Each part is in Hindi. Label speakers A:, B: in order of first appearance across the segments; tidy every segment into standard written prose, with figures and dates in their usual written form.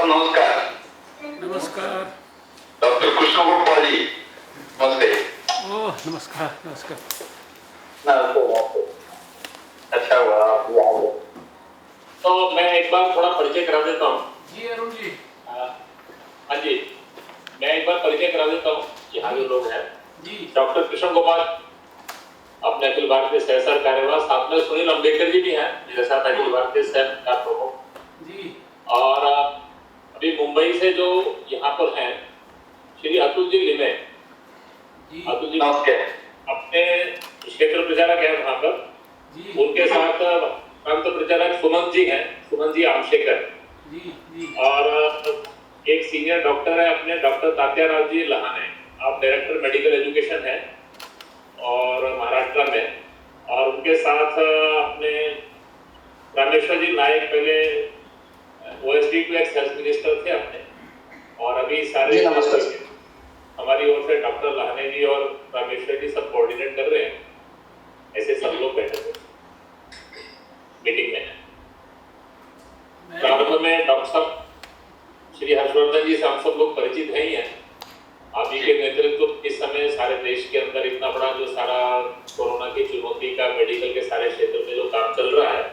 A: साहब नमस्कार।
B: नमस्कार।
A: डॉक्टर कृष्ण गोपाल जी नमस्ते।
B: ओह नमस्कार नमस्कार।
A: अच्छा हुआ आप आ गए।
C: तो मैं एक बार थोड़ा परिचय करा देता हूँ।
B: जी अरुण जी।
C: हाँ जी, मैं एक बार परिचय करा देता हूँ। यहाँ जो लोग हैं
B: जी।
C: डॉक्टर कृष्ण गोपाल अपने अखिल भारतीय सहसर कार्यवाह, साथ में सुनील अम्बेडकर जी भी हैं मेरे साथ, अखिल भारतीय सह प्रमुख
B: जी।
C: और अभी मुंबई से जो यहाँ पर हैं श्री अतुल जी लिमे। अतुल जी अपने क्षेत्र प्रचारक है वहाँ पर जी। उनके साथ प्रांत प्रचारक सुमन जी हैं, सुमन जी आमशेकर
B: जी जी। और
C: एक सीनियर डॉक्टर है अपने डॉक्टर तात्याराव जी लहाने, आप डायरेक्टर मेडिकल एजुकेशन है और महाराष्ट्र में, और उनके साथ अपने रामेश्वर जी नायक, पहले OSD to ex health minister थे अपने, और अभी सारे हमारी ओर से डॉक्टर लहाने जी और रामेश्वर जी सब कोऑर्डिनेट कर रहे हैं। ऐसे सब लोग बैठे थे मीटिंग में। प्रारंभ में डॉक्टर साहब श्री हर्षवर्धन जी से हम सब लोग परिचित हैं ही हैं। आप ही के नेतृत्व इस समय सारे देश के अंदर इतना बड़ा जो सारा कोरोना की चुनौती का मेडिकल के सारे क्षेत्र में जो काम चल रहा है,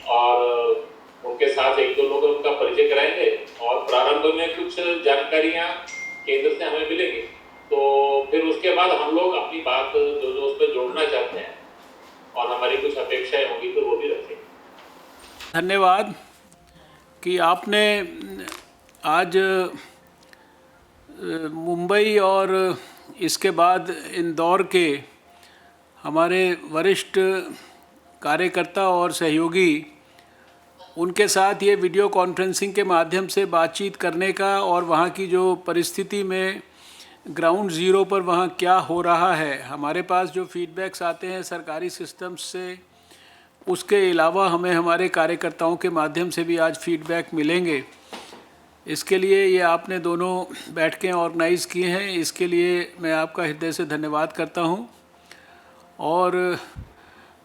C: और उनके साथ एक दो लोगों का परिचय कराएंगे और प्रारंभ में कुछ जानकारियां केंद्र से हमें मिलेंगी, तो फिर उसके बाद हम लोग अपनी बात जो उस पर जोड़ना चाहते हैं और हमारी कुछ अपेक्षाएं होंगी तो वो भी रखेंगे।
B: धन्यवाद कि आपने आज मुंबई और इसके बाद इंदौर के हमारे वरिष्ठ कार्यकर्ता और सहयोगी, उनके साथ ये वीडियो कॉन्फ्रेंसिंग के माध्यम से बातचीत करने का और वहाँ की जो परिस्थिति में ग्राउंड ज़ीरो पर वहाँ क्या हो रहा है, हमारे पास जो फीडबैक्स आते हैं सरकारी सिस्टम्स से, उसके अलावा हमें हमारे कार्यकर्ताओं के माध्यम से भी आज फीडबैक मिलेंगे। इसके लिए ये आपने दोनों बैठकें ऑर्गेनाइज़ की हैं, इसके लिए मैं आपका हृदय से धन्यवाद करता हूँ। और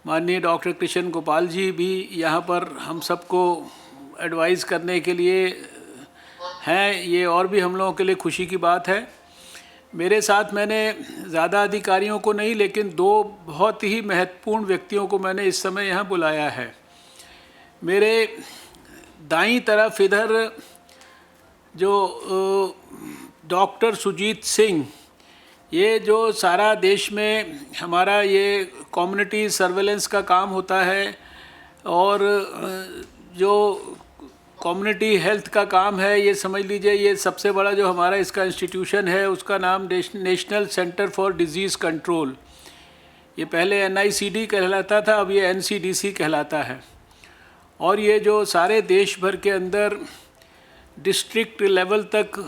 B: माननीय डॉक्टर कृष्ण गोपाल जी भी यहाँ पर हम सबको एडवाइस करने के लिए हैं, ये और भी हम लोगों के लिए खुशी की बात है। मेरे साथ मैंने ज़्यादा अधिकारियों को नहीं, लेकिन दो बहुत ही महत्वपूर्ण व्यक्तियों को मैंने इस समय यहाँ बुलाया है। मेरे दाईं तरफ इधर जो डॉक्टर सुजीत सिंह, ये जो सारा देश में हमारा ये कम्युनिटी सर्वेलेंस का काम होता है और जो कम्युनिटी हेल्थ का काम है, ये समझ लीजिए ये सबसे बड़ा जो हमारा इसका इंस्टीट्यूशन है, उसका नाम national centre for disease control, ये पहले NICD कहलाता था, अब ये NCDC कहलाता है। और ये जो सारे देश भर के अंदर डिस्ट्रिक्ट लेवल तक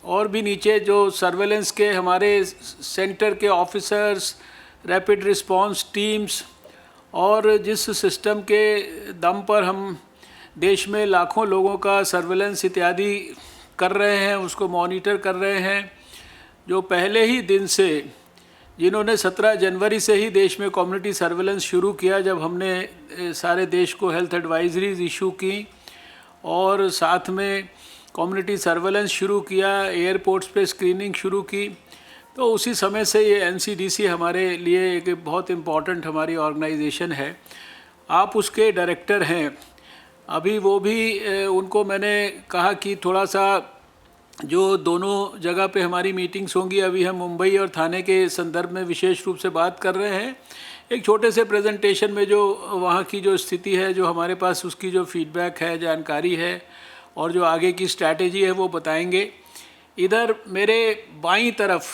B: और भी नीचे जो सर्वेलेंस के हमारे सेंटर के ऑफिसर्स, रैपिड रिस्पांस टीम्स, और जिस सिस्टम के दम पर हम देश में लाखों लोगों का सर्वेलेंस इत्यादि कर रहे हैं, उसको मॉनिटर कर रहे हैं, जो पहले ही दिन से जिन्होंने 17 जनवरी से ही देश में कम्युनिटी सर्वेलेंस शुरू किया, जब हमने सारे देश को हेल्थ एडवाइजरीज इशू की और साथ में कम्युनिटी सर्वेलेंस शुरू किया, एयरपोर्ट्स पे स्क्रीनिंग शुरू की, तो उसी समय से ये NCDC हमारे लिए एक बहुत इम्पॉर्टेंट हमारी ऑर्गेनाइजेशन है। आप उसके डायरेक्टर हैं। अभी वो भी उनको मैंने कहा कि थोड़ा सा जो दोनों जगह पे हमारी मीटिंग्स होंगी, अभी हम मुंबई और थाने के संदर्भ में विशेष रूप से बात कर रहे हैं, एक छोटे से प्रेजेंटेशन में जो वहाँ की जो स्थिति है, जो हमारे पास उसकी जो फीडबैक है, जानकारी है और जो आगे की स्ट्रैटेजी है वो बताएंगे। इधर मेरे बाईं तरफ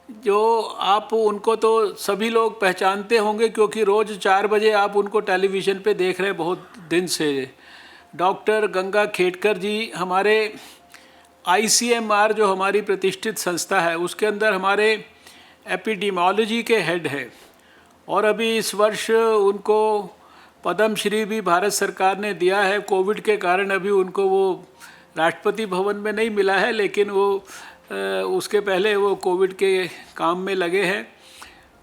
B: जो आप उनको तो सभी लोग पहचानते होंगे, क्योंकि रोज़ 4 बजे आप उनको टेलीविज़न पे देख रहे हैं बहुत दिन से, डॉक्टर गंगा खेडकर जी हमारे ICMR जो हमारी प्रतिष्ठित संस्था है उसके अंदर हमारे एपिडेमियोलॉजी के हेड है, और अभी इस वर्ष उनको पद्म श्री भी भारत सरकार ने दिया है। कोविड के कारण अभी उनको वो राष्ट्रपति भवन में नहीं मिला है, लेकिन वो उसके पहले वो कोविड के काम में लगे हैं।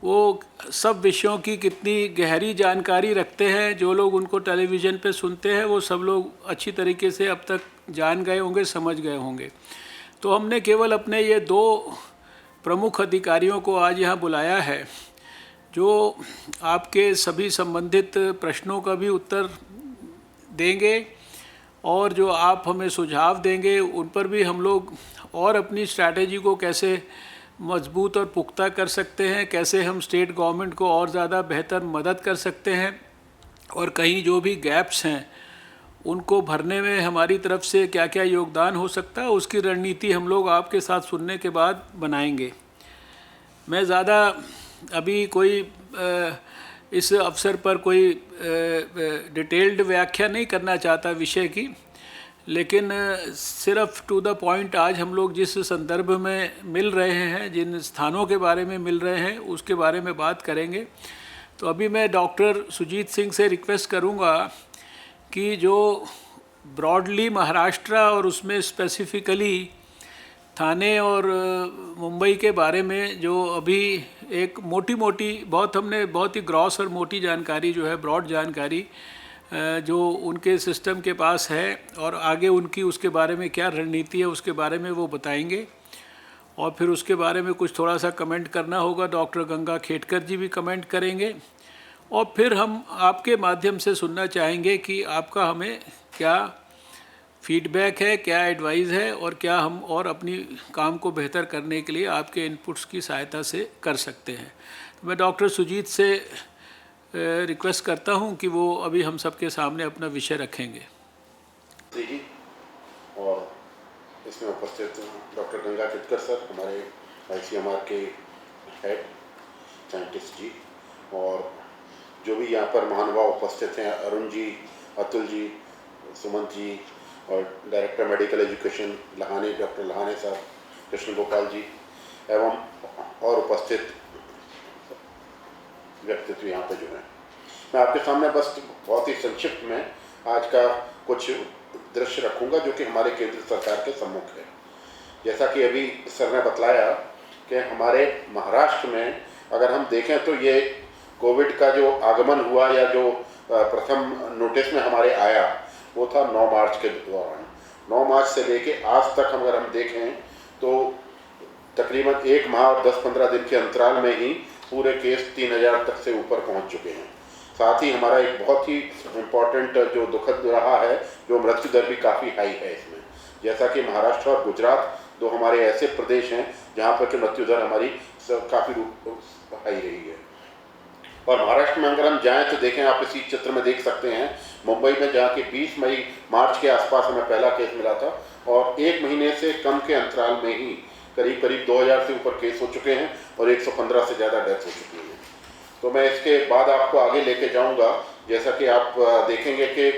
B: वो सब विषयों की कितनी गहरी जानकारी रखते हैं। जो लोग उनको टेलीविज़न पे सुनते हैं वो सब लोग अच्छी तरीके से अब तक जान गए होंगे, समझ गए होंगे। तो हमने केवल अपने ये 2 प्रमुख अधिकारियों को आज यहाँ बुलाया है जो आपके सभी संबंधित प्रश्नों का भी उत्तर देंगे और जो आप हमें सुझाव देंगे उन पर भी हम लोग और अपनी स्ट्रैटेजी को कैसे मजबूत और पुख्ता कर सकते हैं, कैसे हम स्टेट गवर्नमेंट को और ज़्यादा बेहतर मदद कर सकते हैं और कहीं जो भी गैप्स हैं उनको भरने में हमारी तरफ से क्या क्या योगदान हो सकता है, उसकी रणनीति हम लोग आपके साथ सुनने के बाद बनाएंगे। मैं ज़्यादा अभी कोई इस अवसर पर कोई डिटेल्ड व्याख्या नहीं करना चाहता विषय की, लेकिन सिर्फ टू द पॉइंट आज हम लोग जिस संदर्भ में मिल रहे हैं, जिन स्थानों के बारे में मिल रहे हैं, उसके बारे में बात करेंगे। तो अभी मैं डॉक्टर सुजीत सिंह से रिक्वेस्ट करूंगा कि जो ब्रॉडली महाराष्ट्र और उसमें स्पेसिफिकली थाने और मुंबई के बारे में जो अभी एक मोटी हमने बहुत ही ग्रॉस और मोटी जानकारी जो है, ब्रॉड जानकारी जो उनके सिस्टम के पास है और आगे उनकी उसके बारे में क्या रणनीति है उसके बारे में वो बताएंगे। और फिर उसके बारे में कुछ थोड़ा सा कमेंट करना होगा, डॉक्टर गंगा खेडकर जी भी कमेंट करेंगे और फिर हम आपके माध्यम से सुनना चाहेंगे कि आपका हमें क्या फीडबैक है, क्या एडवाइस है और क्या हम और अपनी काम को बेहतर करने के लिए आपके इनपुट्स की सहायता से कर सकते हैं। तो मैं डॉक्टर सुजीत से रिक्वेस्ट करता हूं कि वो अभी हम सबके सामने अपना विषय रखेंगे।
D: जी, और इसमें उपस्थित डॉक्टर गंगा खेडकर सर, हमारे ICMR के हेड साइंटिस्ट जी, और जो भी यहाँ पर महानुभाव उपस्थित हैं, अरुण जी, अतुल जी, सुमंत जी और डायरेक्टर मेडिकल एजुकेशन लहाने, डॉक्टर लहाने साहब, कृष्ण गोपाल जी एवं और उपस्थित व्यक्तित्व यहाँ पे जो हैं। मैं आपके सामने बस बहुत ही संक्षिप्त में आज का कुछ दृश्य रखूँगा जो कि हमारे केंद्र सरकार के सम्मुख है। जैसा कि अभी सर ने बतलाया कि हमारे महाराष्ट्र में अगर हम देखें तो ये कोविड का जो आगमन हुआ या जो प्रथम नोटिस में हमारे आया वो था 9 मार्च के दौरान। 9 मार्च से लेके आज तक अगर हम देखें तो तकरीबन 1 माह और 10-15 दिन के अंतराल में ही पूरे केस 3000 तक से ऊपर पहुंच चुके हैं। साथ ही हमारा एक बहुत ही इम्पॉर्टेंट जो दुखद रहा है, जो मृत्यु दर भी काफ़ी हाई है इसमें। जैसा कि महाराष्ट्र और गुजरात 2 हमारे ऐसे प्रदेश हैं जहाँ पर कि मृत्यु दर हमारी काफ़ी हाई रही है। और महाराष्ट्र में अगर हम जाएं तो देखें, आप इसी चित्र में देख सकते हैं, मुंबई में जहाँ कि 20 मार्च के आसपास हमें पहला केस मिला था और 1 महीने से कम के अंतराल में ही करीब 2000 से ऊपर केस हो चुके हैं और 115 से ज़्यादा डेथ हो चुकी है। तो मैं इसके बाद आपको आगे लेके जाऊंगा। जैसा कि आप देखेंगे कि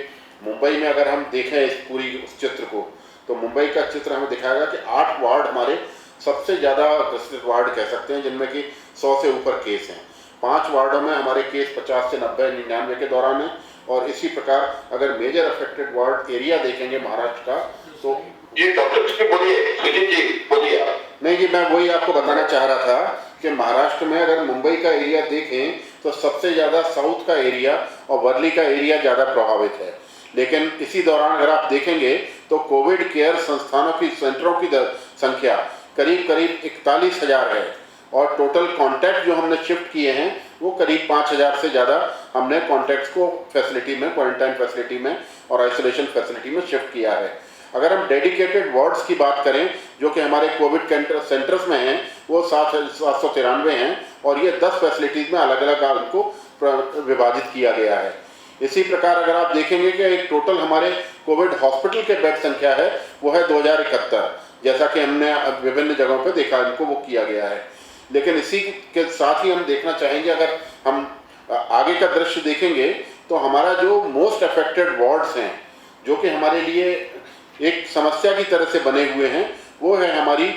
D: मुंबई में अगर हम देखें इस पूरी उस चित्र को, तो मुंबई का चित्र हमें दिखाएगा कि 8 वार्ड हमारे सबसे ज़्यादा ग्रसित वार्ड कह सकते हैं, जिनमें कि 100 से ऊपर केस हैं। 5 वार्डों में हमारे केस 50 से 90-99 के दौरान है। और इसी प्रकार अगर मेजर अफेक्टेड वार्ड एरिया देखेंगे महाराष्ट्र का तो
A: जी डॉक्टर जी बोलिए, सुजीत जी बोलिए आप।
D: नहीं जी, मैं वही आपको बताना चाह रहा था कि महाराष्ट्र में अगर मुंबई का एरिया देखें तो सबसे ज़्यादा साउथ का एरिया और वर्ली का एरिया ज़्यादा प्रभावित है। लेकिन इसी दौरान अगर आप देखेंगे तो कोविड केयर संस्थानों की सेंटरों की संख्या करीब 41,000 है और टोटल कॉन्टैक्ट जो हमने शिफ्ट किए हैं वो करीब 5,000 से ज़्यादा हमने कॉन्टैक्ट्स को फैसिलिटी में, क्वारंटाइन फैसिलिटी में और आइसोलेशन फैसिलिटी में शिफ्ट किया है। अगर हम डेडिकेटेड वार्ड्स की बात करें जो कि हमारे कोविड सेंटर्स में हैं, वो 793 हैं और ये 10 फैसिलिटीज़ में अलग अलग उनको विभाजित किया गया है। इसी प्रकार अगर आप देखेंगे कि एक टोटल हमारे कोविड हॉस्पिटल के बेड संख्या है वो है 2071, जैसा कि हमने विभिन्न जगहों पर देखा, इनको वो किया गया है। लेकिन इसी के साथ ही हम देखना चाहेंगे, अगर हम आगे का दृश्य देखेंगे तो हमारा जो मोस्ट अफेक्टेड वार्ड्स हैं जो कि हमारे लिए एक समस्या की तरह से बने हुए हैं, वो है हमारी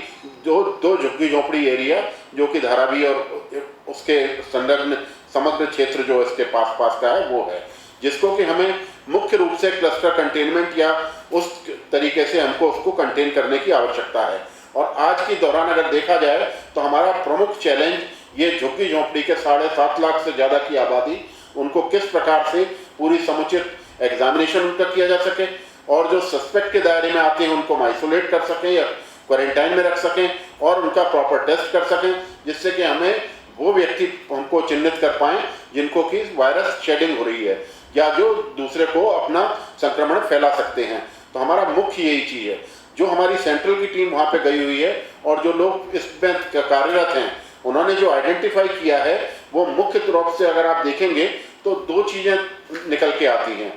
D: दो झुग्गी झोपड़ी एरिया जो कि धारावी और उसके संलग्न समग्र क्षेत्र जो इसके पास का है वो है, जिसको कि हमें मुख्य रूप से क्लस्टर कंटेनमेंट या उस तरीके से हमको उसको कंटेन करने की आवश्यकता है। और आज के दौरान अगर देखा जाए तो हमारा प्रमुख चैलेंज ये झुग्गी झोंपड़ी के 7.5 लाख से ज़्यादा की आबादी, उनको किस प्रकार से पूरी समुचित एग्जामिनेशन उनका किया जा सके, और जो सस्पेक्ट के दायरे में आते हैं उनको हम आइसोलेट कर सकें या क्वारंटाइन में रख सकें और उनका प्रॉपर टेस्ट कर सकें, जिससे कि हमें वो व्यक्ति हमको चिन्हित कर पाएँ जिनको कि वायरस शेडिंग हो रही है या जो दूसरे को अपना संक्रमण फैला सकते हैं। तो हमारा मुख्य यही चीज़ है। जो हमारी सेंट्रल की टीम वहाँ पे गई हुई है और जो लोग इसमें कार्यरत हैं, उन्होंने जो आइडेंटिफाई किया है वो मुख्य तौर से अगर आप देखेंगे तो 2 चीज़ें निकल के आती हैं।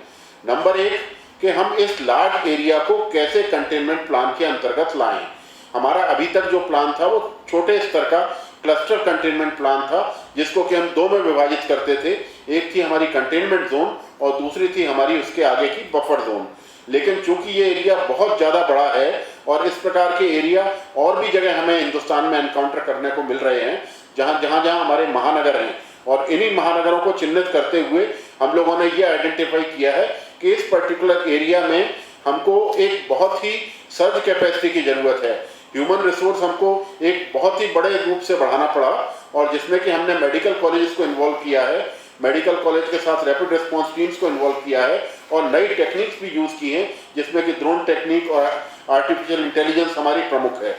D: नंबर 1 कि हम इस लार्ज एरिया को कैसे कंटेनमेंट प्लान के अंतर्गत लाएं। हमारा अभी तक जो प्लान था वो छोटे स्तर का क्लस्टर कंटेनमेंट प्लान था, जिसको कि हम 2 में विभाजित करते थे। एक थी हमारी कंटेनमेंट जोन और दूसरी थी हमारी उसके आगे की बफर जोन। लेकिन चूंकि ये एरिया बहुत ज़्यादा बड़ा है और इस प्रकार के एरिया और भी जगह हमें हिंदुस्तान में एनकाउंटर करने को मिल रहे हैं जहाँ हमारे महानगर हैं, और इन्हीं महानगरों को चिन्हित करते हुए हम लोगों ने ये आइडेंटिफाई किया है कि इस पर्टिकुलर एरिया में हमको एक बहुत ही सर्ज कैपेसिटी की ज़रूरत है। ह्यूमन रिसोर्स हमको एक बहुत ही बड़े रूप से बढ़ाना पड़ा, और जिसमें कि हमने मेडिकल कॉलेजेस को इन्वॉल्व किया है, मेडिकल कॉलेज के साथ रैपिड रिस्पॉन्स टीम्स को इन्वॉल्व किया है और नई टेक्निक्स भी यूज़ की हैं, जिसमें कि ड्रोन टेक्निक और आर्टिफिशियल इंटेलिजेंस हमारी प्रमुख है।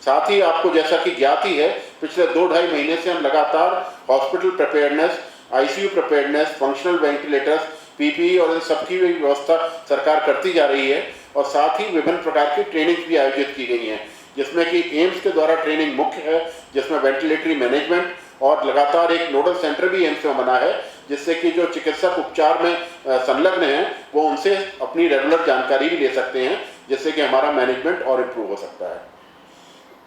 D: साथ ही आपको जैसा कि ज्ञात ही है, पिछले 2-2.5 महीने से हम लगातार hospital preparedness, ICU preparedness, functional ventilators, PPE और इन सबकी भी व्यवस्था सरकार करती जा रही है, और साथ ही विभिन्न प्रकार की ट्रेनिंग भी आयोजित की गई हैं, जिसमें कि एम्स के द्वारा ट्रेनिंग मुख्य है, जिसमें वेंटिलेटरी मैनेजमेंट और लगातार एक नोडल सेंटर भी एम्स में बना है, जिससे कि जो चिकित्सक उपचार में संलग्न हैं वो उनसे अपनी रेगुलर जानकारी भी ले सकते हैं, जिससे कि हमारा मैनेजमेंट और इम्प्रूव हो सकता है।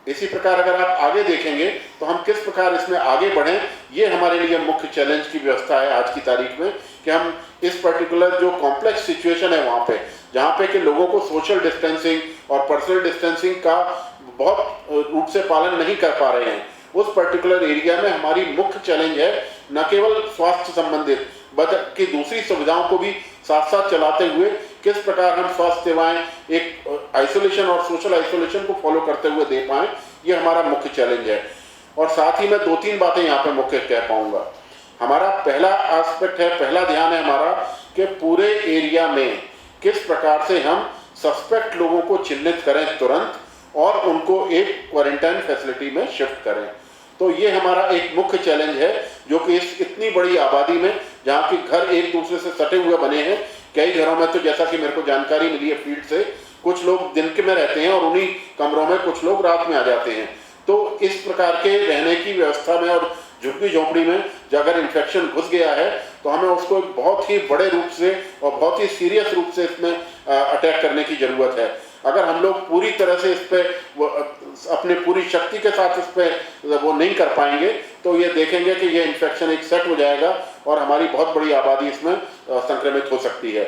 D: इसी प्रकार अगर आप आगे देखेंगे तो हम किस प्रकार इसमें आगे बढ़ें, ये हमारे लिए मुख्य चैलेंज की व्यवस्था है आज की तारीख में, कि हम इस पर्टिकुलर जो कॉम्प्लेक्स सिचुएशन है वहाँ पे, जहाँ पे कि लोगों को सोशल डिस्टेंसिंग और पर्सनल डिस्टेंसिंग का बहुत रूप से पालन नहीं कर पा रहे हैं, उस पर्टिकुलर एरिया में हमारी मुख्य चैलेंज है न केवल स्वास्थ्य संबंधित बल्कि दूसरी सुविधाओं को भी साथ साथ चलाते हुए किस प्रकार हम स्वास्थ्य सेवाएं एक आइसोलेशन और सोशल आइसोलेशन को फॉलो करते हुए दे पाएं, ये हमारा मुख्य चैलेंज है। और साथ ही मैं 2-3 बातें यहाँ पे मुख्य कह पाऊंगा। हमारा पहला एस्पेक्ट है, पहला ध्यान है हमारा कि पूरे एरिया में किस प्रकार से हम सस्पेक्ट लोगों को चिन्हित करें तुरंत और उनको एक क्वारंटाइन फैसिलिटी में शिफ्ट करें। तो ये हमारा एक मुख्य चैलेंज है, जो कि इस इतनी बड़ी आबादी में जहाँ के घर एक दूसरे से सटे हुए बने हैं, कई घरों में तो जैसा कि मेरे को जानकारी मिली है फील्ड से, कुछ लोग दिन के में रहते हैं और उन्हीं कमरों में कुछ लोग रात में आ जाते हैं। तो इस प्रकार के रहने की व्यवस्था में और झुग्गी झोंपड़ी में अगर इन्फेक्शन घुस गया है तो हमें उसको बहुत ही बड़े रूप से और बहुत ही सीरियस रूप से इसमें अटैक करने की ज़रूरत है। अगर हम लोग पूरी तरह से इस पर अपने पूरी शक्ति के साथ इस पर वो नहीं कर पाएंगे तो ये देखेंगे कि ये इन्फेक्शन एक सेट हो जाएगा और हमारी बहुत बड़ी आबादी इसमें संक्रमित हो सकती है।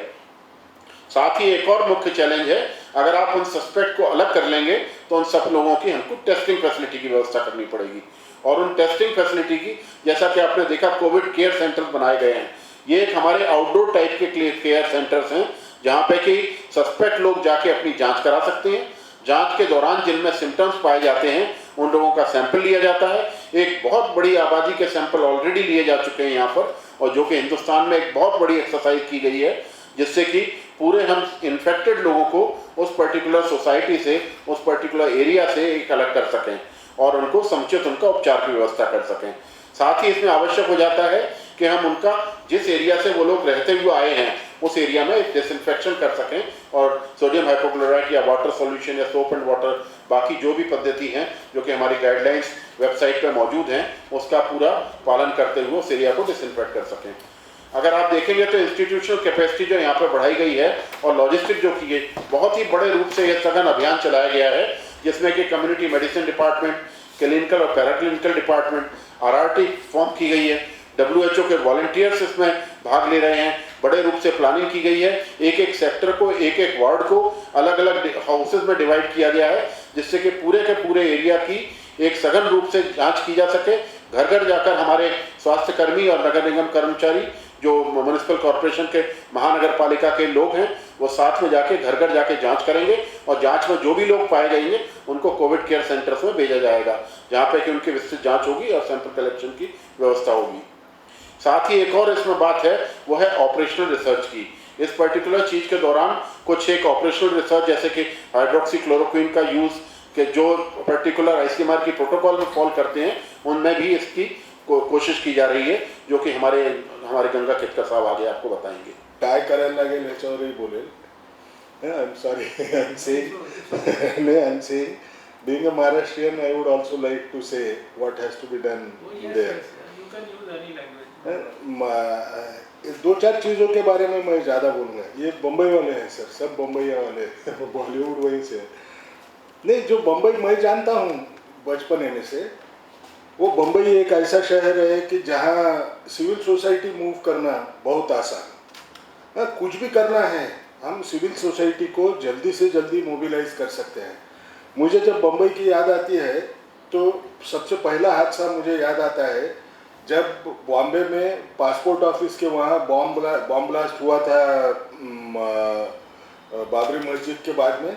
D: साथ ही एक और मुख्य चैलेंज है, अगर आप उन सस्पेक्ट को अलग कर लेंगे तो उन सब लोगों की हमको टेस्टिंग फैसिलिटी की व्यवस्था करनी पड़ेगी। और उन टेस्टिंग फैसिलिटी की, जैसा कि आपने देखा, कोविड केयर सेंटर्स बनाए गए हैं। ये एक हमारे आउटडोर टाइप के केयर सेंटर्स हैं, जहाँ पे कि सस्पेक्ट लोग जाके अपनी जांच करा सकते हैं। जांच के दौरान जिनमें सिम्टम्स पाए जाते हैं उन लोगों का सैंपल लिया जाता है। एक बहुत बड़ी आबादी के सैंपल ऑलरेडी लिए जा चुके हैं यहाँ पर, और जो कि हिंदुस्तान में एक बहुत बड़ी एक्सरसाइज की गई है, जिससे कि पूरे हम इन्फेक्टेड लोगों को उस पर्टिकुलर सोसाइटी से, उस पर्टिकुलर एरिया से एक अलग कर सकें और उनको समुचित उनका उपचार की व्यवस्था कर सकें। साथ ही इसमें आवश्यक हो जाता है कि हम उनका जिस एरिया से वो लोग रहते हुए आए हैं उस एरिया में डिसइंफेक्शन कर सकें, और सोडियम हाइपोक्लोराइड या वाटर सॉल्यूशन या सोप एंड वाटर, बाकी जो भी पद्धति हैं जो कि हमारी गाइडलाइंस वेबसाइट पर मौजूद हैं, उसका पूरा पालन करते हुए उस एरिया को डिसइंफेक्ट कर सकें। अगर आप देखेंगे तो इंस्टीट्यूशनल कैपेसिटी जो यहाँ पर बढ़ाई गई है और लॉजिस्टिक जो की गई, बहुत ही बड़े रूप से यह सघन अभियान चलाया गया है, जिसमें कि कम्युनिटी मेडिसिन डिपार्टमेंट, क्लिनिकल और पैराक्लिनिकल डिपार्टमेंट, RRT फॉर्म की गई है, WHO के वॉलंटियर्स इसमें भाग ले रहे हैं, बड़े रूप से प्लानिंग की गई है। एक एक सेक्टर को, एक एक वार्ड को अलग अलग हाउसेज में डिवाइड किया गया है, जिससे कि पूरे के पूरे एरिया की एक सघन रूप से जांच की जा सके। घर घर जाकर हमारे स्वास्थ्यकर्मी और नगर निगम कर्मचारी जो म्यूनिसिपल कॉरपोरेशन के महानगर पालिका के लोग हैं वो साथ में जाके घर घर जाके जांच करेंगे और जांच में जो भी लोग पाए जाएंगे उनको कोविड केयर सेंटर्स में भेजा जाएगा, जहाँ पे कि उनकी विस्तृत जांच होगी और सैंपल कलेक्शन की व्यवस्था होगी। साथ ही एक और इसमें बात है, वो है ऑपरेशनल रिसर्च की। इस पर्टिकुलर चीज़ के दौरान कुछ एक ऑपरेशनल रिसर्च जैसे कि हाइड्रोक्सीक्लोरोक्विन का यूज़ के जो पर्टिकुलर ICMR की प्रोटोकॉल में फॉलो करते हैं उनमें भी इसकी कोशिश की जा रही है, जो कि हमारे गंगा खेतकर साहब आगे आपको बताएंगे।
E: काय करायला लागेल ह्याच्यावरही बोलेल. I'm sorry, I'm saying, being a Maharashtrian, I would also like to say what has to be done there.
B: You can use any language.
E: दो चार चीज़ों के बारे में मैं ज़्यादा बोलूँगा. ये बम्बई वाले हैं सर, सब बम्बई वाले, बॉलीवुड वहीं से. नहीं, जो बम्बई मैं जानता हूँ बचपन में से, वो बम्बई एक ऐसा शहर है कि जहाँ सिविल सोसाइटी मूव करना बहुत आसान. कुछ भी करना है हम सिविल सोसाइटी को जल्दी से जल्दी मोबिलाइज कर सकते हैं. मुझे जब बम्बई की याद आती है तो सबसे पहला हादसा मुझे याद आता है जब बॉम्बे में पासपोर्ट ऑफिस के वहाँ बॉम्ब ब्लास्ट हुआ था बाबरी मस्जिद के बाद में.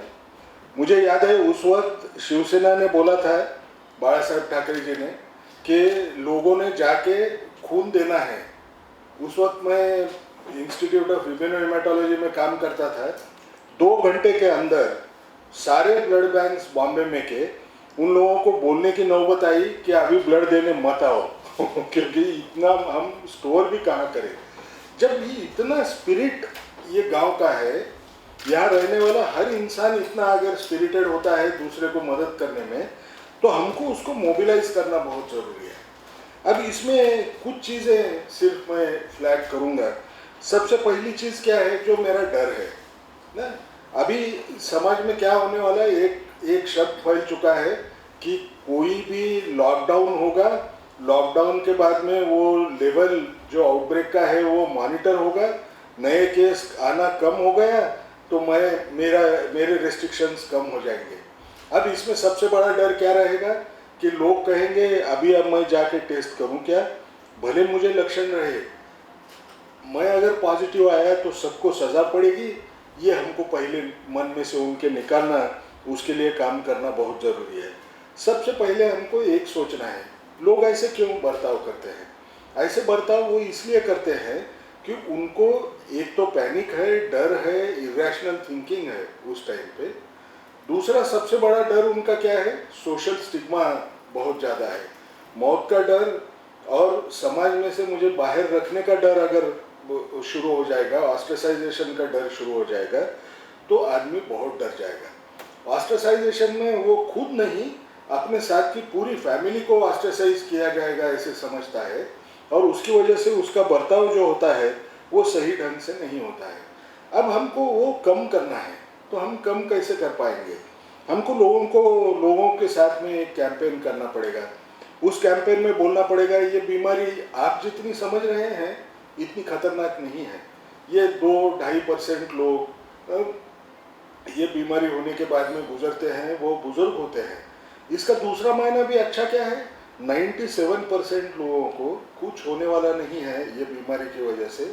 E: मुझे याद है उस वक्त शिवसेना ने बोला था, बाला साहब ठाकरे जी ने, कि लोगों ने जाके खून देना है. उस वक्त मैं इंस्टीट्यूट ऑफ इम्यूनोहेमेटोलॉजी में काम करता था. 2 घंटे के अंदर सारे ब्लड बैंक्स बॉम्बे में के उन लोगों को बोलने की नौबत आई कि अभी ब्लड देने मत आओ क्योंकि इतना हम स्टोर भी कहाँ करें. जब ये इतना स्पिरिट ये गांव का है, यहाँ रहने वाला हर इंसान इतना अगर स्पिरिटेड होता है दूसरे को मदद करने में, तो हमको उसको मोबिलाइज करना बहुत ज़रूरी है. अब इसमें कुछ चीज़ें सिर्फ मैं फ्लैग करूँगा. सबसे पहली चीज़ क्या है, जो मेरा डर है ना, अभी समाज में क्या होने वाला है, एक शब्द फैल चुका है कि कोई भी लॉकडाउन होगा, लॉकडाउन के बाद में वो लेवल जो आउटब्रेक का है वो मॉनिटर होगा, नए केस आना कम हो गया तो मेरे रेस्ट्रिक्शंस कम हो जाएंगे. अब इसमें सबसे बड़ा डर क्या रहेगा कि लोग कहेंगे अभी अब मैं जाके टेस्ट करूं क्या, भले मुझे लक्षण रहे, मैं अगर पॉजिटिव आया तो सबको सज़ा पड़ेगी. ये हमको पहले मन में से उनके निकालना, उसके लिए काम करना बहुत ज़रूरी है. सबसे पहले हमको एक सोचना है, लोग ऐसे क्यों बर्ताव करते हैं. ऐसे बर्ताव वो इसलिए करते हैं कि उनको एक तो पैनिक है, डर है, इरेशनल थिंकिंग है उस टाइम पे. दूसरा सबसे बड़ा डर उनका क्या है, सोशल स्टिग्मा बहुत ज़्यादा है, मौत का डर और समाज में से मुझे बाहर रखने का डर अगर शुरू हो जाएगा, ऑस्ट्रेसाइजेशन का डर शुरू हो जाएगा, तो आदमी बहुत डर जाएगा. ऑस्ट्रेसाइजेशन में वो खुद नहीं, अपने साथ की पूरी फैमिली को ऑस्ट्रेसाइज किया जाएगा ऐसे समझता है, और उसकी वजह से उसका बर्ताव जो होता है वो सही ढंग से नहीं होता है. अब हमको वो कम करना है, तो हम कम कैसे कर पाएंगे. हमको लोगों के साथ में एक कैंपेन करना पड़ेगा. उस कैंपेन में बोलना पड़ेगा ये बीमारी आप जितनी समझ रहे हैं इतनी खतरनाक नहीं है. ये 2-2.5% लोग ये बीमारी होने के बाद में गुजरते हैं, वो बुजुर्ग होते हैं. इसका दूसरा मायना भी अच्छा क्या है, 97% लोगों को कुछ होने वाला नहीं है ये बीमारी की वजह से,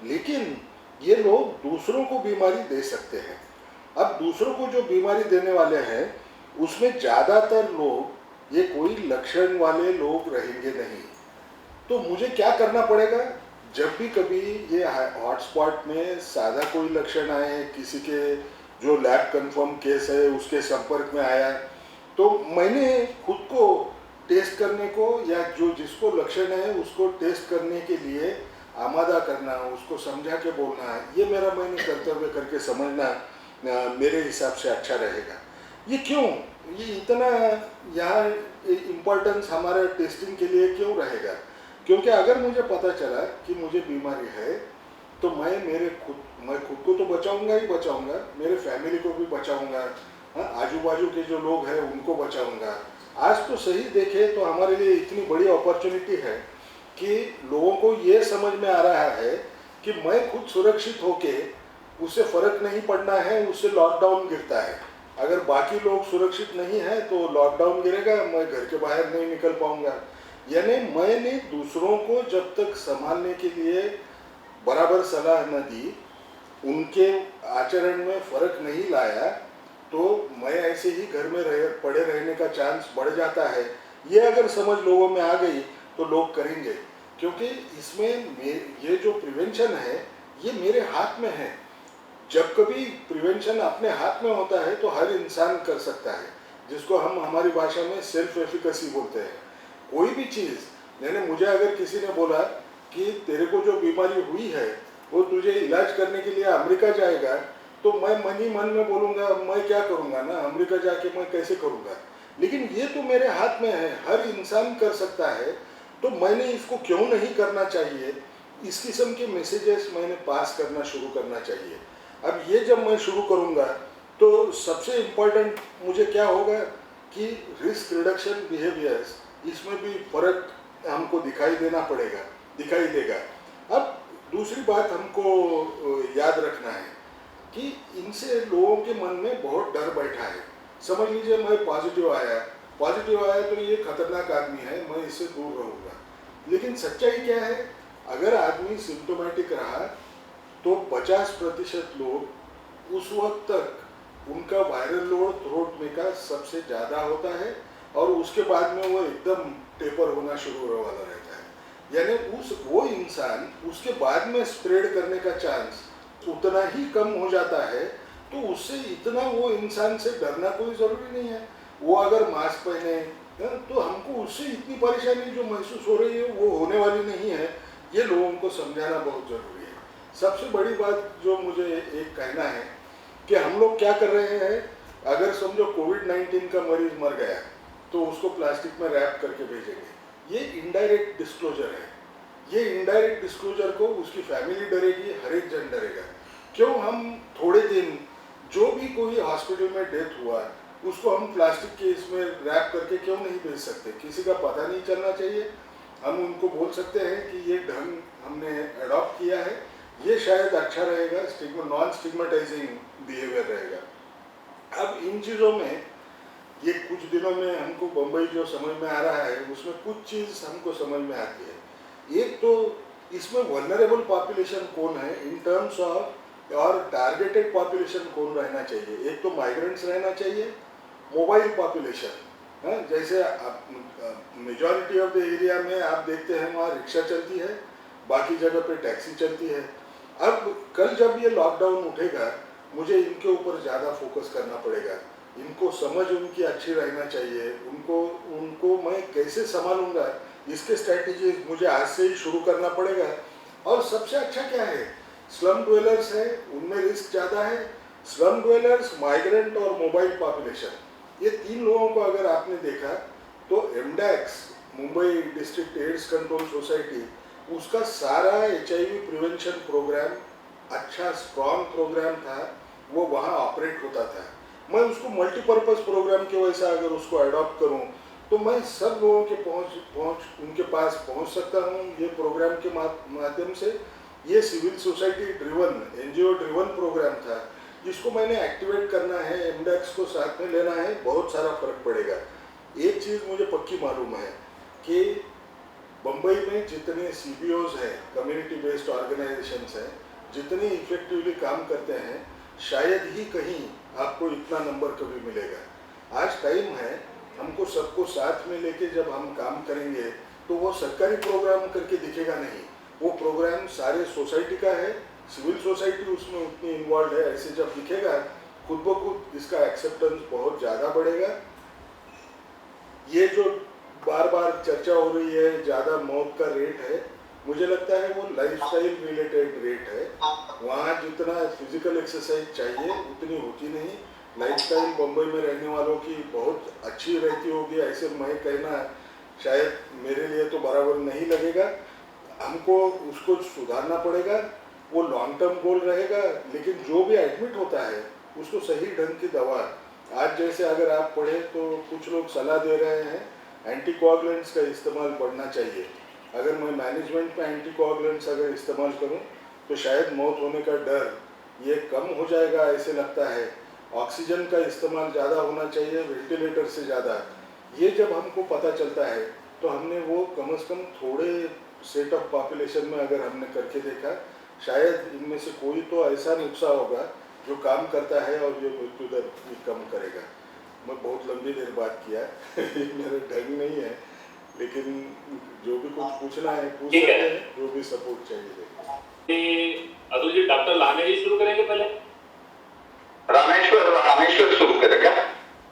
E: लेकिन ये लोग दूसरों को बीमारी दे सकते हैं. अब दूसरों को जो बीमारी देने वाले हैं उसमें ज़्यादातर लोग ये कोई लक्षण वाले लोग रहेंगे नहीं. तो मुझे क्या करना पड़ेगा, जब भी कभी ये हॉटस्पॉट में सादा कोई लक्षण आए, किसी के जो लैब कंफर्म केस है उसके संपर्क में आया, तो मैंने खुद को टेस्ट करने को या जो जिसको लक्षण है उसको टेस्ट करने के लिए आमादा करना, उसको समझा के बोलना, ये मेरा मैंने कर्तव्य करके समझना मेरे हिसाब से अच्छा रहेगा. ये क्यों, ये इतना यहाँ इम्पोर्टेंस हमारे टेस्टिंग के लिए क्यों रहेगा, क्योंकि अगर मुझे पता चला कि मुझे बीमारी है तो मैं खुद को तो बचाऊंगा ही बचाऊंगा, मेरे फैमिली को भी बचाऊंगा, आजू बाजू के जो लोग हैं उनको बचाऊंगा. आज तो सही देखे तो हमारे लिए इतनी बड़ी अपॉर्चुनिटी है कि लोगों को ये समझ में आ रहा है कि मैं खुद सुरक्षित होके उससे फ़र्क नहीं पड़ना है, उससे लॉकडाउन गिरता है. अगर बाकी लोग सुरक्षित नहीं हैं तो लॉकडाउन गिरेगा, मैं घर के बाहर नहीं निकल पाऊंगा. यानी मैंने दूसरों को जब तक संभालने के लिए बराबर सलाह न दी, उनके आचरण में फर्क नहीं लाया, तो मैं ऐसे ही घर में पड़े रहने का चांस बढ़ जाता है। ये अगर समझ लोगों में आ गई तो लोग करेंगे, क्योंकि इसमें ये जो प्रिवेंशन है ये मेरे हाथ में है। जब कभी प्रिवेंशन अपने हाथ में होता है तो हर इंसान कर सकता है, जिसको हम हमारी भाषा में सेल्फ एफिकेसी बोलते हैं। कोई भी चीज़, मुझे अगर किसी ने बोला कि तेरे को जो बीमारी हुई है वो तुझे इलाज करने के लिए अमेरिका जाएगा, तो मैं मन ही मन में बोलूँगा मैं क्या करूँगा ना, अमेरिका जाके मैं कैसे करूँगा। लेकिन ये तो मेरे हाथ में है, हर इंसान कर सकता है, तो मैंने इसको क्यों नहीं करना चाहिए। इस किस्म के मैसेजेस मैंने पास करना शुरू करना चाहिए। अब ये जब मैं शुरू करूँगा तो सबसे इम्पोर्टेंट मुझे क्या होगा कि रिस्क रिडक्शन बिहेवियर्स, इसमें भी फर्क हमको दिखाई देगा। अब दूसरी बात हमको याद रखना है कि इनसे लोगों के मन में बहुत डर बैठा है। समझ लीजिए मैं पॉजिटिव आया तो ये खतरनाक आदमी है, मैं इससे दूर रहूँगा। लेकिन सच्चाई क्या है, अगर आदमी सिम्टोमेटिक रहा तो 50% लोग उस वक्त तक उनका वायरल लोड थ्रोट में का सबसे ज़्यादा होता है, और उसके बाद में वो एकदम टेपर होना शुरू वाला रहता है। यानी वो इंसान उसके बाद में स्प्रेड करने का चांस उतना ही कम हो जाता है। तो उससे इतना वो इंसान से डरना कोई ज़रूरी नहीं है। वो अगर मास्क पहने तो हमको उससे इतनी परेशानी जो महसूस हो रही है वो होने वाली नहीं है। ये लोगों को समझाना बहुत ज़रूरी है। सबसे बड़ी बात जो मुझे एक कहना है कि हम लोग क्या कर रहे हैं, अगर समझो कोविड-19 का मरीज मर गया तो उसको प्लास्टिक में रैप करके भेजेंगे। ये इनडायरेक्ट डिस्क्लोजर है। ये इनडायरेक्ट डिस्क्लोजर को उसकी फैमिली डरेगी, हर एक जन डरेगा। क्यों हम थोड़े दिन जो भी कोई हॉस्पिटल में डेथ हुआ उसको हम प्लास्टिक के इसमें रैप करके क्यों नहीं भेज सकते। किसी का पता नहीं चलना चाहिए। हम उनको बोल सकते हैं कि ये ढंग हमने अडॉप्ट किया है, ये शायद अच्छा रहेगा, नॉन स्टिग्मेटाइजिंग बिहेवियर रहेगा। अब इन चीज़ों में ये कुछ दिनों में हमको बम्बई जो समझ में आ रहा है उसमें कुछ चीज़ हमको समझ में आती है। एक तो इसमें वल्नरेबल पॉपुलेशन कौन है इन टर्म्स ऑफ, और टारगेटेड पॉपुलेशन कौन रहना चाहिए। एक तो माइग्रेंट्स रहना चाहिए, मोबाइल पॉपुलेशन, जैसे मेजॉरिटी ऑफ द एरिया में आप देखते हैं वहाँ रिक्शा चलती है, बाकी जगह पे टैक्सी चलती है। अब कल जब ये लॉकडाउन उठेगा मुझे इनके ऊपर ज़्यादा फोकस करना पड़ेगा। इनको समझ उनकी अच्छी रहना चाहिए। उनको मैं कैसे संभालूंगा इसके स्ट्रैटेजीज मुझे आज से ही शुरू करना पड़ेगा। और सबसे अच्छा क्या है, स्लम ड्वेलर्स है, उनमें रिस्क ज़्यादा है। स्लम ड्वेलर्स, माइग्रेंट और मोबाइल पॉपुलेशन, ये तीन लोगों को अगर आपने देखा तो MDACS, Mumbai district AIDS control society, उसका सारा HIV प्रिवेंशन प्रोग्राम अच्छा स्ट्रॉन्ग प्रोग्राम था, वो वहाँ ऑपरेट होता था। मैं उसको मल्टीपर्पज़ प्रोग्राम के वैसा अगर उसको अडॉप्ट करूँ तो मैं सब लोगों के उनके पास पहुँच सकता हूँ ये प्रोग्राम के माध्यम से। ये civil society driven, NGO driven program था, जिसको मैंने एक्टिवेट करना है, एमडैक्स को साथ में लेना है, बहुत सारा फर्क पड़ेगा। एक चीज़ मुझे पक्की मालूम है कि बम्बई में जितने CBOs हैं, कम्युनिटी बेस्ड ऑर्गेनाइजेशंस हैं, जितनी इफेक्टिवली काम करते हैं, शायद ही कहीं आपको इतना नंबर कभी मिलेगा। आज टाइम है हमको सबको साथ में लेके जब हम काम करेंगे तो वो सरकारी प्रोग्राम करके दिखेगा नहीं, वो प्रोग्राम सारे सोसाइटी का है, सिविल सोसाइटी उसमें उतनी इन्वॉल्व है। ऐसे जब दिखेगा खुद ब खुद इसका एक्सेप्टेंस बहुत ज़्यादा बढ़ेगा। ये जो बार बार चर्चा हो रही है ज़्यादा मौत का रेट है, मुझे लगता है वो लाइफस्टाइल रिलेटेड रेट है। वहाँ जितना फिजिकल एक्सरसाइज चाहिए उतनी होती नहीं। लाइफस्टाइल बम्बई में रहने वालों की बहुत अच्छी रहती होगी, ऐसे मैं कहना शायद मेरे लिए तो बराबर नहीं लगेगा। हमको उसको सुधारना पड़ेगा, वो लॉन्ग टर्म गोल रहेगा। लेकिन जो भी एडमिट होता है उसको सही ढंग की दवा, आज जैसे अगर आप पढ़े तो कुछ लोग सलाह दे रहे हैं एंटीकोआगुलेंट्स का इस्तेमाल बढ़ना चाहिए। अगर मैं मैनेजमेंट में एंटीकोआगुलेंट्स अगर इस्तेमाल करूं तो शायद मौत होने का डर ये कम हो जाएगा, ऐसे लगता है। ऑक्सीजन का इस्तेमाल ज़्यादा होना चाहिए, वेंटिलेटर से ज़्यादा। ये जब हमको पता चलता है तो हमने वो कम से कम थोड़े सेट ऑफ पॉपुलेशन में अगर हमने करके देखा, शायद इनमें से कोई तो ऐसा नुस्खा होगा जो काम करता है और ये मृत्यु दर भी कम करेगा। मैं बहुत लंबी देर बात किया ये मेरा ढंग नहीं है, लेकिन जो भी कुछ पूछना है पूछ सकते हैं, जो भी सपोर्ट चाहिए।
C: अतुल जी, डॉक्टर लाने जी शुरू करेंगे पहले?
A: रामेश्वर शुरू करें क्या?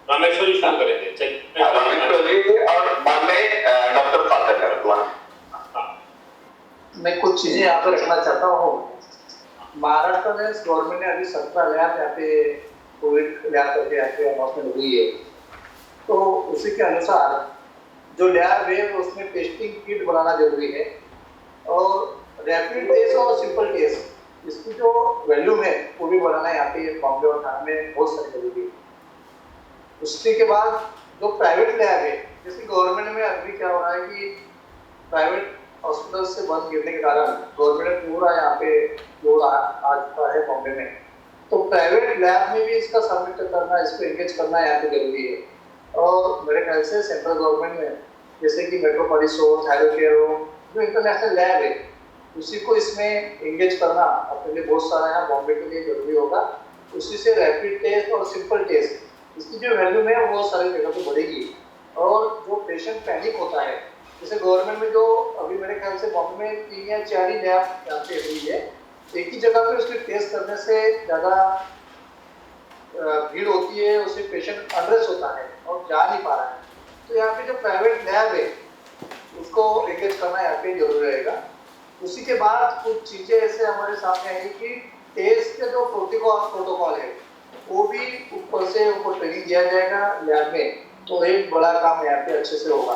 C: रामेश्वर ही शुरू करेंगे, चलिए।
A: रामेश्वर जी और बाद में डॉक्टर फातह।
F: मैं कुछ चीजें यहाँ पे रखना चाहता हूँ। महाराष्ट्र में गवर्नमेंट ने अभी 17 लैब यहाँ पे कोविड लैब करके यहाँ पे अनाउंसमेंट हुई है, तो उसी के अनुसार जो लैब है उसमें टेस्टिंग किट बनाना जरूरी है और रैपिड टेस्ट और सिंपल टेस्ट इसकी जो वैल्यूम है वो भी बनाना यहाँ पे बॉम्बे और थाने में बहुत सारी जरूरी है। उसके के बाद जो प्राइवेट लैब है, जैसे गवर्नमेंट में अभी क्या हो रहा है कि प्राइवेट हॉस्पिटल से बंद गिरने के कारण गवर्नमेंट पूरा यहाँ पे लोड आ चुका है बॉम्बे में, तो प्राइवेट लैब में भी इसका सबमिट करना, इसको एंगेज करना यहाँ पे जरूरी है। और मेरे ख्याल से सेंट्रल गवर्नमेंट में जैसे कि मेट्रोपोलिस हो, थायरोकेयर हो, जो इंटरनेशनल लैब है उसी को इसमें एंगेज करना अपने लिए बहुत सारा यहाँ बॉम्बे के लिए जरूरी होगा। उसी से रैपिड टेस्ट और सिंपल टेस्ट इसकी जो वैल्यू है वो सारी जगह पे बढ़ेगी। और जो पेशेंट पैनिक होता है, जैसे गवर्नमेंट में जो अभी मेरे ख्याल से बॉम्बे में 3 या 4 ही लैब यहाँ पे हुई है, एक ही जगह पे उसके टेस्ट करने से ज़्यादा भीड़ होती है, उससे पेशेंट अनरेस्ट होता है और जा नहीं पा रहा है। तो यहाँ पे जो प्राइवेट लैब है उसको एंगेज करना यहाँ पे जरूरी रहेगा। उसी के बाद कुछ चीज़ें ऐसे हमारे सामने आई कि टेस्ट के जो प्रोटोकॉल है वो भी ऊपर से ऊपर ट्रेनिंग दिया जाएगा लैब में, तो एक बड़ा काम यहाँ पे अच्छे से होगा।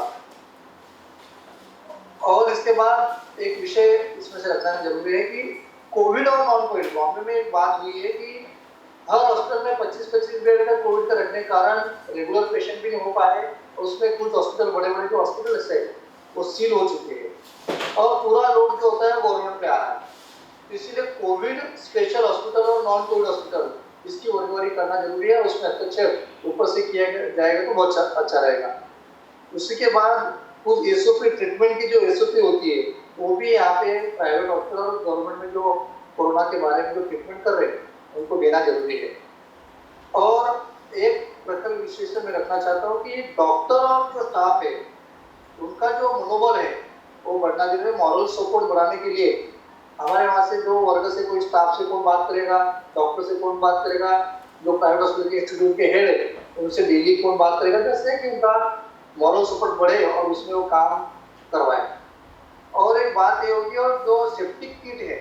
F: और इसके बाद एक विषय इसमें से रखना जरूरी है कि कोविड और नॉन कोविड, बॉम्बे में एक बात हुई है कि हर हॉस्पिटल में 25-25 बेड का कोविड का रखने के कारण रेगुलर पेशेंट भी नहीं हो पाए, और उसमें कुछ हॉस्पिटल बड़े जो हॉस्पिटल है वो सील हो चुके हैं और पूरा लोड जो होता है गवर्नमेंट पे आ रहा है। तो इसीलिए कोविड स्पेशल हॉस्पिटल और नॉन कोविड हॉस्पिटल इसकी वर्गवारी करना जरूरी है, उसमें हस्तक्षेप ऊपर से किया जाएगा तो बहुत अच्छा रहेगा। उसी के बाद कुछ एसओपी ट्रीटमेंट की जो एसओपी होती है वो भी यहाँ पे प्राइवेट हॉस्पिटल और गवर्नमेंट में जो कोरोना के बारे में जो ट्रीटमेंट कर रहे हैं उनको देना जरूरी है। और एक प्रकरण विशेष में रखना चाहता हूँ कि डॉक्टर और जो स्टाफ है उनका जो मनोबल है वो बढ़ना जरूरी है। मॉरल सपोर्ट बढ़ाने के लिए हमारे वहाँ से जो वर्ग से कोई स्टाफ से कौन बात करेगा, डॉक्टर से कौन बात करेगा, जो प्राइवेट हॉस्पिटल के इंस्टीट्यूट के हेड है उनसे डेली कौन बात करेगा, जैसे कि उनका मॉरल सपोर्ट बढ़े और उसमें वो काम करवाए। और एक बात ये होगी, और जो सेफ्टी किट है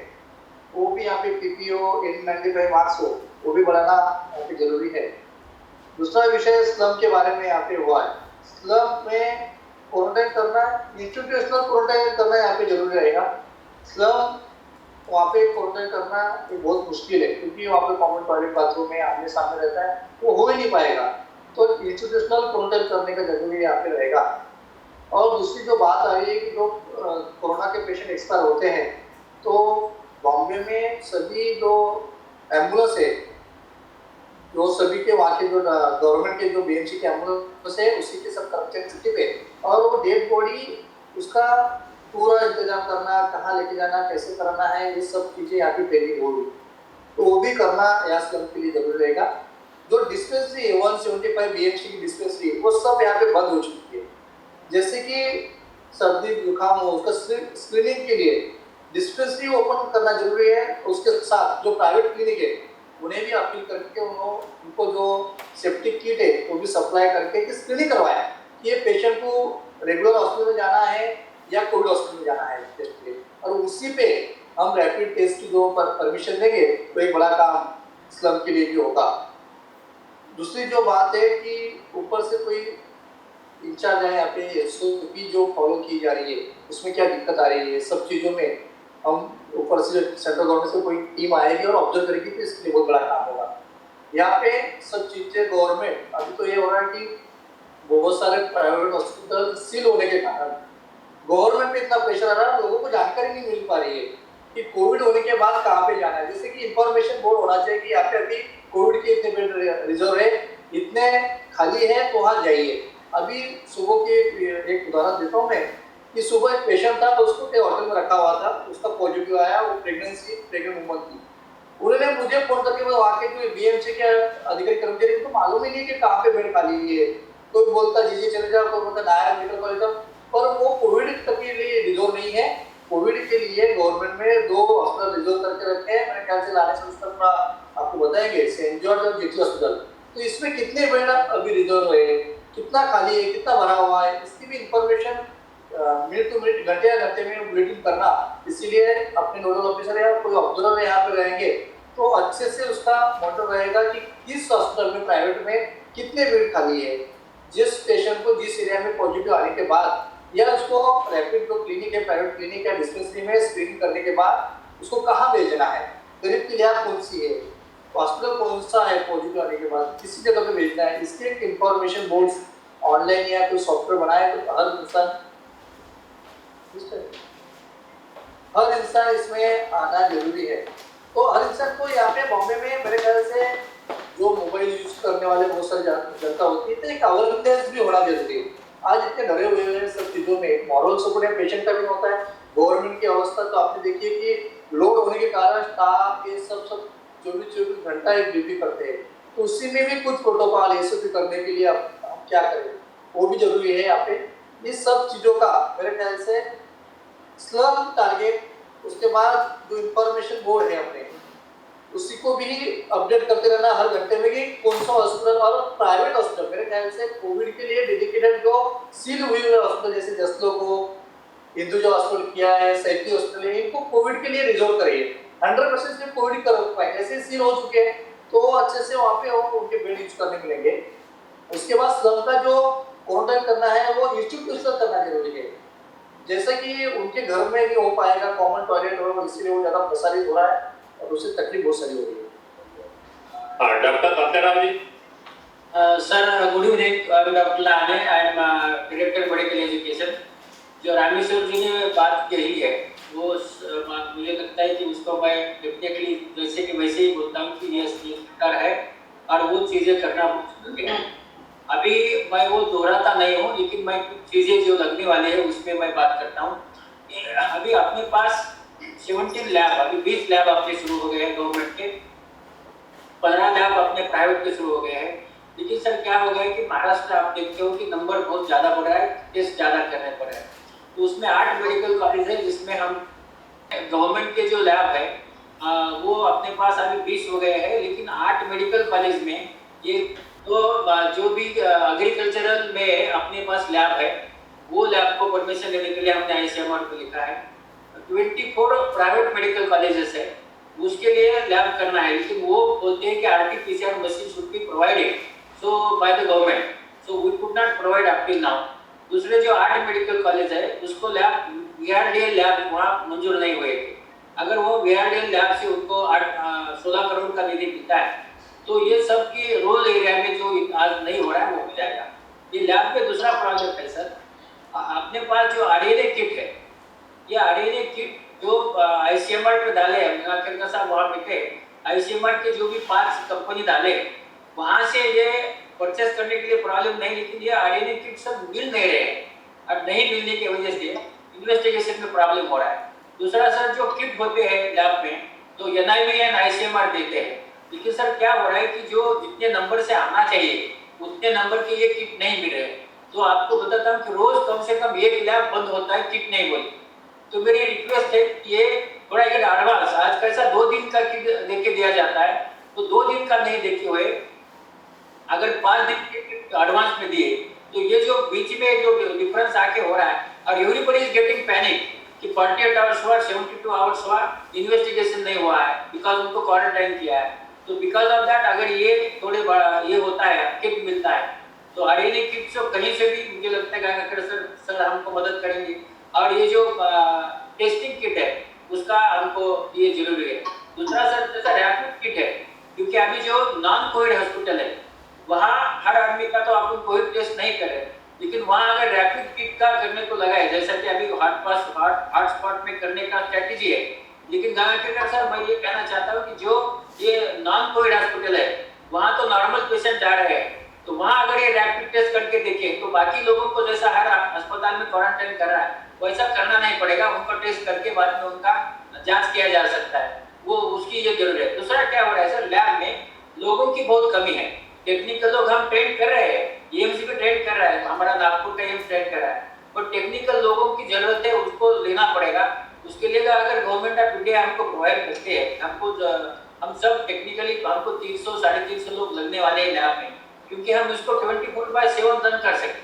F: वो भी यहाँ पे पीपीओ, N95 मास्क हो वो भी बढ़ाना यहाँ पे जरूरी है। दूसरा विषय स्लम के बारे में यहाँ पे हुआ है। स्लम में क्वारंटाइन करना, इंस्टीट्यूशनल क्वारंटाइन करना यहाँ पे जरूरी रहेगा। स्लम वहाँ पे क्वारंटाइन करना ये बहुत मुश्किल है, क्योंकि वहाँ पे कॉमन टॉयलेट बाथरूम में आमने सामने रहता है, वो हो ही नहीं पाएगा। तो इंस्टीट्यूशनल क्वारंटाइन करने का जरूरी यहाँ पे रहेगा। और दूसरी जो बात आ रही है कि जो कोरोना के पेशेंट एक्सपायर होते हैं, तो बॉम्बे में सभी जो एम्बुलेंस है, जो सभी के वहाँ के जो गवर्नमेंट के जो बीएमसी के एम्बुलेंस है उसी के सब कर्मचारी छुट्टी पे, और वो डेड बॉडी उसका पूरा इंतजाम करना, कहाँ लेके जाना, कैसे करना है, ये सब चीज़ें यहाँ की पेंडिंग होगी, तो वो भी करना यहाँ स्लम के लिए जरूरी रहेगा। जो डिस्पेंसरी है 175 बीएमसी की डिस्पेंसरी वो सब यहाँ पे बंद हो चुकी है। जैसे कि सर्दी जुकाम हो उसका स्क्रीनिंग के लिए डिस्पेंसरी ओपन करना जरूरी है। उसके साथ जो प्राइवेट क्लिनिक है उन्हें भी अपील करके उनको जो सेफ्टी किट है वो भी सप्लाई करके कि स्क्रीनिंग करवाएं कि ये पेशेंट को रेगुलर हॉस्पिटल में जाना है या कोविड हॉस्पिटल में जाना है टेस्ट के लिए, और उसी पे हम रैपिड टेस्ट की जो परमिशन देंगे तो एक बड़ा काम स्लम के लिए भी होगा। दूसरी जो बात है कि ऊपर से कोई इंचार्ज है यहाँ पे एसओपी जो फॉलो की जा रही है उसमें क्या दिक्कत आ रही है, सब चीज़ों में हम ऊपर से सेंट्रल गवर्नमेंट से कोई टीम आएगी और ऑब्जर्व करेगी, तो इसके लिए बहुत बड़ा काम होगा। यहाँ पे सब चीज़ें गवर्नमेंट, अभी तो ये हो रहा है कि बहुत सारे प्राइवेट हॉस्पिटल सील होने के कारण गवर्नमेंट पे इतना प्रेशर आ रहा है, लोगों को जानकारी नहीं मिल पा रही है कि कोविड होने के बाद कहाँ पे जाना है। जैसे कि इंफॉर्मेशन बोर्ड होना चाहिए कि यहाँ पे अभी कोविड के इतने बेड रिजर्व है, इतने खाली है तो वहाँ जाइए। अभी सुबह के एक उदाहरण देता हूँ मैं कि सुबह एक पेशेंट था तो उसको होटल में रखा हुआ था, उसका पॉजिटिव आया, वो प्रेग्नेंट वुमन थी। उन्होंने मुझे फोन करके वो आके जो बीएमसी के अधिकारी कर्मचारी को मालूम ही नहीं कि कहाँ पे बेड खाली है, कोई बोलता जी चले जाओ, कोई बोलता नायर मेडिकल कॉलेज जाओ, पर वो कोविड के लिए रिजर्व नहीं है। कोविड के लिए गवर्नमेंट में 2 हॉस्पिटल रिजर्व करके रखे हैं, मेरे ख्याल से लाने से उसका थोड़ा आपको बताएंगे, सेंट जॉर्ज और जेटी हॉस्पिटल। तो इसमें कितने बेड अभी रिजर्व है, कितना खाली है, कितना भरा हुआ है, इसकी भी इंफॉर्मेशन मिनट टू मिनट, घंटे या घंटे में मीटिंग करना। इसीलिए अपने नोडल ऑफिसर या कोई ऑब्जर्वर यहाँ पे रहेंगे तो अच्छे से उसका मॉनिटर रहेगा कि किस हॉस्पिटल में, प्राइवेट में कितने बेड खाली है, जिस पेशेंट को जिस एरिया में पॉजिटिव आने के बाद या उसको रैपिड जो क्लिनिक है, प्राइवेट क्लिनिक या डिस्पेंसरी में स्क्रीनिंग करने के बाद उसको कहाँ भेजना है, करीब की लैब कौन सी है, हॉस्पिटल कौन सा है पॉजिटिव आने के बाद किसी जगह पे भेजना है, इसके एक इंफॉर्मेशन बोर्ड्स ऑनलाइन या कोई सॉफ्टवेयर बनाए तो हर इंसान इसमें आना जरूरी है। तो हर इंसान को यहाँ पे बॉम्बे में मेरे ख्याल से जो मोबाइल यूज करने वाले बहुत सारी जनता होती है, तो एक अवेयरनेस भी होना जरूरी है। आज इतने डरे हुए हैं सब चीजों में, मॉरल सपोर्ट पेशेंट का भी होता है, गवर्नमेंट की अवस्था तो आपने देखिए कि लोड होने के कारण स्टाफ ये सब 24 घंटा एक ड्यूटी करते हैं, तो उसी में भी कुछ प्रोटोकॉल एसओपी करने के लिए हम क्या करें, वो भी जरूरी है। यहाँ पे इस सब चीजों का मेरे ख्याल से स्लम टारगेट, उसके बाद जो इंफॉर्मेशन बोर्ड है अपने, उसी को भी अपडेट करते रहना हर घंटे में कि कौन सा हॉस्पिटल और प्राइवेट हॉस्पिटल, मेरे ख्याल से कोविड के लिए डेडिकेटेड जो सील हुए हॉस्पिटल जैसे जसलो को हिंदुजा हॉस्पिटल किया है, सैती हॉस्पिटल है, इनको कोविड के लिए रिजर्व करिए। 100% से कोविड कर पाए, ऐसे सील हो चुके हैं तो अच्छे से वहाँ पे उनके बेड यूज करने मिलेंगे। उसके बाद स्लम का जो क्वारंटाइन करना है वो इंस्टीट्यूशनल करना जरूरी है, जैसे कि उनके घर में नहीं हो पाएगा कॉमन टॉयलेट और इसलिए वो ज्यादा प्रसारित हो रहा है और उससे तकलीफ बहुत सारी हो रही है।
C: डॉक्टर तात्याराव जी।
G: सर गुड इवनिंग, डॉक्टर लाने, I am director medical education. जो रामेश्वर जी ने बात कही है वो मुझे लगता है कि उसको मैं डेफिनेटली जैसे कि वैसे ही बोलता हूँ कि ये सरकार है और वो चीज़ें करना बहुत जरूरी है। अभी मैं वो दोहराता नहीं हूँ, लेकिन मैं कुछ चीज़ें जो लगने वाली है उसमें मैं बात करता हूँ। अभी अपने पास 17 लैब, अभी 20 लैब अपने शुरू हो गए हैं गवर्नमेंट के, 15 लैब अपने प्राइवेट के शुरू हो गए हैं। लेकिन सर क्या हो गया कि महाराष्ट्र आप देखते हो कि नंबर बहुत ज़्यादा बढ़ रहा है, टेस्ट ज़्यादा करने पड़ रहे हैं। तो उसमें 8 मेडिकल कॉलेज है जिसमें हम गवर्नमेंट के जो लैब है वो अपने पास अभी 20 हो गए हैं, लेकिन 8 मेडिकल कॉलेज में ये तो जो भी एग्रीकल्चरल में अपने पास लैब है वो लैब को परमिशन लेने के लिए हमने आईसीएमआर को लिखा है। 24 प्राइवेट मेडिकल कॉलेजेस है उसके लिए लैब करना है, लेकिन वो बोलते हैं कि RT PCR machine should be provided so by the government, so we could not provide up till now. दूसरे जो 8 मेडिकल कॉलेज है उसको लैब वीआरडीएल लैब वहाँ मंजूर नहीं हुए थे। अगर वो वीआरडीएल लैब से उनको 16 करोड़ का निधि मिलता है तो ये सब की रूरल एरिया में जो आज नहीं हो रहा है वो हो जाएगा। ये लैब पे दूसरा प्रोजेक्ट है सर, अपने पास जो आरएनए किट है, ये आरएनए किट जो आईसीएमआर पे डाले हैं साहब, वहाँ पे आईसीएमआर के जो भी 5 कंपनी डाले वहाँ से ये परचेस करने के लिए प्रॉब्लम नहीं, लेकिन ये आरएनए किट सब मिल नहीं रहे हैं और नहीं मिलने की वजह से इन्वेस्टिगेशन में प्रॉब्लम हो रहा है। दूसरा सर जो किट होते हैं लैब में तो एनआईवी एंड आईसीएमआर देते हैं, लेकिन सर क्या हो रहा है कि जो जितने नंबर से आना चाहिए उतने नंबर के ये किट नहीं मिल रहे। तो आपको बताता हूँ कि रोज कम से कम 1 लैब बंद होता है किट नहीं बोली। तो मेरी रिक्वेस्ट है कि ये थोड़ा ये एडवांस, आज कैसा 2 दिन का किट देके दिया जाता है तो 2 दिन का नहीं देखे हुए अगर 5 दिन के किट एडवांस में दिए तो ये जो बीच में जो डिफरेंस आके हो रहा है और एवरीबॉडी इज गेटिंग पैनिक कि 48 आवर्स हुआ, 72 आवर्स हुआ, इन्वेस्टिगेशन नहीं हुआ है बिकॉज उनको क्वारंटाइन किया है। तो बिकॉज ऑफ दैट अगर ये थोड़े बड़ा ये होता है, किट मिलता है तो आरएनए किट से कहीं से भी मुझे लगता है सर हमको मदद करेंगे। और ये जो टेस्टिंग किट है उसका हमको ये जरूरी है। दूसरा सर जैसा रैपिड किट है, क्योंकि अभी जो नॉन कोविड हॉस्पिटल है वहाँ हर आदमी का तो आप कोविड टेस्ट नहीं करें, लेकिन वहाँ अगर रैपिड किट का करने को लगाए जैसा कि अभी हॉट स्पॉट में करने का स्ट्रेटेजी है। लेकिन गंगाखेड़कर सर मैं ये कहना चाहता हूँ कि जो ये नॉन कोविड हॉस्पिटल है वहाँ तो नॉर्मल पेशेंट जा रहे हैं, तो वहाँ अगर ये रैपिड टेस्ट करके देखें तो बाकी लोगों को जैसा हर अस्पताल अस्पताल में क्वारंटाइन कर रहा है, वैसा करना नहीं पड़ेगा, उनको टेस्ट करके बाद में उनका जांच किया जा सकता है, वो उसकी ये जरूरत है। दूसरा क्या हो रहा है सर, लैब में लोगों की बहुत कमी है, टेक्निकल लोग हम ट्रेन कर रहे हैं, एएमसी पे ट्रेन कर रहा है, हमारा नागपुर का एम्स ट्रेन कर रहा है, और टेक्निकल लोगों की जरूरत है, उसको लेना पड़ेगा। उसके लिए अगर गवर्नमेंट ऑफ इंडिया हमको प्रोवाइड करते हैं, हम सब टेक्निकली हमको 300-350 लोग लगने वाले हैं लैब में, क्योंकि हम इसको 24/7 रन कर सकते,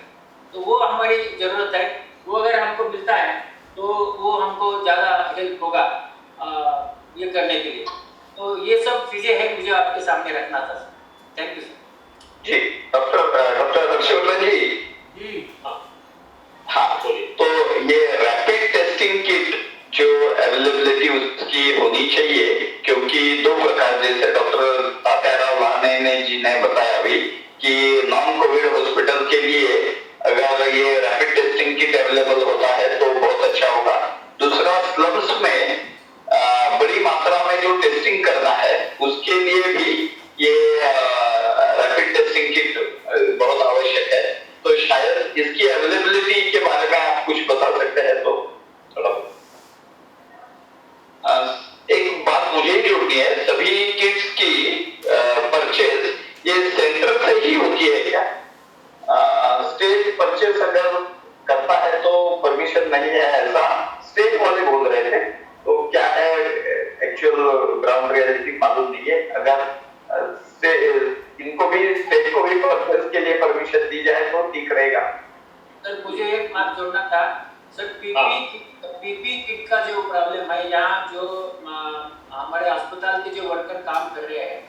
G: तो वो हमारी जरूरत है। वो अगर हमको मिलता है तो वो हमको ज़्यादा हेल्प होगा ये करने के लिए। तो ये सब चीज़ें हैं, मुझे आपके सामने रखना था सर। Thank you sir.
A: जी डॉक्टर हर्षवर्धन जी।
B: जी
A: हाँ, तो ये रैपिड टेस्टिंग किट जो अवेलेबिलिटी उसकी होनी चाहिए, क्योंकि दो प्रकार, जैसे डॉक्टर तात्याराव लाहने जी ने बताया अभी कि नॉन कोविड हॉस्पिटल के लिए अगर ये रैपिड टेस्टिंग किट अवेलेबल होता है तो बहुत अच्छा होगा। दूसरा, स्लम्स में बड़ी मात्रा में जो टेस्टिंग करना है उसके लिए भी ये रैपिड टेस्टिंग किट बहुत आवश्यक है। तो शायद इसकी अवेलेबिलिटी के बारे में आप कुछ बता सकते हैं तो थोड़ा। एक बात मुझे जोड़नी है, सभी किट्स की परचेज ये सेंटर से ही होती है क्या? स्टेट परचेज अगर करता है तो परमिशन नहीं है, ऐसा स्टेट वाले बोल रहे थे, तो क्या है एक्चुअल ग्राउंड रियलिटी मालूम नहीं है। अगर इनको भी, स्टेट को भी परचेज के लिए परमिशन दी जाए तो ठीक रहेगा।
G: सर मुझे एक बात जोड़ना था सर, पीपी किट का जो प्रॉब्लम है, यहाँ जो हमारे अस्पताल के जो वर्कर काम कर रहे हैं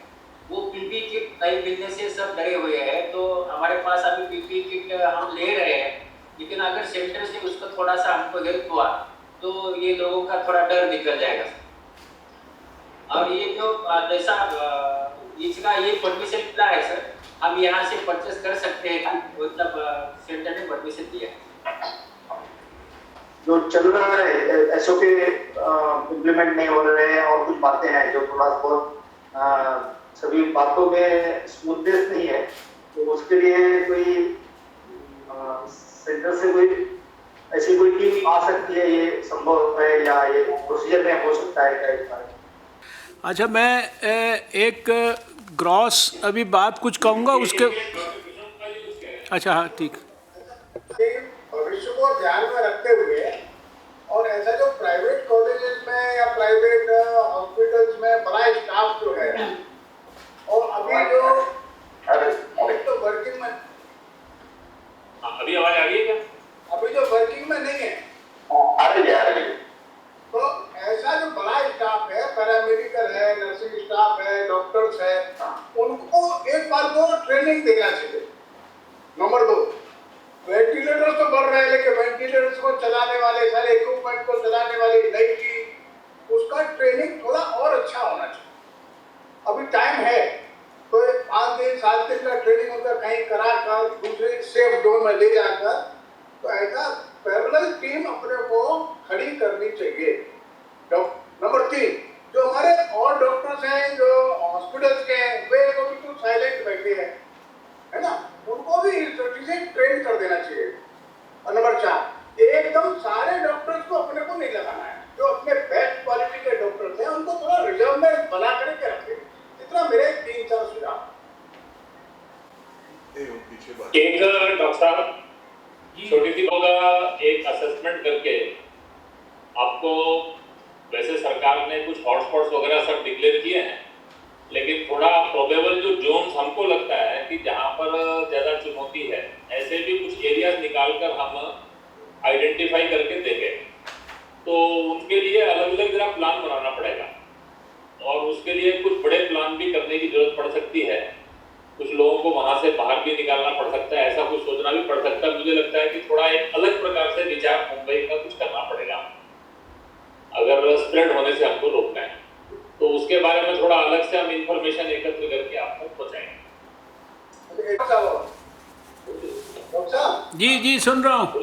G: वो पीपी किट नहीं मिलने से सब डरे हुए हैं। तो हमारे पास अभी पीपी किट हम ले रहे हैं, लेकिन अगर सेंटर से उसको थोड़ा सा हमको हेल्प हुआ तो ये लोगों का थोड़ा डर निकल जाएगा। और ये जो जैसा इसका ये परमिशन मिला है सर, हम यहाँ से परचेस कर सकते हैं, मतलब सेंटर ने परमिशन दिया है।
F: जो चल रहा है एसओपी इम्प्लीमेंट नहीं हो रहे हैं और कुछ बातें हैं जो थोड़ा बहुत सभी बातों में स्मूथनेस नहीं है, तो उसके लिए कोई सेंटर से कोई ऐसी कोई टीम आ सकती है, ये संभव है या ये प्रोसीजर में हो सकता है क्या?
B: अच्छा, मैं एक ग्रॉस अभी बात कुछ कहूँगा उसके। अच्छा हाँ ठीक।
E: भविष्य को ध्यान में रखते हुए और ऐसा जो प्राइवेट कॉलेजेस में या प्राइवेट हॉस्पिटल्स में बड़ा स्टाफ जो है, और अभी जो वर्किंग में,
C: अभी आवाज आ रही है क्या?
E: अभी जो वर्किंग में नहीं है,
A: आ रही है।
E: तो ऐसा जो बड़ा स्टाफ है, पैरामेडिकल है, नर्सिंग स्टाफ है, डॉक्टर्स है, उनको एक बार को ट्रेनिंग देना चाहिए। नंबर 2, वेंटिलेटर्स तो बढ़ रहे हैं, लेकिन वेंटिलेटर्स को चलाने वाले, सारे इक्विपमेंट को चलाने वाली नई चीज, उसका ट्रेनिंग थोड़ा और अच्छा होना चाहिए। अभी टाइम है तो 5 दिन 7 दिन का ट्रेनिंग उनका कहीं करा कर दूसरे सेफ जोन में ले जाकर, तो ऐसा पैरेलल टीम अपने को खड़ी करनी चाहिए। नंबर 3, जो हमारे और डॉक्टर्स हैं जो हॉस्पिटल्स के हैं, वे तो बिल्कुल साइलेंट बैठे हैं, है ना, उनको भी स्ट्रेटेजिक ट्रेन कर देना चाहिए। और नंबर 4, एकदम सारे डॉक्टर्स को अपने को नहीं लगाना है, जो अपने बेस्ट क्वालिटी के डॉक्टर्स हैं उनको थोड़ा रिजर्व में बना करके रखें। इतना मेरे 3-4 सुझाव।
C: एक डॉक्टर साहब छोटी सी होगा, एक असेसमेंट करके आपको, वैसे सरकार ने कुछ हॉटस्पॉट्स वगैरह सब डिक्लेयर किए हैं, लेकिन थोड़ा प्रोबेबल जो जोन्स हमको लगता है कि जहाँ पर ज़्यादा चुनौती है, ऐसे भी कुछ एरियाज निकालकर हम आइडेंटिफाई करके देंगे, तो उनके लिए अलग अलग जरा प्लान बनाना पड़ेगा, और उसके लिए कुछ बड़े प्लान भी करने की जरूरत पड़ सकती है। कुछ लोगों को वहाँ से बाहर भी निकालना पड़ सकता है, ऐसा कुछ सोचना भी पड़ सकता है। मुझे लगता है कि थोड़ा एक अलग प्रकार से विचार मुंबई का कुछ करना पड़ेगा, अगर स्प्रेड होने से हमको रोकना है, तो उसके बारे में थोड़ा अलग से हम इंफॉर्मेशन एकत्र करके आपको पहुंचाएंगे।
B: जी जी सुन रहा हूँ।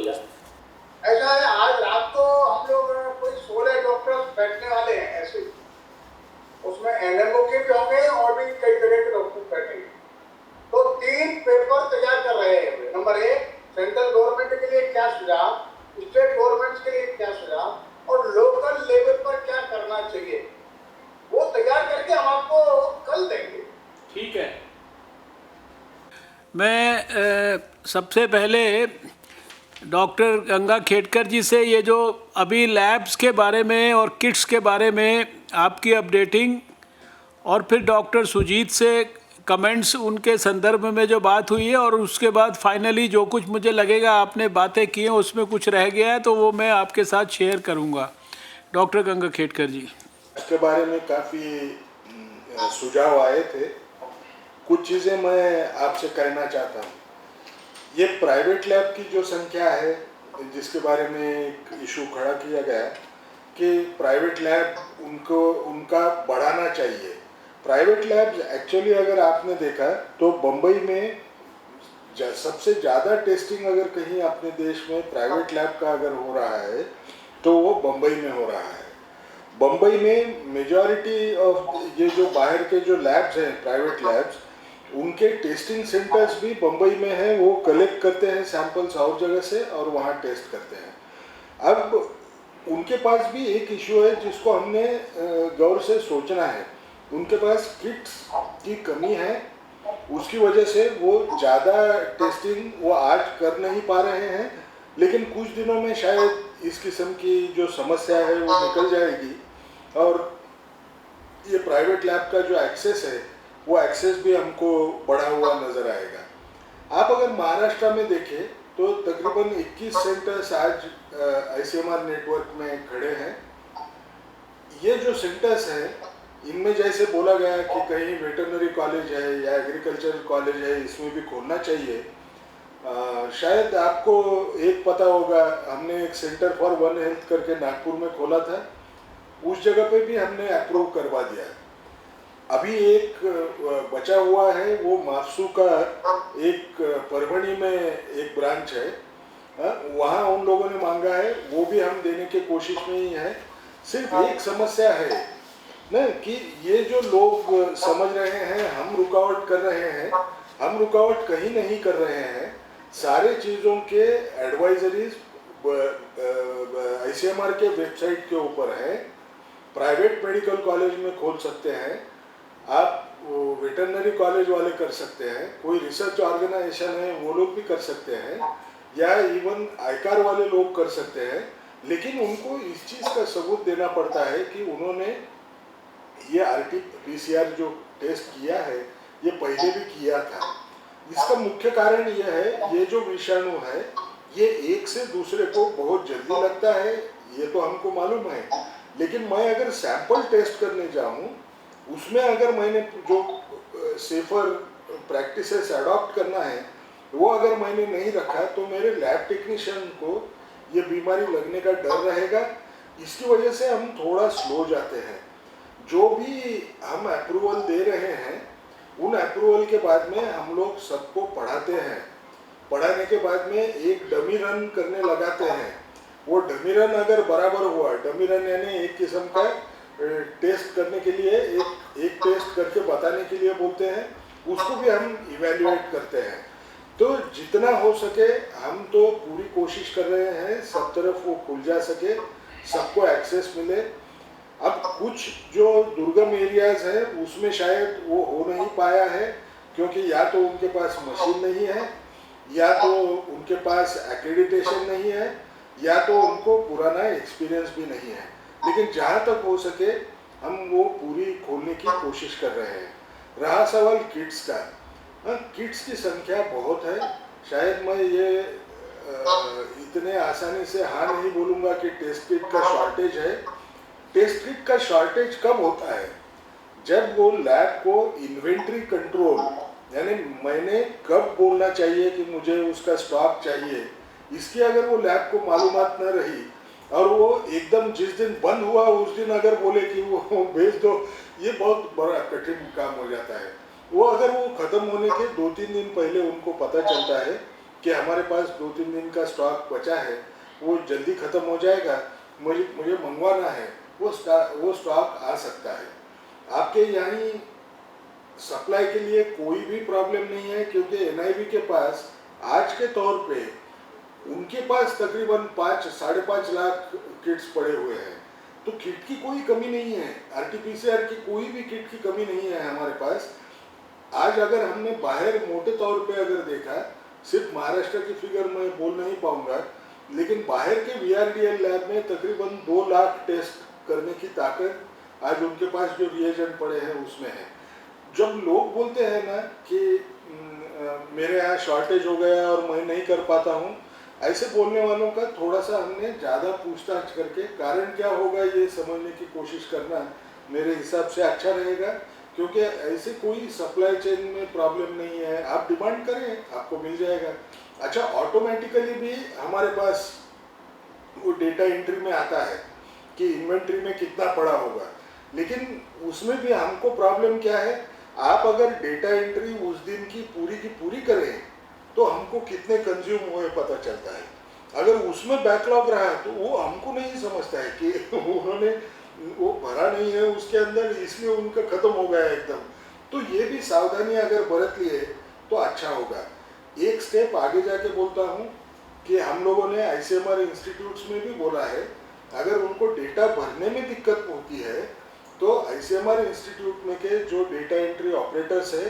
E: ऐसा है, आज रात को हम लोग कोई 16 डॉक्टर्स बैठने वाले हैं ऐसे, उसमें एनएमओ के भी होंगे और भी कई तरह के डॉक्टर बैठेंगे। तो 3 पेपर तैयार कर रहे हैं। नंबर 1, सेंट्रल गवर्नमेंट के लिए क्या सुझाव,
B: मैं सबसे पहले डॉक्टर गंगा खेडकर जी से ये जो अभी लैब्स के बारे में और किट्स के बारे में आपकी अपडेटिंग, और फिर डॉक्टर सुजीत से कमेंट्स उनके संदर्भ में जो बात हुई है, और उसके बाद फाइनली जो कुछ मुझे लगेगा आपने बातें की हैं उसमें कुछ रह गया है तो वो मैं आपके साथ शेयर करूंगा। डॉक्टर गंगा खेडकर जी।
E: इसके बारे में काफ़ी सुझाव आए थे, कुछ चीज़ें मैं आपसे कहना चाहता हूँ। ये प्राइवेट लैब की जो संख्या है जिसके बारे में एक इशू खड़ा किया गया कि प्राइवेट लैब उनका बढ़ाना चाहिए। प्राइवेट लैब्स एक्चुअली अगर आपने देखा तो बम्बई में सबसे ज़्यादा टेस्टिंग अगर कहीं अपने देश में प्राइवेट लैब का अगर हो रहा है तो वो बम्बई में हो रहा है। बम्बई में मेजॉरिटी ऑफ ये जो बाहर के जो लैब्स हैं प्राइवेट लैब्स, उनके टेस्टिंग सेंटर्स भी बम्बई में हैं। वो कलेक्ट करते हैं सैंपल्स और जगह से और वहाँ टेस्ट करते हैं। अब उनके पास भी एक इशू है जिसको हमने गौर से सोचना है। उनके पास किट्स की कमी है, उसकी वजह से वो ज़्यादा टेस्टिंग वो आज कर नहीं पा रहे हैं, लेकिन कुछ दिनों में शायद इस किस्म की जो समस्या है वो निकल जाएगी और ये प्राइवेट लैब का जो एक्सेस है वो एक्सेस भी हमको बढ़ा हुआ नज़र आएगा। आप अगर महाराष्ट्र में देखें तो तकरीबन 21 सेंटर्स आज ICMR नेटवर्क में खड़े हैं। ये जो सेंटर्स हैं इनमें जैसे बोला गया कि कहीं वेटरनरी कॉलेज है या एग्रीकल्चर कॉलेज है, इसमें भी खोलना चाहिए। शायद आपको एक पता होगा, हमने एक सेंटर फॉर वन हेल्थ करके नागपुर में खोला था, उस जगह पे भी हमने अप्रूव करवा दिया। अभी एक बचा हुआ है वो माफसू का एक परभणी में एक ब्रांच है, वहाँ उन लोगों ने मांगा है, वो भी हम देने की कोशिश में ही है। सिर्फ एक समस्या है ना कि ये जो लोग समझ रहे हैं हम रुकावट कर रहे हैं, हम रुकावट कहीं नहीं कर रहे हैं। सारे चीज़ों के एडवाइजरीज ICMR के वेबसाइट के ऊपर है। प्राइवेट मेडिकल कॉलेज में खोल सकते हैं आप, वेटरनरी कॉलेज वाले कर सकते हैं, कोई रिसर्च ऑर्गेनाइजेशन है वो लोग भी कर सकते हैं, या इवन आईकार वाले लोग कर सकते हैं। लेकिन उनको इस चीज़ का सबूत देना पड़ता है कि उन्होंने ये RT-PCR जो टेस्ट किया है ये पहले भी किया था। इसका मुख्य कारण यह है, ये जो विषाणु है ये एक से दूसरे को बहुत जल्दी लगता है, ये तो हमको मालूम है। लेकिन मैं अगर सैंपल टेस्ट करने जाऊँ, उसमें अगर मैंने जो सेफर प्रैक्टिसेस अडॉप्ट करना है वो अगर मैंने नहीं रखा तो मेरे लैब टेक्नीशियन को ये बीमारी लगने का डर रहेगा। इसकी वजह से हम थोड़ा स्लो जाते हैं। जो भी हम अप्रूवल दे रहे हैं उन अप्रूवल के बाद में हम लोग सबको पढ़ाते हैं, पढ़ाने के बाद में एक डमी रन करने लगाते हैं। वो डमी रन अगर बराबर हुआ, डमी रन यानी एक किस्म का टेस्ट करने के लिए एक टेस्ट करके बताने के लिए बोलते हैं, उसको भी हम इवेल्युएट करते हैं। तो जितना हो सके हम तो पूरी कोशिश कर रहे हैं सब तरफ वो खुल जा सके, सबको एक्सेस मिले। अब कुछ जो दुर्गम एरियाज हैं उसमें शायद वो हो नहीं पाया है, क्योंकि या तो उनके पास मशीन नहीं है, या तो उनके पास एक्रेडिटेशन नहीं है, या तो उनको पुराना एक्सपीरियंस भी नहीं है। लेकिन जहाँ तक हो सके हम वो पूरी खोलने की कोशिश कर रहे हैं। रहा सवाल किट्स का, किट्स की संख्या बहुत है। शायद मैं ये इतने आसानी से हाँ नहीं बोलूँगा कि टेस्ट किट का शॉर्टेज है। टेस्ट किट का शॉर्टेज कब होता है? जब वो लैब को इन्वेंट्री कंट्रोल, यानी मैंने कब बोलना चाहिए कि मुझे उसका स्टॉक चाहिए, इसकी अगर वो लैब को मालूमात न रही और वो एकदम जिस दिन बंद हुआ उस दिन अगर बोले कि वो भेज दो, ये बहुत बड़ा कठिन काम हो जाता है। वो अगर वो ख़त्म होने के 2-3 दिन पहले उनको पता चलता है कि हमारे पास 2-3 दिन का स्टॉक बचा है, वो जल्दी ख़त्म हो जाएगा, मुझे मंगवाना है, वो स्टॉक आ सकता है। आपके यहाँ सप्लाई के लिए कोई भी प्रॉब्लम नहीं है, क्योंकि NIV के पास आज के तौर पे उनके पास तकरीबन 5-5.5 लाख किट्स पड़े हुए हैं। तो किट की कोई कमी नहीं है, RT-PCR की कोई भी किट की कमी नहीं है हमारे पास। आज अगर हमने बाहर मोटे तौर पे अगर देखा, सिर्फ महाराष्ट्र की फिगर मैं बोल नहीं पाऊंगा, लेकिन बाहर के VRDL लैब में तकरीबन 2 लाख टेस्ट करने की ताकत आज उनके पास जो रिएजेंट पड़े हैं उसमें है। जब लोग बोलते हैं ना कि मेरे यहाँ शॉर्टेज हो गया और मैं नहीं कर पाता हूँ, ऐसे बोलने वालों का थोड़ा सा हमने ज़्यादा पूछताछ करके कारण क्या होगा ये समझने की कोशिश करना मेरे हिसाब से अच्छा रहेगा, क्योंकि ऐसे कोई सप्लाई चेन में प्रॉब्लम नहीं है। आप डिमांड करें, आपको मिल जाएगा। अच्छा, ऑटोमेटिकली भी हमारे पास वो डेटा एंट्री में आता है कि इन्वेंट्री में कितना पड़ा होगा, लेकिन उसमें भी हमको प्रॉब्लम क्या है, आप अगर डेटा एंट्री उस दिन की पूरी करें तो हमको कितने कंज्यूम हुए पता चलता है। अगर उसमें बैकलॉग रहा तो वो हमको नहीं समझता है कि उन्होंने वो भरा नहीं है उसके अंदर, इसलिए उनका खत्म हो गया एकदम। तो ये भी सावधानी अगर बरत लिए तो अच्छा होगा। एक स्टेप आगे जाके बोलता हूँ कि हम लोगों ने ICMR इंस्टीट्यूट्स में भी बोला है, अगर उनको डेटा भरने में दिक्कत होती है तो ICMR इंस्टीट्यूट में के जो डेटा एंट्री ऑपरेटर्स है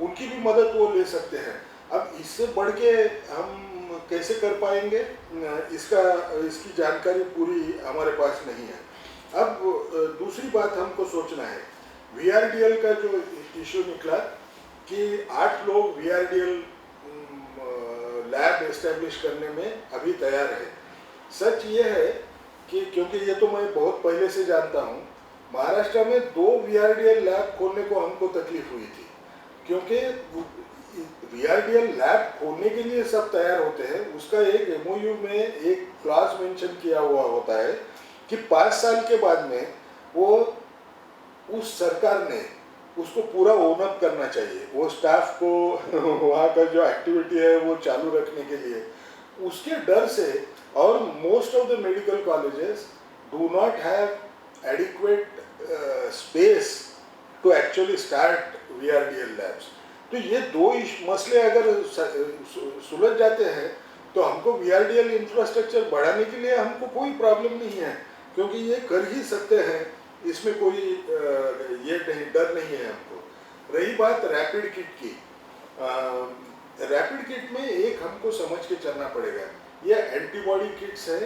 E: उनकी भी मदद वो ले सकते हैं। अब इससे बढ़ के हम कैसे कर पाएंगे, इसकी जानकारी पूरी हमारे पास नहीं है। अब दूसरी बात हमको सोचना है, VRDL का जो इशू निकला कि 8 लोग VRDL लैब एस्टेब्लिश करने में अभी तैयार है। सच ये है कि क्योंकि ये तो मैं बहुत पहले से जानता हूँ, महाराष्ट्र में 2 VRDL लैब खोलने को हमको तकलीफ हुई थी, क्योंकि VRDL लैब खोलने के लिए सब तैयार होते हैं, उसका एक MOU में एक क्लॉज मेंशन किया हुआ होता है कि 5 साल के बाद में वो उस सरकार ने उसको पूरा ओन अप करना चाहिए, वो स्टाफ को वहाँ का जो एक्टिविटी है वो चालू रखने के लिए। उसके डर से, और most of the medical colleges do not have adequate space to actually start VRDL labs. तो ये 2 मसले अगर सुलझ जाते हैं तो हमको VRDL इंफ्रास्ट्रक्चर बढ़ाने के लिए हमको कोई प्रॉब्लम नहीं है, क्योंकि ये कर ही सकते हैं, इसमें कोई ये नहीं, डर नहीं है हमको। रही बात रैपिड किट की, रैपिड किट में एक हमको समझ के चलना पड़ेगा, ये एंटीबॉडी किट्स है,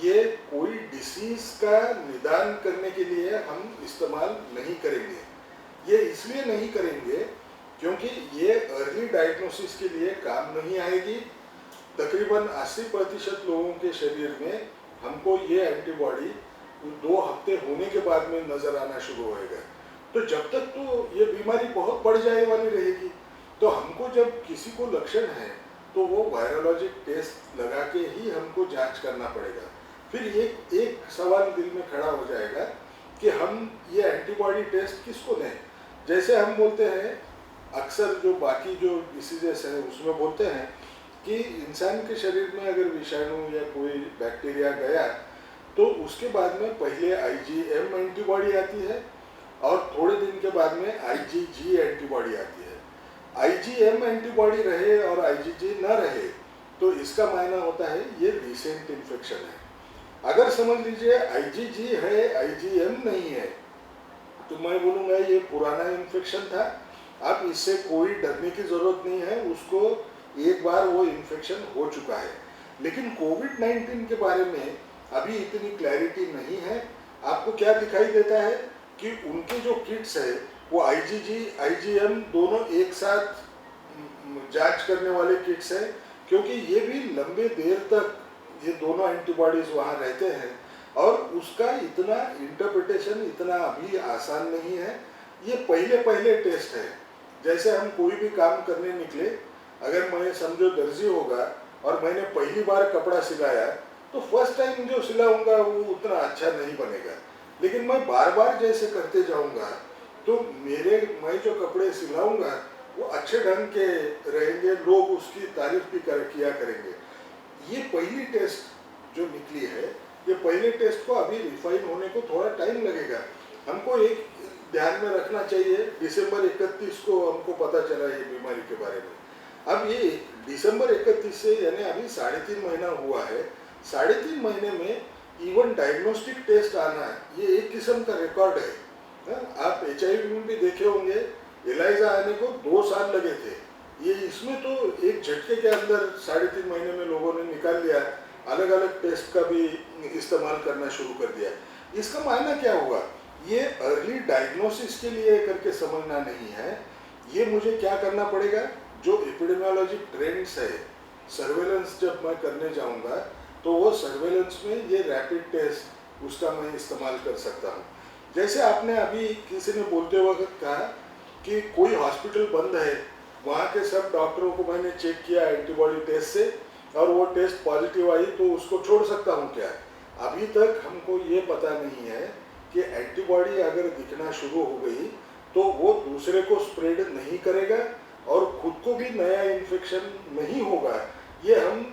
E: ये कोई डिसीज का निदान करने के लिए हम इस्तेमाल नहीं करेंगे। ये इसलिए नहीं करेंगे क्योंकि ये अर्ली डायग्नोसिस के लिए काम नहीं आएगी। तकरीबन 80% लोगों के शरीर में हमको ये एंटीबॉडी 2 हफ्ते होने के बाद में नज़र आना शुरू होएगा। तो जब तक तो ये बीमारी बहुत बढ़ जाने वाली रहेगी, तो हमको जब किसी को लक्षण है तो वो वायरोलॉजिक टेस्ट लगा के ही हमको जांच करना पड़ेगा। फिर एक सवाल दिल में खड़ा हो जाएगा कि हम ये एंटीबॉडी टेस्ट किसको दें। जैसे हम बोलते हैं, अक्सर जो बाकी जो डिसीजेस हैं उसमें बोलते हैं कि इंसान के शरीर में अगर विषाणु या कोई बैक्टीरिया गया तो उसके बाद में पहले IgM एंटीबॉडी आती है और थोड़े दिन के बाद में IgG एंटीबॉडी आती है। IgM एंटीबॉडी रहे और IgG न रहे तो इसका मायना होता है ये रिसेंट इन्फेक्शन है। अगर समझ लीजिए IgG है, IgM नहीं है, तो मैं बोलूँगा ये पुराना इन्फेक्शन था, अब इससे कोई डरने की ज़रूरत नहीं है, उसको एक बार वो इन्फेक्शन हो चुका है। लेकिन कोविड-19 के बारे में अभी इतनी क्लैरिटी नहीं है। आपको क्या दिखाई देता है कि उनके जो किट्स है वो IgG, IgM दोनों एक साथ जांच करने वाले किट्स हैं, क्योंकि ये भी लंबे देर तक ये दोनों एंटीबॉडीज़ वहाँ रहते हैं और उसका इतना इंटरप्रिटेशन इतना अभी आसान नहीं है। ये पहले टेस्ट है। जैसे हम कोई भी काम करने निकले, अगर मैं समझो दर्जी होगा और मैंने पहली बार कपड़ा सिलाया तो फर्स्ट टाइम जो सिलाऊंगा वो उतना अच्छा नहीं बनेगा, लेकिन मैं बार बार जैसे करते जाऊंगा तो मैं जो कपड़े सिलाऊंगा वो अच्छे ढंग के रहेंगे, लोग उसकी तारीफ भी किया करेंगे। ये पहली टेस्ट जो निकली है, ये पहले टेस्ट को अभी रिफाइन होने को थोड़ा टाइम लगेगा। हमको एक ध्यान में रखना चाहिए, दिसंबर 31 को हमको पता चला ये बीमारी के बारे में। अब ये दिसंबर 31 से यानी अभी 3.5 महीना हुआ है, 3.5 महीने में इवन डायग्नोस्टिक टेस्ट आना है, ये एक किस्म का रिकॉर्ड है। आप HIV में भी देखे होंगे, एलाइजा आने को 2 साल लगे थे, ये इसमें तो एक झटके के अंदर 3.5 महीने में लोगों ने निकाल लिया, अलग अलग टेस्ट का भी इस्तेमाल करना शुरू कर दिया। इसका मायना क्या होगा? ये अर्ली डायग्नोसिस के लिए करके समझना नहीं है, ये मुझे क्या करना पड़ेगा, जो एपिडेमियोलॉजी ट्रेंड्स है, सर्वेलेंस जब मैं करने जाऊंगा तो वो सर्वेलेंस में ये रैपिड टेस्ट उसका मैं इस्तेमाल कर सकता हूँ। जैसे आपने अभी किसी ने बोलते वक्त कहा कि कोई हॉस्पिटल बंद है, वहाँ के सब डॉक्टरों को मैंने चेक किया एंटीबॉडी टेस्ट से और वो टेस्ट पॉजिटिव आई तो उसको छोड़ सकता हूँ क्या? अभी तक हमको ये पता नहीं है कि एंटीबॉडी अगर दिखना शुरू हो गई तो वो दूसरे को स्प्रेड नहीं करेगा और खुद को भी नया इन्फेक्शन नहीं होगा। ये हम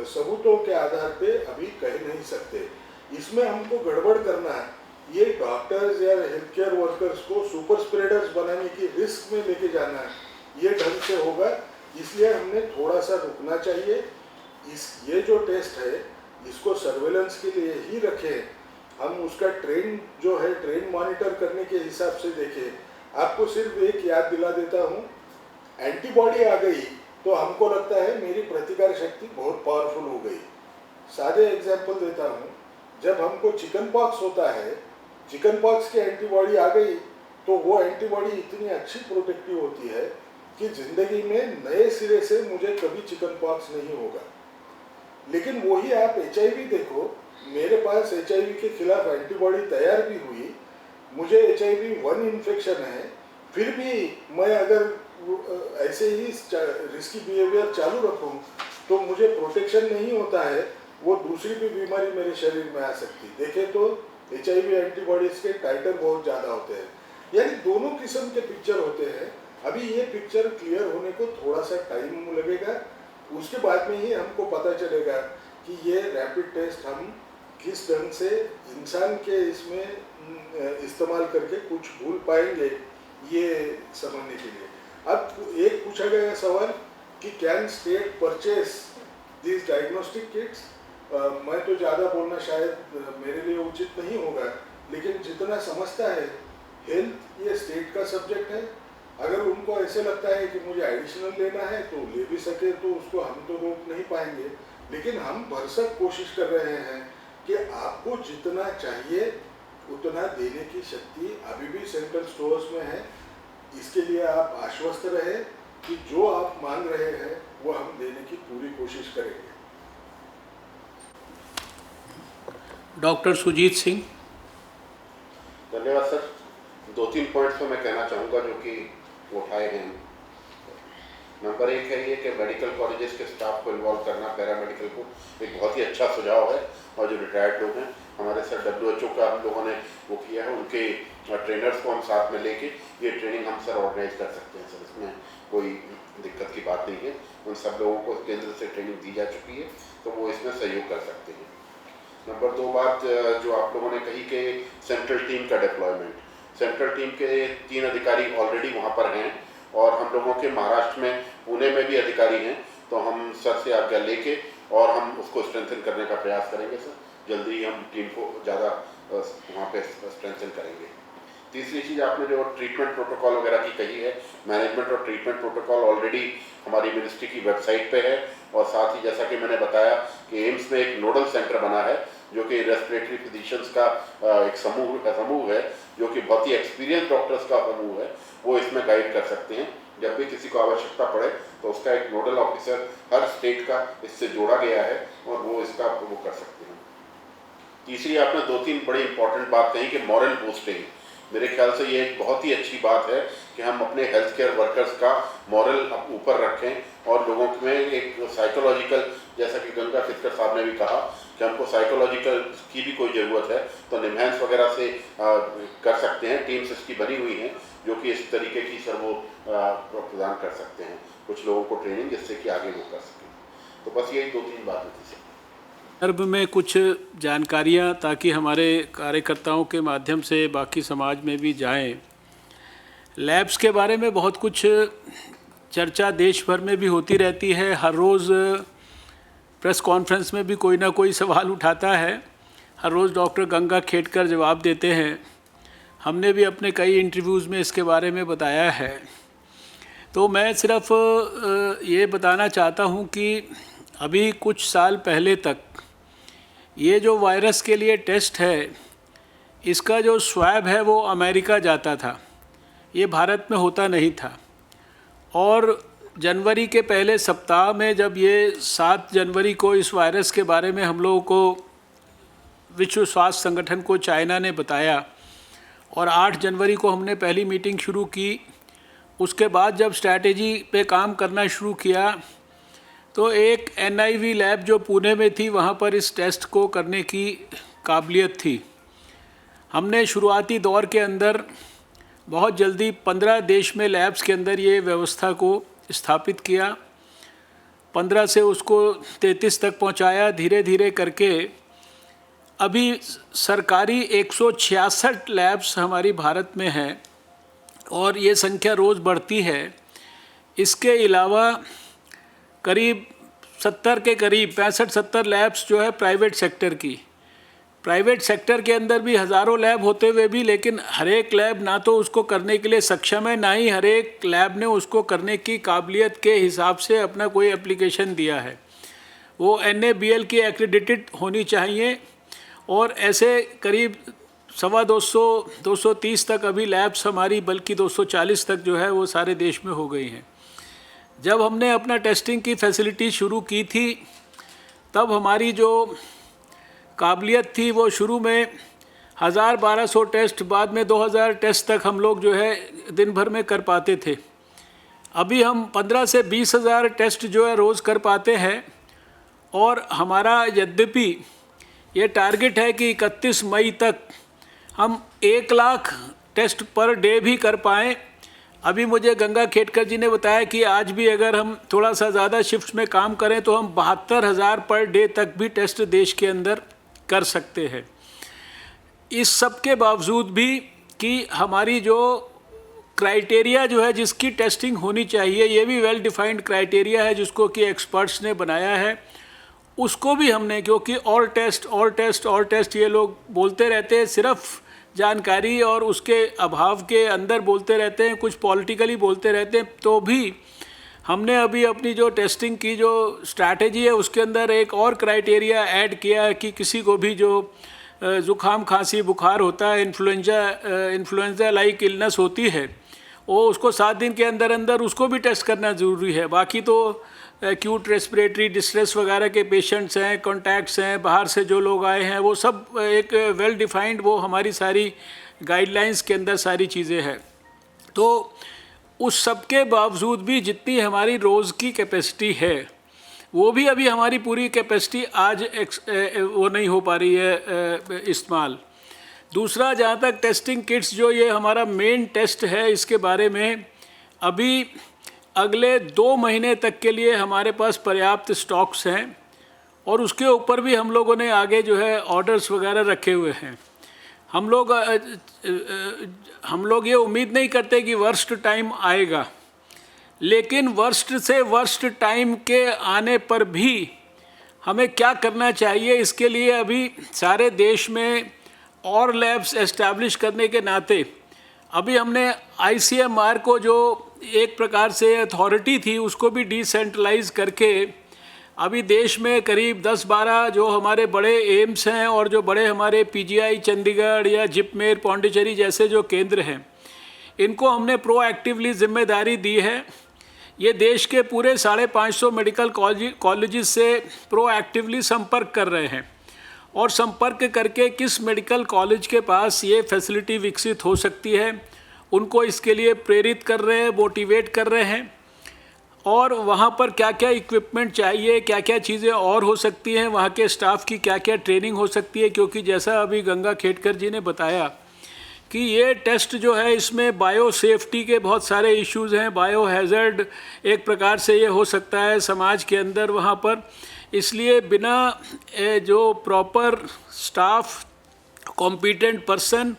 E: सबूतों के आधार पे अभी कह नहीं सकते। इसमें हमको गड़बड़ करना है, ये डॉक्टर्स या हेल्थ केयर वर्कर्स को सुपर स्प्रेडर्स बनाने की रिस्क में लेके जाना है, ये ढंग से होगा। इसलिए हमने थोड़ा सा रुकना चाहिए। ये जो टेस्ट है इसको सर्वेलेंस के लिए ही रखें, हम उसका ट्रेंड जो है ट्रेंड मॉनिटर करने के हिसाब से देखें। आपको सिर्फ एक याद दिला देता हूँ, एंटीबॉडी आ गई तो हमको लगता है मेरी प्रतिकार शक्ति बहुत पावरफुल हो गई। सादे एग्जाम्पल देता हूँ, जब हमको चिकन पॉक्स होता है, चिकन पॉक्स की एंटीबॉडी आ गई तो वो एंटीबॉडी इतनी अच्छी प्रोटेक्टिव होती है कि ज़िंदगी में नए सिरे से मुझे कभी चिकन पॉक्स नहीं होगा। लेकिन वही आप HIV देखो, मेरे पास HIV के खिलाफ एंटीबॉडी तैयार भी हुई, मुझे HIV-1 इन्फेक्शन है, फिर भी मैं अगर ऐसे ही रिस्की बिहेवियर चालू रखूं तो मुझे प्रोटेक्शन नहीं होता है, वो दूसरी भी बीमारी मेरे शरीर में आ सकती। देखें तो HIV एंटीबॉडीज़ के टाइटर बहुत ज़्यादा होते हैं, यानी दोनों किस्म के पिक्चर होते हैं। अभी ये पिक्चर क्लियर होने को थोड़ा सा टाइम लगेगा, उसके बाद में ही हमको पता चलेगा कि ये रैपिड टेस्ट हम किस ढंग से इंसान के इसमें इस्तेमाल करके कुछ भूल पाएंगे, ये समझने के लिए। अब एक पूछा गया सवाल कि can state purchase this diagnostic kits. मैं तो ज़्यादा बोलना शायद मेरे लिए उचित नहीं होगा, लेकिन जितना समझता है हेल्थ ये स्टेट का सब्जेक्ट है। अगर उनको ऐसे लगता है कि मुझे एडिशनल लेना है तो ले भी सके, तो उसको हम तो रोक नहीं पाएंगे। लेकिन हम भरसक कोशिश कर रहे हैं कि आपको जितना चाहिए उतना देने की शक्ति अभी भी सेंट्रल स्टोर्स में है। इसके लिए आप आश्वस्त रहे कि जो आप मांग रहे हैं वो हम देने की पूरी कोशिश करेंगे।
B: डॉक्टर सुजीत सिंह।
D: धन्यवाद सर। 2-3 पॉइंट्स तो मैं कहना चाहूँगा जो कि उठाए हैं। नंबर 1 है ये कि मेडिकल कॉलेजेस के स्टाफ को इन्वॉल्व करना, पैरामेडिकल को, एक बहुत ही अच्छा सुझाव है। और जो रिटायर्ड लोग हैं हमारे सर WHO का हम लोगों ने वो किया है, उनके ट्रेनर्स को हम साथ में लेके ये ट्रेनिंग हम सर ऑर्गेनाइज कर सकते हैं सर, इसमें कोई दिक्कत की बात नहीं है। उन सब लोगों को केंद्र से ट्रेनिंग दी जा चुकी है तो वो इसमें सहयोग कर सकते हैं। नंबर 2 बात जो आप लोगों ने कही कि सेंट्रल टीम का डिप्लॉयमेंट, सेंट्रल टीम के 3 अधिकारी ऑलरेडी वहाँ पर हैं और हम लोगों के महाराष्ट्र में पुणे में भी अधिकारी हैं, तो हम सर से आज्ञा लेके और हम उसको स्ट्रेंथन करने का प्रयास करेंगे सर। जल्दी ही हम टीम को ज़्यादा वहाँ पे स्ट्रेंथन करेंगे। तीसरी चीज़ आपने जो ट्रीटमेंट प्रोटोकॉल वगैरह की कही है, मैनेजमेंट और ट्रीटमेंट प्रोटोकॉल ऑलरेडी हमारी मिनिस्ट्री की वेबसाइट पे है। और साथ ही जैसा कि मैंने बताया कि एम्स में एक नोडल सेंटर बना है जो कि रेस्पिरेटरी फिजिशियंस का एक समूह है, जो कि बहुत ही एक्सपीरियंस डॉक्टर्स का समूह है, वो इसमें गाइड कर सकते हैं। जब भी किसी को आवश्यकता पड़े तो उसका एक नोडल ऑफिसर हर स्टेट का इससे जोड़ा गया है और वो इसका वो कर सकते हैं। तीसरी आपने 2-3 बड़ी इंपॉर्टेंट बात कही कि मॉरल बूस्टिंग, मेरे ख्याल से ये एक बहुत ही अच्छी बात है कि हम अपने हेल्थ केयर वर्कर्स का मॉरल ऊपर रखें और लोगों में एक साइकोलॉजिकल, जैसा कि गंगा खिदकर साहब ने भी कहा कि हमको साइकोलॉजिकल की भी कोई ज़रूरत है तो निम्हांस वगैरह से कर सकते हैं। टीम्स इसकी बनी हुई हैं जो कि इस तरीके की सर वो प्रदान कर सकते हैं कुछ लोगों को ट्रेनिंग, जिससे कि आगे वो कर सकें। तो बस यही 2-3 बातें थी सर।
B: संदर्भ में कुछ जानकारियां ताकि हमारे कार्यकर्ताओं के माध्यम से बाकी समाज में भी जाएं। लैब्स के बारे में बहुत कुछ चर्चा देश भर में भी होती रहती है। हर रोज़ प्रेस कॉन्फ्रेंस में भी कोई ना कोई सवाल उठाता है, हर रोज़ डॉक्टर गंगा खेड़कर जवाब देते हैं। हमने भी अपने कई इंटरव्यूज़ में इसके बारे में बताया है। तो मैं सिर्फ ये बताना चाहता हूँ कि अभी कुछ साल पहले तक ये जो वायरस के लिए टेस्ट है, इसका जो स्वैब है वो अमेरिका जाता था, ये भारत में होता नहीं था। और जनवरी के पहले सप्ताह में जब ये 7 जनवरी को इस वायरस के बारे में हम लोगों को विश्व स्वास्थ्य संगठन को चाइना ने बताया और 8 जनवरी को हमने पहली मीटिंग शुरू की। उसके बाद जब स्ट्रैटेजी पे काम करना शुरू किया तो एक NIV लैब जो पुणे में थी, वहाँ पर इस टेस्ट को करने की काबिलियत थी। हमने शुरुआती दौर के अंदर बहुत जल्दी 15 देश में लैब्स के अंदर ये व्यवस्था को स्थापित किया। 15 से उसको 33 तक पहुँचाया। धीरे धीरे करके अभी सरकारी 166 लैब्स हमारी भारत में हैं और ये संख्या रोज़ बढ़ती है। इसके अलावा करीब 70 के करीब 65-70 लैब्स जो है प्राइवेट सेक्टर की। प्राइवेट सेक्टर के अंदर भी हज़ारों लैब होते हुए भी लेकिन हर एक लैब ना तो उसको करने के लिए सक्षम है, ना ही हर एक लैब ने उसको करने की काबिलियत के हिसाब से अपना कोई एप्लीकेशन दिया है। वो NABL की एक्रेडिटेड होनी चाहिए और ऐसे करीब 250-230 तक अभी लैब्स हमारी, बल्कि 240 तक जो है वो सारे देश में हो गई हैं। जब हमने अपना टेस्टिंग की फैसिलिटी शुरू की थी तब हमारी जो काबिलियत थी वो शुरू में 1000-1200 टेस्ट, बाद में 2000 टेस्ट तक हम लोग जो है दिन भर में कर पाते थे। अभी हम 15 से 20 हज़ार टेस्ट जो है रोज़ कर पाते हैं और हमारा यद्यपि ये टारगेट है कि 31 मई तक हम 1 लाख टेस्ट पर डे भी कर पाएँ। अभी मुझे गंगा खेडकर जी ने बताया कि आज भी अगर हम थोड़ा सा ज़्यादा शिफ्ट में काम करें तो हम 72,000 पर डे तक भी टेस्ट देश के अंदर कर सकते हैं। इस सब के बावजूद भी कि हमारी जो क्राइटेरिया जो है जिसकी टेस्टिंग होनी चाहिए, ये भी वेल डिफाइंड क्राइटेरिया है जिसको कि एक्सपर्ट्स ने बनाया है, उसको भी हमने, क्योंकि ऑल टेस्ट ये लोग बोलते रहते हैं, सिर्फ जानकारी और उसके अभाव के अंदर बोलते रहते हैं, कुछ पॉलिटिकली बोलते रहते हैं, तो भी हमने अभी अपनी जो टेस्टिंग की जो स्ट्रैटेजी है उसके अंदर एक और क्राइटेरिया ऐड किया है कि किसी को भी जो ज़ुकाम खांसी बुखार होता है, इन्फ्लुएंजा लाइक इलनेस होती है, वो उसको 7 दिन के अंदर अंदर उसको भी टेस्ट करना ज़रूरी है। बाकी तो एक्यूट रेस्पिरेटरी डिस्ट्रेस वगैरह के पेशेंट्स हैं, कॉन्टैक्ट्स हैं, बाहर से जो लोग आए हैं, वो सब एक वेल डिफाइंड वो हमारी सारी गाइडलाइंस के अंदर सारी चीज़ें हैं। तो उस सब के बावजूद भी जितनी हमारी रोज़ की कैपेसिटी है वो भी अभी हमारी पूरी कैपेसिटी आज वो नहीं हो पा रही है इस्तेमाल। दूसरा, जहाँ तक टेस्टिंग किट्स जो ये हमारा मेन टेस्ट है, इसके बारे में अभी अगले 2 महीने तक के लिए हमारे पास पर्याप्त स्टॉक्स हैं और उसके ऊपर भी हम लोगों ने आगे जो है ऑर्डर्स वगैरह रखे हुए हैं। हम लोग ये उम्मीद नहीं करते कि वर्स्ट टाइम आएगा, लेकिन वर्स्ट से वर्स्ट टाइम के आने पर भी हमें क्या करना चाहिए, इसके लिए अभी सारे देश में और लैब्स एस्टैब्लिश करने के नाते अभी हमने ICMR को जो एक प्रकार से अथॉरिटी थी उसको भी डिसेंट्रलाइज करके अभी देश में करीब 10-12 जो हमारे बड़े एम्स हैं और जो बड़े हमारे PGI चंडीगढ़ या जिपमेर पौंडीचेरी जैसे जो केंद्र हैं, इनको हमने प्रोएक्टिवली जिम्मेदारी दी है। ये देश के पूरे 550 मेडिकल कॉलेजेस से प्रोएक्टिवली संपर्क कर रहे हैं और संपर्क करके किस मेडिकल कॉलेज के पास ये फैसिलिटी विकसित हो सकती है उनको इसके लिए प्रेरित कर रहे हैं, मोटिवेट कर रहे हैं और वहाँ पर क्या क्या इक्विपमेंट चाहिए, क्या क्या चीज़ें और हो सकती हैं, वहाँ के स्टाफ की क्या क्या ट्रेनिंग हो सकती है। क्योंकि जैसा अभी गंगा खेडकर जी ने बताया कि ये टेस्ट जो है इसमें बायो सेफ्टी के बहुत सारे इश्यूज़ हैं, बायो हैज़र्ड एक प्रकार से ये हो सकता है समाज के अंदर वहाँ पर, इसलिए बिना जो प्रॉपर स्टाफ, कॉम्पिटेंट पर्सन,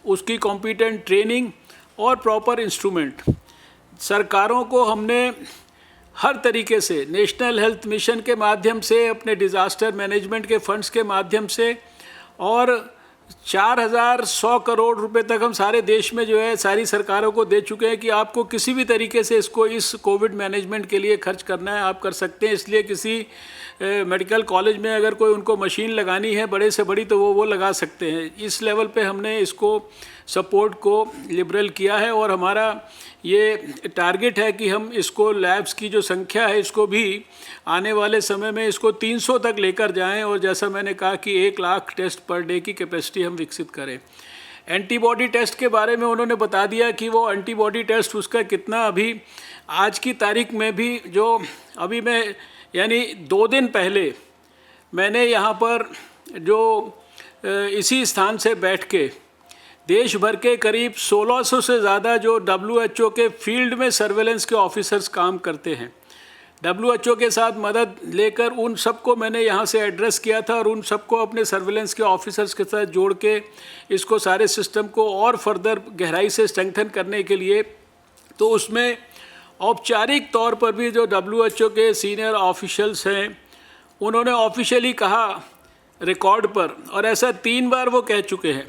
B: उसकी कॉम्पिटेंट ट्रेनिंग और प्रॉपर इंस्ट्रूमेंट, सरकारों को हमने हर तरीके से नेशनल हेल्थ मिशन के माध्यम से, अपने डिज़ास्टर मैनेजमेंट के फंड्स के माध्यम से और 4100 करोड़ रुपए तक हम सारे देश में जो है सारी सरकारों को दे चुके हैं कि आपको किसी भी तरीके से इसको इस कोविड मैनेजमेंट के लिए खर्च करना है आप कर सकते हैं। इसलिए किसी मेडिकल कॉलेज में अगर कोई उनको मशीन लगानी है बड़े से बड़ी तो वो लगा सकते हैं। इस लेवल पे हमने इसको सपोर्ट को लिबरल किया है और हमारा ये टारगेट है कि हम इसको लैब्स की जो संख्या है इसको भी आने वाले समय में इसको 300 तक लेकर जाएं और जैसा मैंने कहा कि 1 लाख टेस्ट पर डे की कैपेसिटी हम विकसित करें। एंटीबॉडी टेस्ट के बारे में उन्होंने बता दिया कि वो एंटीबॉडी टेस्ट उसका कितना अभी आज की तारीख में भी जो अभी मैं यानी 2 दिन पहले मैंने यहाँ पर जो इसी स्थान से बैठ के देश भर के करीब 1600 से ज़्यादा जो WHO के फील्ड में सर्वेलेंस के ऑफिसर्स काम करते हैं, WHO के साथ मदद लेकर उन सबको मैंने यहाँ से एड्रेस किया था और उन सबको अपने सर्वेलेंस के ऑफिसर्स के साथ जोड़ के इसको सारे सिस्टम को और फर्दर गहराई से स्ट्रेंथन करने के लिए, तो उसमें औपचारिक तौर पर भी जो WHO के सीनियर ऑफिशियल्स हैं उन्होंने ऑफिशियली कहा रिकॉर्ड पर, और ऐसा 3 बार वो कह चुके हैं।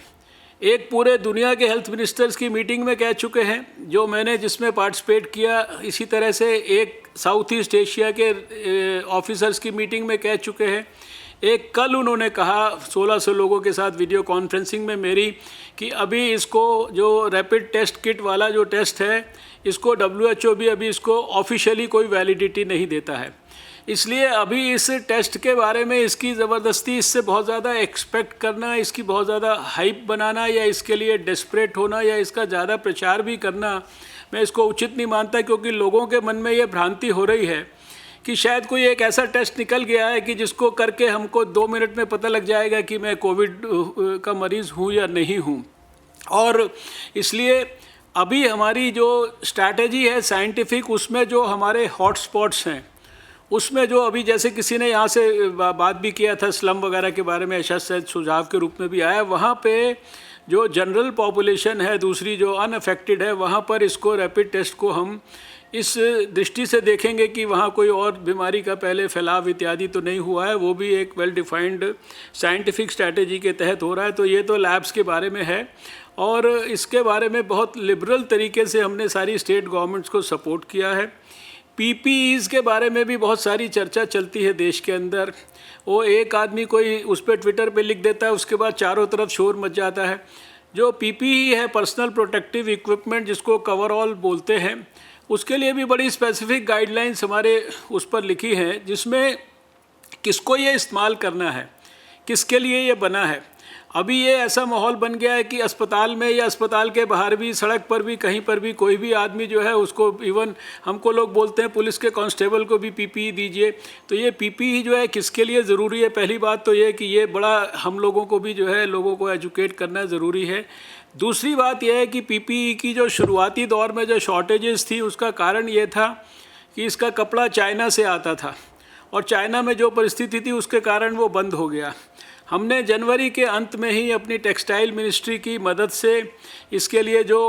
B: एक पूरे दुनिया के हेल्थ मिनिस्टर्स की मीटिंग में कह चुके हैं जो मैंने जिसमें पार्टिसिपेट किया, इसी तरह से एक साउथ ईस्ट एशिया के ऑफिसर्स की मीटिंग में कह चुके हैं। एक कल उन्होंने कहा 1600 लोगों के साथ वीडियो कॉन्फ्रेंसिंग में मेरी कि अभी इसको जो रैपिड टेस्ट किट वाला जो टेस्ट है इसको WHO भी अभी इसको ऑफिशियली कोई वैलिडिटी नहीं देता है। इसलिए अभी इस टेस्ट के बारे में इसकी ज़बरदस्ती इससे बहुत ज़्यादा एक्सपेक्ट करना, इसकी बहुत ज़्यादा हाइप बनाना या इसके लिए डेस्परेट होना या इसका ज़्यादा प्रचार भी करना मैं इसको उचित नहीं मानता, क्योंकि लोगों के मन में ये भ्रांति हो रही है कि शायद कोई एक ऐसा टेस्ट निकल गया है कि जिसको करके हमको 2 मिनट में पता लग जाएगा कि मैं कोविड का मरीज़ हूँ या नहीं हूँ। और इसलिए अभी हमारी जो स्ट्रैटेजी है साइंटिफिक, उसमें जो हमारे हॉटस्पॉट्स हैं उसमें जो अभी जैसे किसी ने यहाँ से बात भी किया था स्लम वगैरह के बारे में, ऐसा शायद सुझाव के रूप में भी आया, वहाँ पे जो जनरल पॉपुलेशन है दूसरी जो अनअफेक्टेड है वहाँ पर इसको रैपिड टेस्ट को हम इस दृष्टि से देखेंगे कि वहाँ कोई और बीमारी का पहले फैलाव इत्यादि तो नहीं हुआ है, वो भी एक वेल डिफाइंड साइंटिफिक स्ट्रैटेजी के तहत हो रहा है। तो ये तो लैब्स के बारे में है और इसके बारे में बहुत लिबरल तरीके से हमने सारी स्टेट गवर्नमेंट्स को सपोर्ट किया है। PPEs के बारे में भी बहुत सारी चर्चा चलती है देश के अंदर। वो एक आदमी कोई उस पर ट्विटर पे लिख देता है, उसके बाद चारों तरफ शोर मच जाता है। जो PPE है पर्सनल प्रोटेक्टिव इक्विपमेंट जिसको कवरऑल बोलते हैं, उसके लिए भी बड़ी स्पेसिफिक गाइडलाइंस हमारे उस पर लिखी हैं जिसमें किसको ये इस्तेमाल करना है, किसके लिए ये बना है। अभी ये ऐसा माहौल बन गया है कि अस्पताल में या अस्पताल के बाहर भी, सड़क पर भी, कहीं पर भी कोई भी आदमी जो है उसको, इवन हमको लोग बोलते हैं पुलिस के कांस्टेबल को भी PPE दीजिए। तो ये PPE जो है किसके लिए ज़रूरी है, पहली बात तो ये कि ये बड़ा हम लोगों को भी जो है लोगों को एजुकेट करना ज़रूरी है। दूसरी बात यह है कि PPE की जो शुरुआती दौर में जो शॉर्टेजेस थी उसका कारण ये था कि इसका कपड़ा चाइना से आता था और चाइना में जो परिस्थिति थी उसके कारण वो बंद हो गया। हमने जनवरी के अंत में ही अपनी टेक्सटाइल मिनिस्ट्री की मदद से इसके लिए जो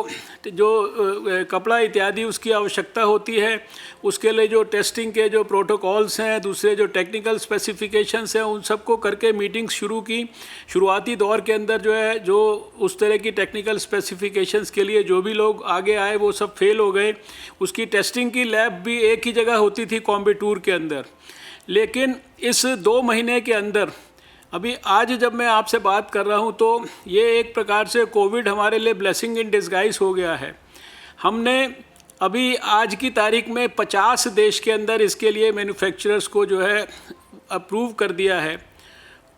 B: कपड़ा इत्यादि उसकी आवश्यकता होती है उसके लिए जो टेस्टिंग के जो प्रोटोकॉल्स हैं, दूसरे जो टेक्निकल स्पेसिफिकेशंस हैं, उन सबको करके मीटिंग्स शुरू की। शुरुआती दौर के अंदर जो है जो उस तरह की टेक्निकल स्पेसिफिकेशंस के लिए जो भी लोग आगे आए वो सब फेल हो गए। उसकी टेस्टिंग की लैब भी एक ही जगह होती थी कॉम्बिटूर के अंदर। लेकिन इस 2 महीने के अंदर अभी आज जब मैं आपसे बात कर रहा हूँ तो ये एक प्रकार से कोविड हमारे लिए ब्लेसिंग इन डिस्गाइज हो गया है। हमने अभी आज की तारीख में 50 देश के अंदर इसके लिए मैन्युफैक्चरर्स को जो है अप्रूव कर दिया है।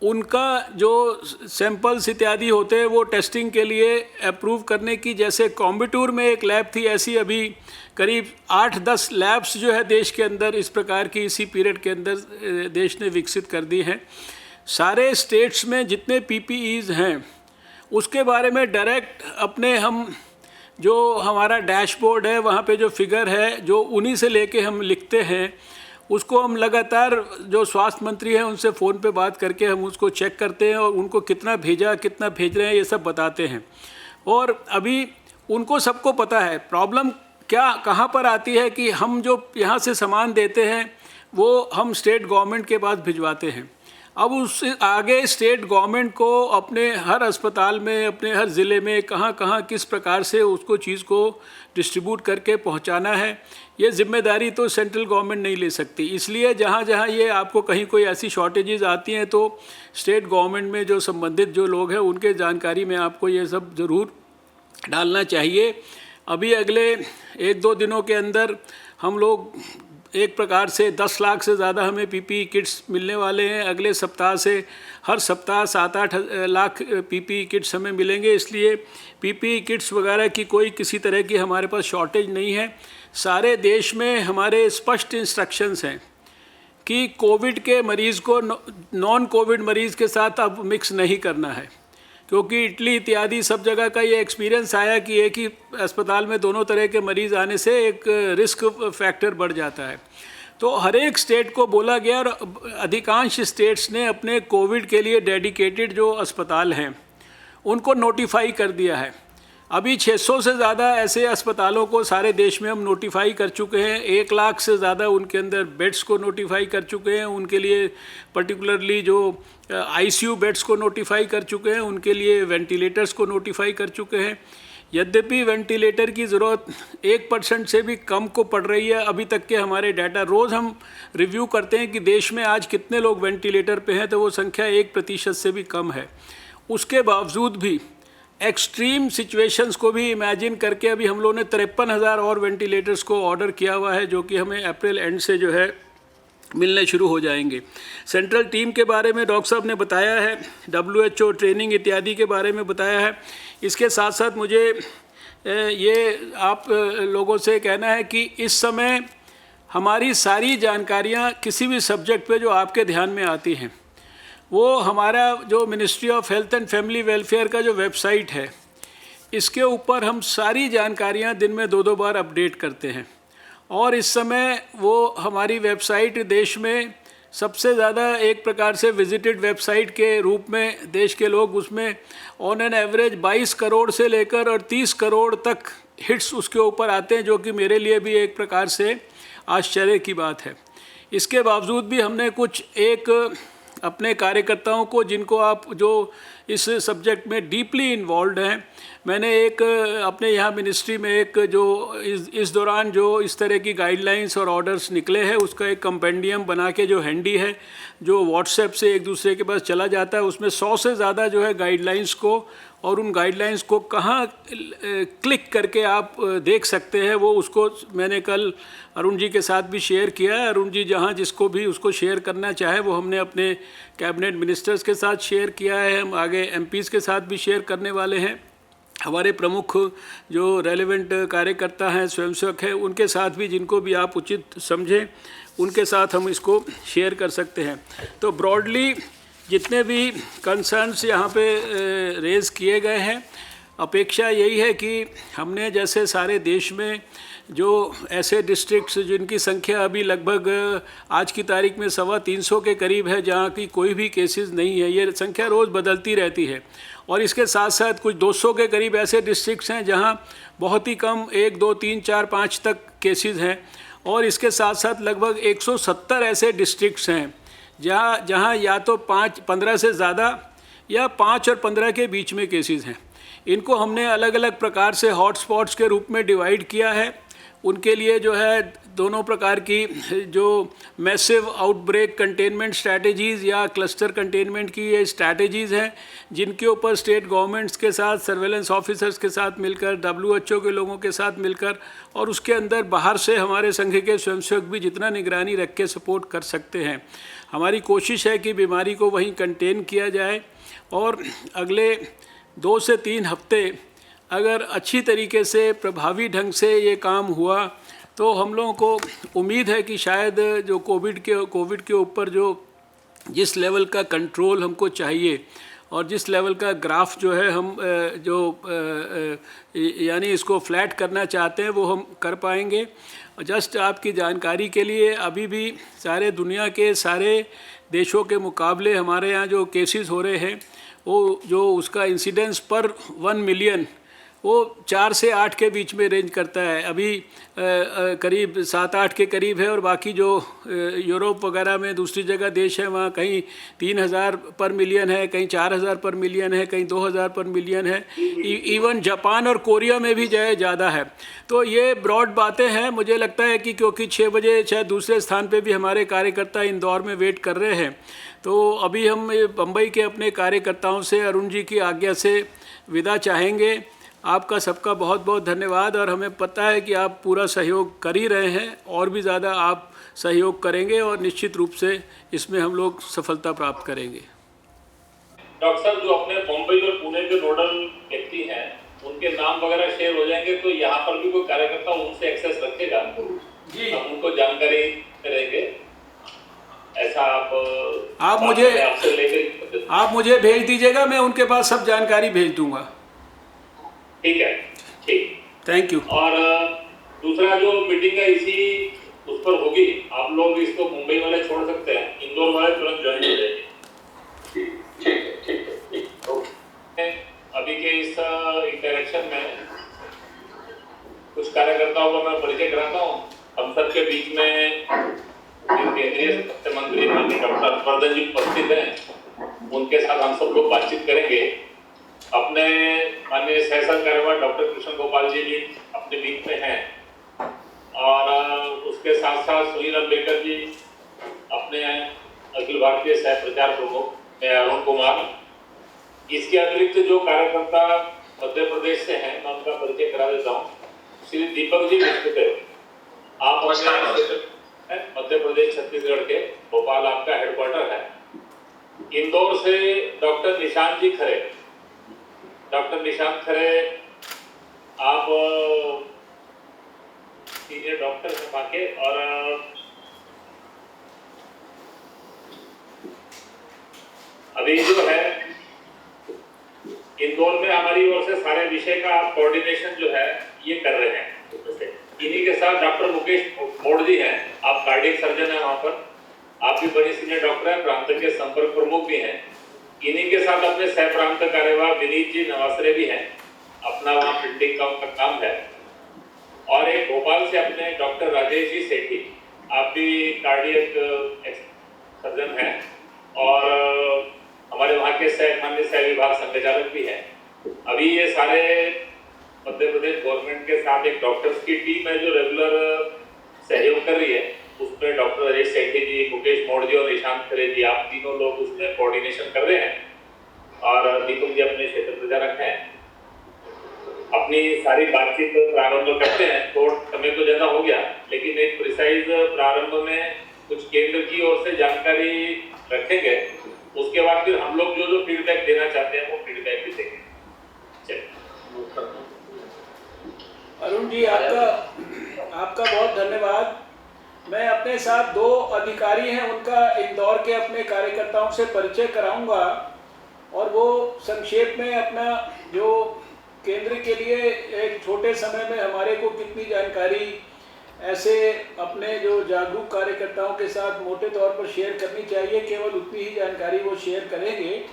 B: उनका जो सैंपल्स इत्यादि होते हैं वो टेस्टिंग के लिए अप्रूव करने की, जैसे कॉम्बिटूर में एक लैब थी, ऐसी अभी करीब 8-10 लैब्स जो है देश के अंदर इस प्रकार की इसी पीरियड के अंदर देश ने विकसित कर दी हैं। सारे स्टेट्स में जितने PPEs हैं उसके बारे में डायरेक्ट अपने हम जो हमारा डैशबोर्ड है वहाँ पे जो फिगर है जो उन्हीं से लेके हम लिखते हैं, उसको हम लगातार जो स्वास्थ्य मंत्री हैं उनसे फ़ोन पे बात करके हम उसको चेक करते हैं और उनको कितना भेजा, कितना भेज रहे हैं, ये सब बताते हैं। और अभी उनको सबको पता है प्रॉब्लम क्या कहाँ पर आती है कि हम जो यहाँ से सामान देते हैं वो हम स्टेट गवर्नमेंट के पास भिजवाते हैं। अब उससे आगे स्टेट गवर्नमेंट को अपने हर अस्पताल में, अपने हर ज़िले में कहाँ कहाँ किस प्रकार से उसको चीज़ को डिस्ट्रीब्यूट करके पहुँचाना है, ये जिम्मेदारी तो सेंट्रल गवर्नमेंट नहीं ले सकती। इसलिए जहाँ जहाँ ये आपको कहीं कोई ऐसी शॉर्टेजेस आती हैं तो स्टेट गवर्नमेंट में जो संबंधित जो लोग हैं उनके जानकारी में आपको ये सब ज़रूर डालना चाहिए। अभी अगले 1-2 दिनों के अंदर हम लोग एक प्रकार से 10 लाख से ज़्यादा हमें पीपीई किट्स मिलने वाले हैं। अगले सप्ताह से हर सप्ताह 7-8 लाख पीपीई किट्स हमें मिलेंगे। इसलिए पीपीई किट्स वगैरह की कोई किसी तरह की हमारे पास शॉर्टेज नहीं है। सारे देश में हमारे स्पष्ट इंस्ट्रक्शंस हैं कि कोविड के मरीज़ को नॉन कोविड मरीज़ के साथ अब मिक्स नहीं करना है, क्योंकि इटली इत्यादि सब जगह का ये एक्सपीरियंस आया कि एक ही अस्पताल में दोनों तरह के मरीज़ आने से एक रिस्क फैक्टर बढ़ जाता है। तो हर एक स्टेट को बोला गया और अधिकांश स्टेट्स ने अपने कोविड के लिए डेडिकेटेड जो अस्पताल हैं उनको नोटिफाई कर दिया है। अभी 600 से ज़्यादा ऐसे अस्पतालों को सारे देश में हम नोटिफाई कर चुके हैं। 1 लाख से ज़्यादा उनके अंदर बेड्स को नोटिफाई कर चुके हैं। उनके लिए पर्टिकुलरली जो आईसीयू बेड्स को नोटिफाई कर चुके हैं, उनके लिए वेंटिलेटर्स को नोटिफाई कर चुके हैं। यद्यपि वेंटिलेटर की ज़रूरत 1% से भी कम को पड़ रही है। अभी तक के हमारे डाटा रोज़ हम रिव्यू करते हैं कि देश में आज कितने लोग वेंटिलेटर पे हैं, तो वो संख्या 1% से भी कम है। उसके बावजूद भी एक्सट्रीम सिचुएशंस को भी इमेजिन करके अभी हम लोगों ने 53,000 और वेंटिलेटर्स को ऑर्डर किया हुआ है, जो कि हमें अप्रैल एंड से जो है मिलने शुरू हो जाएंगे। सेंट्रल टीम के बारे में डॉक्टर साहब ने बताया है, WHO ट्रेनिंग इत्यादि के बारे में बताया है। इसके साथ साथ मुझे ये आप लोगों से कहना है कि इस समय हमारी सारी जानकारियाँ किसी भी सब्जेक्ट पे जो आपके ध्यान में आती हैं, वो हमारा जो ministry of health and family welfare का जो वेबसाइट है, इसके ऊपर हम सारी जानकारियाँ दिन में 2-2 बार अपडेट करते हैं। और इस समय वो हमारी वेबसाइट देश में सबसे ज़्यादा एक प्रकार से विजिटेड वेबसाइट के रूप में देश के लोग उसमें ऑन एन एवरेज 22 करोड़ से लेकर और 30 करोड़ तक हिट्स उसके ऊपर आते हैं, जो कि मेरे लिए भी एक प्रकार से आश्चर्य की बात है। इसके बावजूद भी हमने कुछ एक अपने कार्यकर्ताओं को, जिनको आप जो इस सब्जेक्ट में डीपली इन्वॉल्व हैं, मैंने एक अपने यहाँ मिनिस्ट्री में एक जो इस दौरान जो इस तरह की गाइडलाइंस और ऑर्डर्स निकले हैं उसका एक कंपेंडियम बना के जो हैंडी है, जो व्हाट्सएप से एक दूसरे के पास चला जाता है, उसमें 100 से ज़्यादा जो है गाइडलाइंस को और उन गाइडलाइंस को कहाँ क्लिक करके आप देख सकते हैं, वो उसको मैंने कल अरुण जी के साथ भी शेयर किया है। अरुण जी जहाँ जिसको भी उसको शेयर करना चाहे वो हमने अपने कैबिनेट मिनिस्टर्स के साथ शेयर किया है, हम आगे MPs के साथ भी शेयर करने वाले हैं। हमारे प्रमुख जो रेलेवेंट कार्यकर्ता हैं, स्वयंसेवक हैं, उनके साथ भी, जिनको भी आप उचित समझें, उनके साथ हम इसको शेयर कर सकते हैं। तो ब्रॉडली जितने भी कंसर्न्स यहाँ पे रेज़ किए गए हैं, अपेक्षा यही है कि हमने जैसे सारे देश में जो ऐसे डिस्ट्रिक्ट्स जिनकी संख्या अभी लगभग आज की तारीख में 325 के करीब है, जहाँ की कोई भी केसेस नहीं है, ये संख्या रोज़ बदलती रहती है। और इसके साथ साथ कुछ 200 के करीब ऐसे डिस्ट्रिक्ट्स हैं जहाँ बहुत ही कम 1, 2, 3, 4, 5 तक केसेस हैं। और इसके साथ साथ लगभग 170 ऐसे डिस्ट्रिक्ट्स हैं जहाँ या तो 15 से ज़्यादा या 5 और 15 के बीच में केसेस हैं। इनको हमने अलग अलग प्रकार से हॉटस्पॉट्स के रूप में डिवाइड किया है। उनके लिए जो है दोनों प्रकार की जो मैसिव आउटब्रेक कंटेनमेंट स्ट्रैटेजीज़ या क्लस्टर कंटेनमेंट की ये स्ट्रैटेजीज़ हैं, जिनके ऊपर स्टेट गवर्नमेंट्स के साथ, सर्वेलेंस ऑफिसर्स के साथ मिलकर, WHO के लोगों के साथ मिलकर, और उसके अंदर बाहर से हमारे संघ के स्वयंसेवक भी जितना निगरानी रख के सपोर्ट कर सकते हैं। हमारी कोशिश है कि बीमारी को वहीं कंटेन किया जाए और अगले 2 से 3 हफ्ते अगर अच्छी तरीके से प्रभावी ढंग से ये काम हुआ तो हम लोगों को उम्मीद है कि शायद जो कोविड के ऊपर जो जिस लेवल का कंट्रोल हमको चाहिए और जिस लेवल का ग्राफ जो है हम यानी इसको फ्लैट करना चाहते हैं वो हम कर पाएंगे। जस्ट आपकी जानकारी के लिए, अभी भी सारे दुनिया के सारे देशों के मुकाबले हमारे यहाँ जो केसेस हो रहे हैं वो जो उसका इंसिडेंस पर 1 मिलियन वो 4 से 8 के बीच में रेंज करता है। अभी करीब 7-8 के करीब है, और बाकी जो यूरोप वगैरह में दूसरी जगह देश है वहाँ कहीं 3000 पर मिलियन है, कहीं 4000 पर मिलियन है, कहीं 2000 पर मिलियन है। इवन जापान और कोरिया में भी जो है ज़्यादा है। तो ये ब्रॉड बातें हैं। मुझे लगता है कि क्योंकि 6 बजे शायद दूसरे स्थान पे भी हमारे कार्यकर्ता इंदौर में वेट कर रहे हैं, तो अभी हम बम्बई के अपने कार्यकर्ताओं से अरुण जी की आज्ञा से विदा चाहेंगे। आपका सबका बहुत बहुत धन्यवाद, और हमें पता है कि आप पूरा सहयोग कर ही रहे हैं, और भी ज़्यादा आप सहयोग करेंगे, और निश्चित रूप से इसमें हम लोग सफलता प्राप्त करेंगे।
C: डॉक्टर साहब, जो अपने मुंबई और पुणे के नोडल व्यक्ति हैं, उनके नाम वगैरह शेयर हो जाएंगे, तो यहाँ पर भी कोई कार्यकर्ता उनसे एक्सेस रखेगा जी, हम उनको जानकारी करेंगे। ऐसा आप मुझे
B: भेज दीजिएगा, मैं उनके पास सब जानकारी भेज दूंगा।
C: ठीक है, ठीक,
B: थैंक यू।
C: और दूसरा जो मीटिंग है इसी उस पर होगी, आप लोग इसको मुंबई वाले छोड़ सकते हैं, इंदौर वाले तुरंत ज्वाइन हो जाएंगे। अभी के इस इंटरेक्शन में कुछ कार्यकर्ताओं को मैं परिचय कराता हूँ। हम सब के बीच में केंद्रीय स्वास्थ्य मंत्री माननीय डॉक्टर हर्षवर्धन जी उपस्थित हैं, उनके साथ हम सब लोग बातचीत करेंगे। अपने माननीय सहसन कार्यवाह डॉक्टर कृष्ण गोपाल जी भी अपने बीच में हैं, और उसके साथ साथ सुनील अम्बेडकर जी, अपने अखिल भारतीय सह प्रचार प्रमुख अरुण कुमार। इसके अतिरिक्त जो कार्यकर्ता मध्य प्रदेश से हैं, मैं उनका परिचय करा देता हूँ। श्री दीपक जी विष्णुदेव, आप मध्य प्रदेश छत्तीसगढ़ के भोपाल आपका हेडक्वार्टर है। इंदौर से डॉक्टर निशांत जी खरे, डॉक्टर निशांत खरे आप सीनियर डॉक्टर हैं वहाँ के, और अभी जो है इंदौर में हमारी ओर से सारे विषय का कोऑर्डिनेशन जो है ये कर रहे हैं। इन्हीं के साथ डॉक्टर मुकेश मोड़ जी हैं, आप कार्डियक सर्जन हैं वहाँ पर, आप भी बड़ी सीनियर डॉक्टर हैं, प्रांत के संपर्क प्रमुख भी हैं। इन्हीं के साथ अपने सह प्रांत कार्यवाह विनीत जी नवासरे भी हैं, अपना वहाँ प्रिंटिंग का उनका काम है। और एक भोपाल से अपने डॉक्टर राजेश जी सेठी, आप भी कार्डियक सर्जन हैं, और हमारे वहाँ के माननीय सह विभाग संचालक भी हैं। अभी ये सारे मध्य प्रदेश गवर्नमेंट के साथ एक डॉक्टर्स की टीम है जो रेगुलर सहयोग कर रही है। उसमें डॉक्टर राजेश सेठी जी, मुकेश मोड़ जी और निशांत खरे जी, आप तीनों लोग उसमें कोऑर्डिनेशन कर रहे हैं, और दीपक जी अपने क्षेत्र प्रचारक हैं। अपनी सारी बातचीत प्रारंभ करते हैं। तो समय तो ज्यादा हो गया, लेकिन एक प्रिसाइज प्रारंभ में कुछ केंद्र की ओर से जानकारी रखेंगे। उसके बाद फिर हम लोग जो फीडबैक देना चाहते हैं वो फीडबैक भी देंगे।
B: अरुण जी, आपका बहुत धन्यवाद। मैं अपने साथ 2 अधिकारी हैं, उनका इंदौर के अपने कार्यकर्ताओं से परिचय कराऊंगा, और वो संक्षेप में अपना जो केंद्र के लिए एक छोटे समय में हमारे को कितनी जानकारी ऐसे अपने जो जागरूक कार्यकर्ताओं के साथ मोटे तौर पर शेयर करनी चाहिए, केवल उतनी ही जानकारी वो शेयर करेंगे।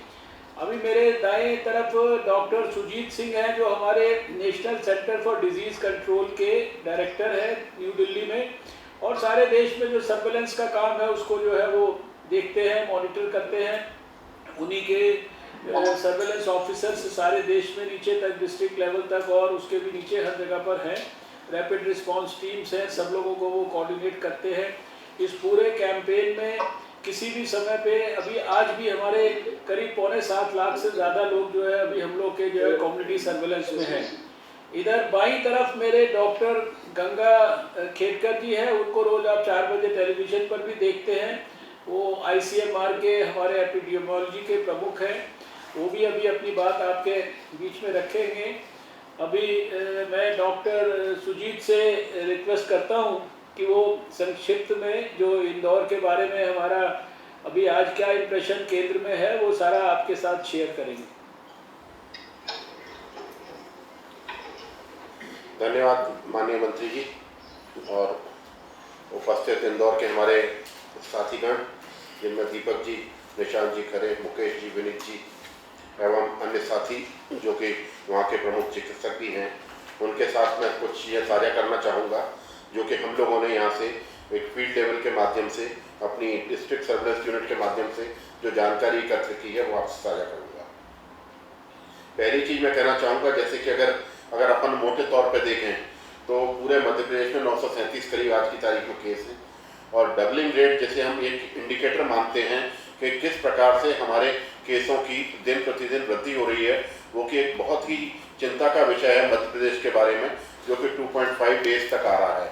B: अभी मेरे दाएं तरफ डॉक्टर सुजीत सिंह हैं, जो हमारे national centre for disease control के डायरेक्टर हैं न्यू दिल्ली में, और सारे देश में जो सर्वेलेंस का काम है उसको जो है वो देखते हैं, मॉनिटर करते हैं। उन्हीं के सर्वेलेंस ऑफिसर्स सारे देश में नीचे तक, डिस्ट्रिक्ट लेवल तक, और उसके भी नीचे हर जगह पर हैं। रैपिड रिस्पांस टीम्स हैं, सब लोगों को वो कोऑर्डिनेट करते हैं। इस पूरे कैंपेन में किसी भी समय पे, अभी आज भी हमारे करीब 7.25 लाख से ज़्यादा लोग जो है अभी हम लोग के जो है कम्युनिटी सर्वेलेंस में हैं। इधर बाईं तरफ मेरे डॉक्टर गंगा खेडकर जी हैं, उनको रोज़ आप 4 बजे टेलीविज़न पर भी देखते हैं। वो ICMR के हमारे एपिडेमियोलॉजी के प्रमुख हैं, वो भी अभी अपनी बात आपके बीच में रखेंगे। अभी मैं डॉक्टर सुजीत से रिक्वेस्ट करता हूँ कि वो संक्षिप्त में जो इंदौर के बारे में हमारा अभी आज क्या इंप्रेशन केंद्र में है वो सारा आपके साथ शेयर करेंगे।
D: धन्यवाद माननीय मंत्री जी, और उपस्थित इंदौर के हमारे साथीगण, जिनमें दीपक जी, निशांत जी खरे, मुकेश जी, विनीत जी, एवं अन्य साथी जो कि वहाँ के प्रमुख चिकित्सक भी हैं, उनके साथ मैं कुछ ये साझा करना चाहूँगा जो कि हम लोगों ने यहाँ से एक फील्ड लेवल के माध्यम से अपनी डिस्ट्रिक्ट सर्वेलेंस यूनिट के माध्यम से जो जानकारी एकत्र की है वो आपसे साझा करूँगा। पहली चीज़ मैं कहना चाहूँगा, जैसे कि अगर अपन मोटे तौर पे देखें तो पूरे मध्य प्रदेश में 937 करीब आज की तारीख में केस हैं, और डबलिंग रेट जैसे हम एक इंडिकेटर मानते हैं कि किस प्रकार से हमारे केसों की दिन प्रतिदिन वृद्धि हो रही है, वो कि एक बहुत ही चिंता का विषय है मध्य प्रदेश के बारे में, जो कि 2.5 डेज तक आ रहा है,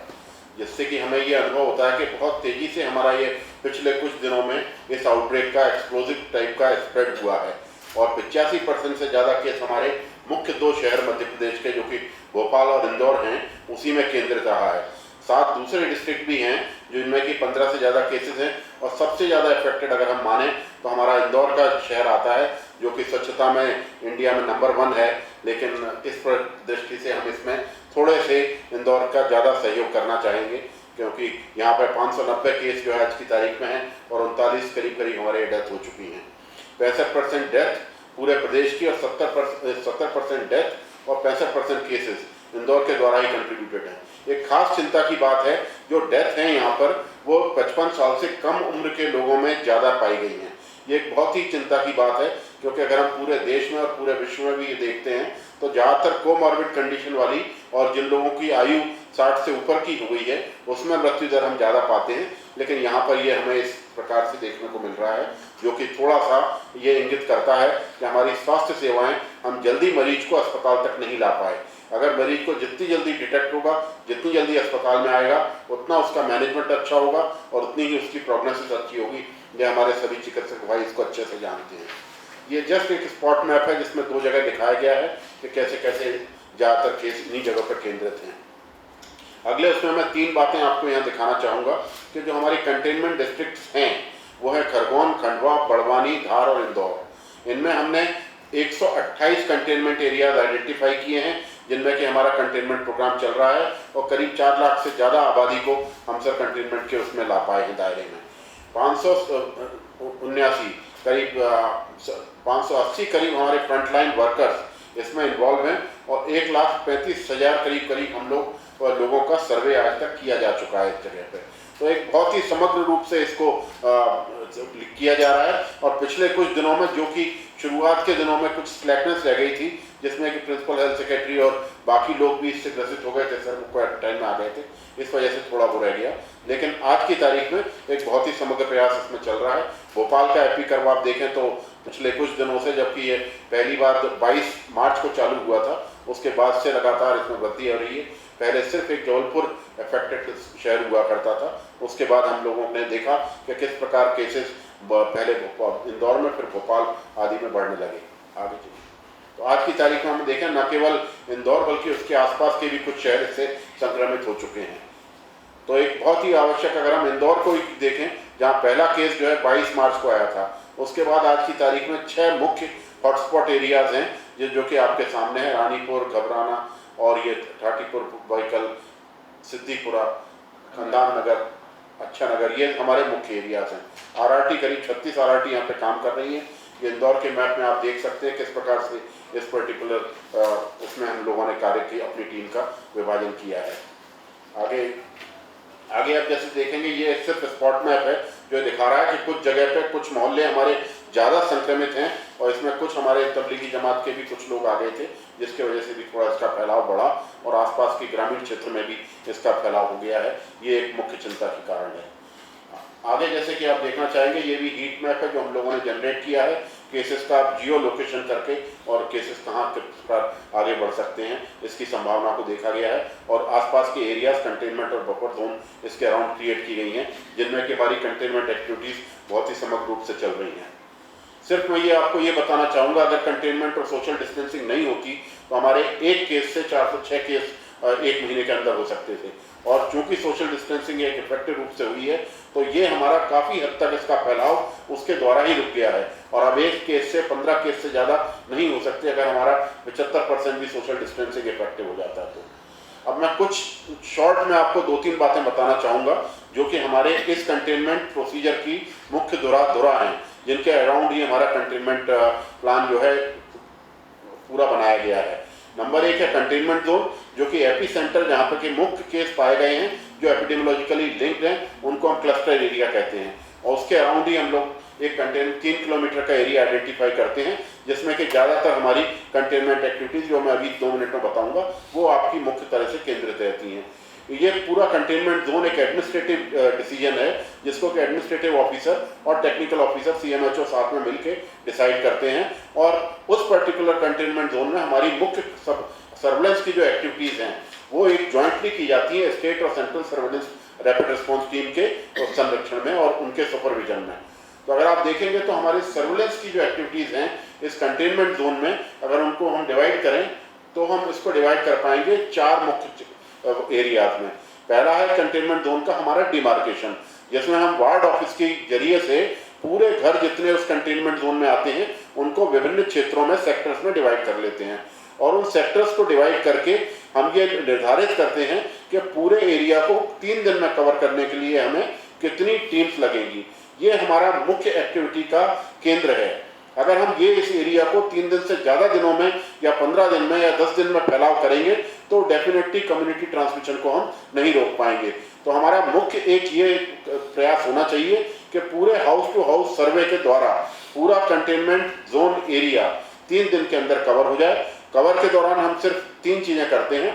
D: जिससे कि हमें ये अनुभव होता है कि बहुत तेज़ी से हमारा ये पिछले कुछ दिनों में इस आउटब्रेक का एक्सप्लोजिव टाइप का स्प्रेड हुआ है, और 85% से ज़्यादा केस हमारे मुख्य 2 शहर मध्य प्रदेश के जो कि भोपाल और इंदौर हैं उसी में केंद्रित रहा है। 7 दूसरे डिस्ट्रिक्ट भी हैं जिनमें कि 15 से ज़्यादा केसेस हैं, और सबसे ज़्यादा इफेक्टेड अगर हम माने तो हमारा इंदौर का शहर आता है जो कि स्वच्छता में इंडिया में नंबर 1 है, लेकिन इस दृष्टि से हम इसमें थोड़े से इंदौर का ज़्यादा सहयोग करना चाहेंगे, क्योंकि यहाँ पर 590 केस जो है आज की तारीख में हैं और 39 करीब हमारे डेथ हो चुकी हैं। 65% डेथ पूरे प्रदेश की और 70% डेथ और 65% केसेस इंदौर के द्वारा ही कंट्रीब्यूटेड हैं। एक खास चिंता की बात है, जो डेथ है यहाँ पर वो 55 साल से कम उम्र के लोगों में ज़्यादा पाई गई हैं। ये एक बहुत ही चिंता की बात है, क्योंकि अगर हम पूरे देश में और पूरे विश्व में भी ये देखते हैं तो ज़्यादातर कोमॉर्बिड कंडीशन वाली और जिन लोगों की आयु 60 से ऊपर की हो गई है उसमें मृत्यु दर हम ज़्यादा पाते हैं, लेकिन यहाँ पर ये हमें इस प्रकार से देखने को मिल रहा है, जो कि थोड़ा सा ये इंगित करता है कि हमारी स्वास्थ्य सेवाएं हम जल्दी मरीज को अस्पताल तक नहीं ला पाए। अगर मरीज को जितनी जल्दी डिटेक्ट होगा, जितनी जल्दी अस्पताल में आएगा, उतना उसका मैनेजमेंट अच्छा होगा और उतनी ही उसकी प्रोग्नोसिस अच्छी होगी। ये हमारे सभी चिकित्सक भाई इसको अच्छे से जानते हैं। ये जस्ट एक स्पॉट मैप है जिसमें 2 जगह दिखाया गया है कि कैसे कैसे ज़्यादातर केस इन्हीं जगह पर केंद्रित हैं। अगले उसमें मैं 3 बातें आपको यहाँ दिखाना चाहूँगा कि जो हमारी कंटेनमेंट डिस्ट्रिक्ट्स हैं वो है खरगोन, खंडवा, बड़वानी, धार और इंदौर। इनमें हमने 128 कंटेनमेंट एरियाज आइडेंटिफाई किए हैं जिनमें कि हमारा कंटेनमेंट प्रोग्राम चल रहा है, और करीब 4 लाख से ज़्यादा आबादी को हम सर कंटेनमेंट के उसमें ला पाए हैं दायरे में। 579 करीब 580 करीब हमारे फ्रंटलाइन वर्कर्स इसमें इन्वॉल्व हैं, और 1,35,000 करीब हम लोगों का सर्वे आज तक किया जा चुका है इस जगह पे। तो एक बहुत ही समग्र रूप से इसको किया जा रहा है, और पिछले कुछ दिनों में जो कि शुरुआत के दिनों में कुछ स्लैकनेस रह गई थी, जिसमें कि प्रिंसिपल हेल्थ सेक्रेटरी और बाकी लोग भी इससे ग्रसित हो गए थे, सर वो क्वारंटाइन में आ गए थे, इस वजह से थोड़ा वो रह गया, लेकिन आज की तारीख में एक बहुत ही समग्र प्रयास इसमें चल रहा है। भोपाल का एपी कर्व आप देखें तो पिछले कुछ दिनों से, जबकि ये पहली बार 22 मार्च को चालू हुआ था, उसके बाद से लगातार इसमें वृद्धि हो रही है। पहले सिर्फ एक जबलपुर अफेक्टेड शहर हुआ करता था, उसके बाद हम लोगों ने देखा कि किस प्रकार केसेस पहले इंदौर में फिर भोपाल आदि में बढ़ने लगे। आगे चलिए, तो आज की तारीख में हम देखें न केवल इंदौर बल्कि उसके आसपास के भी कुछ शहर इससे संक्रमित हो चुके हैं। तो एक बहुत ही आवश्यक, अगर हम इंदौर को देखें जहाँ पहला केस जो है 22 मार्च को आया था, उसके बाद आज की तारीख में 6 मुख्य हॉटस्पॉट एरियाज हैं जो कि आपके सामने है, रानीपुर, घबराना और ये ठाटीपुर, बहिकल, सिद्दीपुरा, खंदान नगर, अच्छा नगर, ये हमारे मुख्य एरियाज हैं। आरआरटी करीब 36 आरआरटी यहाँ पे काम कर रही है। ये इंदौर के मैप में आप देख सकते हैं किस प्रकार से इस पर्टिकुलर उसमें हम लोगों ने कार्य की अपनी टीम का विभाजन किया है। आगे आप जैसे देखेंगे ये सिर्फ स्पॉट मैप है जो दिखा रहा है कि कुछ जगह पे कुछ मोहल्ले हमारे ज़्यादा संक्रमित हैं, और इसमें कुछ हमारे तबलीगी जमात के भी कुछ लोग आ गए थे, जिसके वजह से भी थोड़ा इसका फैलाव बढ़ा और आसपास के ग्रामीण क्षेत्र में भी इसका फैलाव हो गया है। ये एक मुख्य चिंता के कारण है। आगे जैसे कि आप देखना चाहेंगे, ये भी हीट मैप है जो हम लोगों ने जनरेट किया है, केसेस का जियो लोकेशन करके और केसेस कहाँ पर आगे बढ़ सकते हैं इसकी संभावना को देखा गया है, और आसपास के एरियाज कंटेनमेंट और बफर जोन इसके अराउंड क्रिएट की गई हैं, जिनमें कि हमारी कंटेनमेंट एक्टिविटीज़ बहुत ही समग्र रूप से चल रही हैं। सिर्फ मैं ये आपको ये बताना चाहूँगा, अगर कंटेनमेंट और सोशल डिस्टेंसिंग नहीं होती तो हमारे एक केस से 406 केस 1 महीने के अंदर हो सकते थे, और चूंकि सोशल डिस्टेंसिंग एक इफेक्टिव रूप से हुई है तो ये हमारा काफ़ी हद तक इसका फैलाव उसके द्वारा ही रुक गया है, और अब एक केस से 15 केस से ज़्यादा नहीं हो सकते अगर हमारा 75% भी सोशल डिस्टेंसिंग इफेक्टिव हो जाता है। तो अब मैं कुछ शॉर्ट में आपको 2-3 बातें बताना चाहूँगा जो कि हमारे इस कंटेनमेंट प्रोसीजर की मुख्य धुरा हैं, जिनके अराउंड ही हमारा कंटेनमेंट प्लान जो है पूरा बनाया गया है। नंबर 1 है कंटेनमेंट जोन, जो कि एपी सेंटर जहाँ पर कि मुख्य केस पाए गए हैं जो एपिडेमियोलॉजिकली लिंक्ड हैं, उनको हम क्लस्टर एरिया कहते हैं। और उसके अराउंड ही हम लोग एक 3 किलोमीटर का एरिया आइडेंटिफाई करते हैं, जिसमें कि ज़्यादातर हमारी कंटेनमेंट एक्टिविटीज़, जो मैं अभी 2 मिनट में बताऊंगा, वो आपकी मुख्य तरह से केंद्रित रहती हैं। ये पूरा कंटेनमेंट जोन एक एडमिनिस्ट्रेटिव डिसीजन है, जिसको कि एडमिनिस्ट्रेटिव ऑफिसर और टेक्निकल ऑफिसर CMHO साथ में मिलकर डिसाइड करते हैं। और उस पर्टिकुलर कंटेनमेंट जोन में हमारी मुख्य सर्वेलेंस की जो एक्टिविटीज़ हैं वो एक जॉइंटली की जाती है स्टेट और central surveillance rapid response team के संरक्षण में और उनके सुपरविजन में। तो अगर आप देखेंगे तो हमारे सर्वेलेंस की जो एक्टिविटीज़ हैं इस कंटेनमेंट जोन में, अगर उनको हम डिवाइड करें तो हम इसको डिवाइड कर पाएंगे 4 मुख्य एरियाज में। पहला है कंटेनमेंट जोन का हमारा डिमार्केशन, जिसमें हम वार्ड ऑफिस के जरिए से पूरे घर जितने उस कंटेनमेंट जोन में आते हैं उनको विभिन्न क्षेत्रों में, सेक्टर्स में डिवाइड कर लेते हैं। और उन सेक्टर्स को डिवाइड करके हम ये निर्धारित करते हैं कि पूरे एरिया को 3 दिन में कवर करने के लिए हमें कितनी टीम्स लगेंगी। ये हमारा मुख्य एक्टिविटी का केंद्र है। अगर हम ये इस एरिया को 3 दिन से ज़्यादा दिनों में या 15 दिन में या 10 दिन में फैलाव करेंगे तो डेफिनेटली कम्युनिटी ट्रांसमिशन को हम नहीं रोक पाएंगे। तो हमारा मुख्य एक ये प्रयास होना चाहिए कि पूरे हाउस टू हाउस सर्वे के द्वारा पूरा कंटेनमेंट जोन एरिया 3 दिन के अंदर कवर हो जाए। कवर के दौरान हम सिर्फ 3 चीज़ें करते हैं।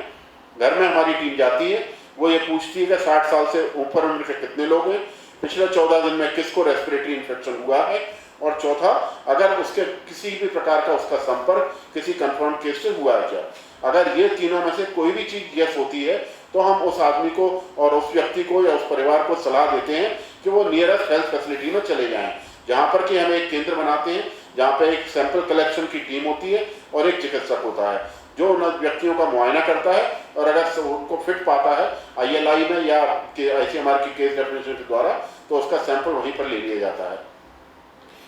D: घर में हमारी टीम जाती है, वो ये पूछती है कि 60 साल से ऊपर उम्र के कितने लोग हैं, पिछले 14 दिन में किसको रेस्पिरेटरी इन्फेक्शन हुआ है, और चौथा, अगर उसके किसी भी प्रकार का उसका संपर्क किसी कंफर्म केस से हुआ है क्या। अगर ये तीनों में से कोई भी चीज़ यस होती है तो हम उस आदमी को और उस व्यक्ति को या उस परिवार को सलाह देते हैं कि वो नियरेस्ट हेल्थ फैसिलिटी में चले जाएं, जहाँ पर कि हम एक केंद्र बनाते हैं जहाँ पर एक सैंपल कलेक्शन की टीम होती है और एक चिकित्सक होता है जो उन व्यक्तियों का मुआयना करता है, और अगर उनको फिट पाता है ILI में या ICMR की केस डेफिनेशन के द्वारा तो उसका सैंपल वहीं पर ले लिया जाता है।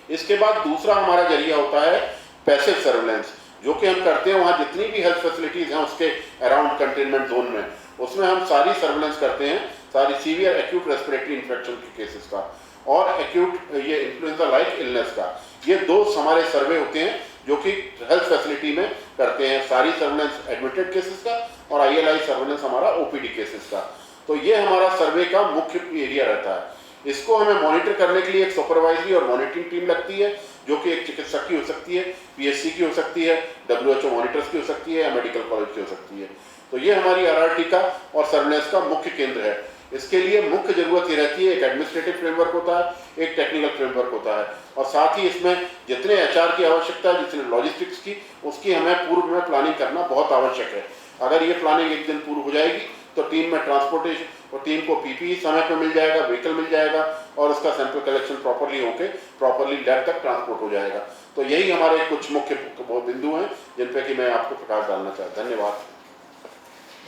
D: इसके बाद दूसरा हमारा जरिया होता है पैसिव सर्वेलेंस, जो कि हम करते हैं वहाँ जितनी भी हेल्थ फैसिलिटीज़ हैं उसके अराउंड कंटेनमेंट जोन में, उसमें हम सारी सर्वेलेंस करते हैं, सारी सीवियर एक्यूट रेस्पिरेटरी इन्फेक्शन के केसेस का और एक्यूट ये इन्फ्लुएंजा लाइक इलनेस का। ये 2 हमारे सर्वे होते हैं जो कि हेल्थ फैसिलिटी में करते हैं, सारी सर्वेलेंस एडमिटेड केसेस का और ILI सर्वेलेंस हमारा OPD केसेस का। तो ये हमारा सर्वे का मुख्य एरिया रहता है। इसको हमें मॉनिटर करने के लिए एक सुपरवाइजरी और मॉनिटरिंग टीम लगती है, जो कि एक चिकित्सक की हो सकती है, PHC की हो सकती है, WHO मॉनिटर्स की हो सकती है या मेडिकल कॉलेज की हो सकती है। तो ये हमारी RRT का और सर्वेलेंस का मुख्य केंद्र है। इसके लिए मुख्य जरूरत ये रहती है, एक एडमिनिस्ट्रेटिव फ्रेमवर्क होता है, एक टेक्निकल फ्रेमवर्क होता है, और साथ ही इसमें जितने HR की आवश्यकता है, जितने लॉजिस्टिक्स की, उसकी हमें पूर्व में प्लानिंग करना बहुत आवश्यक है। अगर ये प्लानिंग एक दिन पूर्व हो जाएगी तो टीम में ट्रांसपोर्टेशन और टीम को PPE समय पर मिल जाएगा, व्हीकल मिल जाएगा और उसका सैंपल कलेक्शन प्रॉपरली होकर प्रॉपरली लैब तक ट्रांसपोर्ट हो जाएगा। तो यही हमारे कुछ मुख्य बिंदु हैं जिन पे कि मैं आपको प्रकाश डालना चाहता हूँ। धन्यवाद।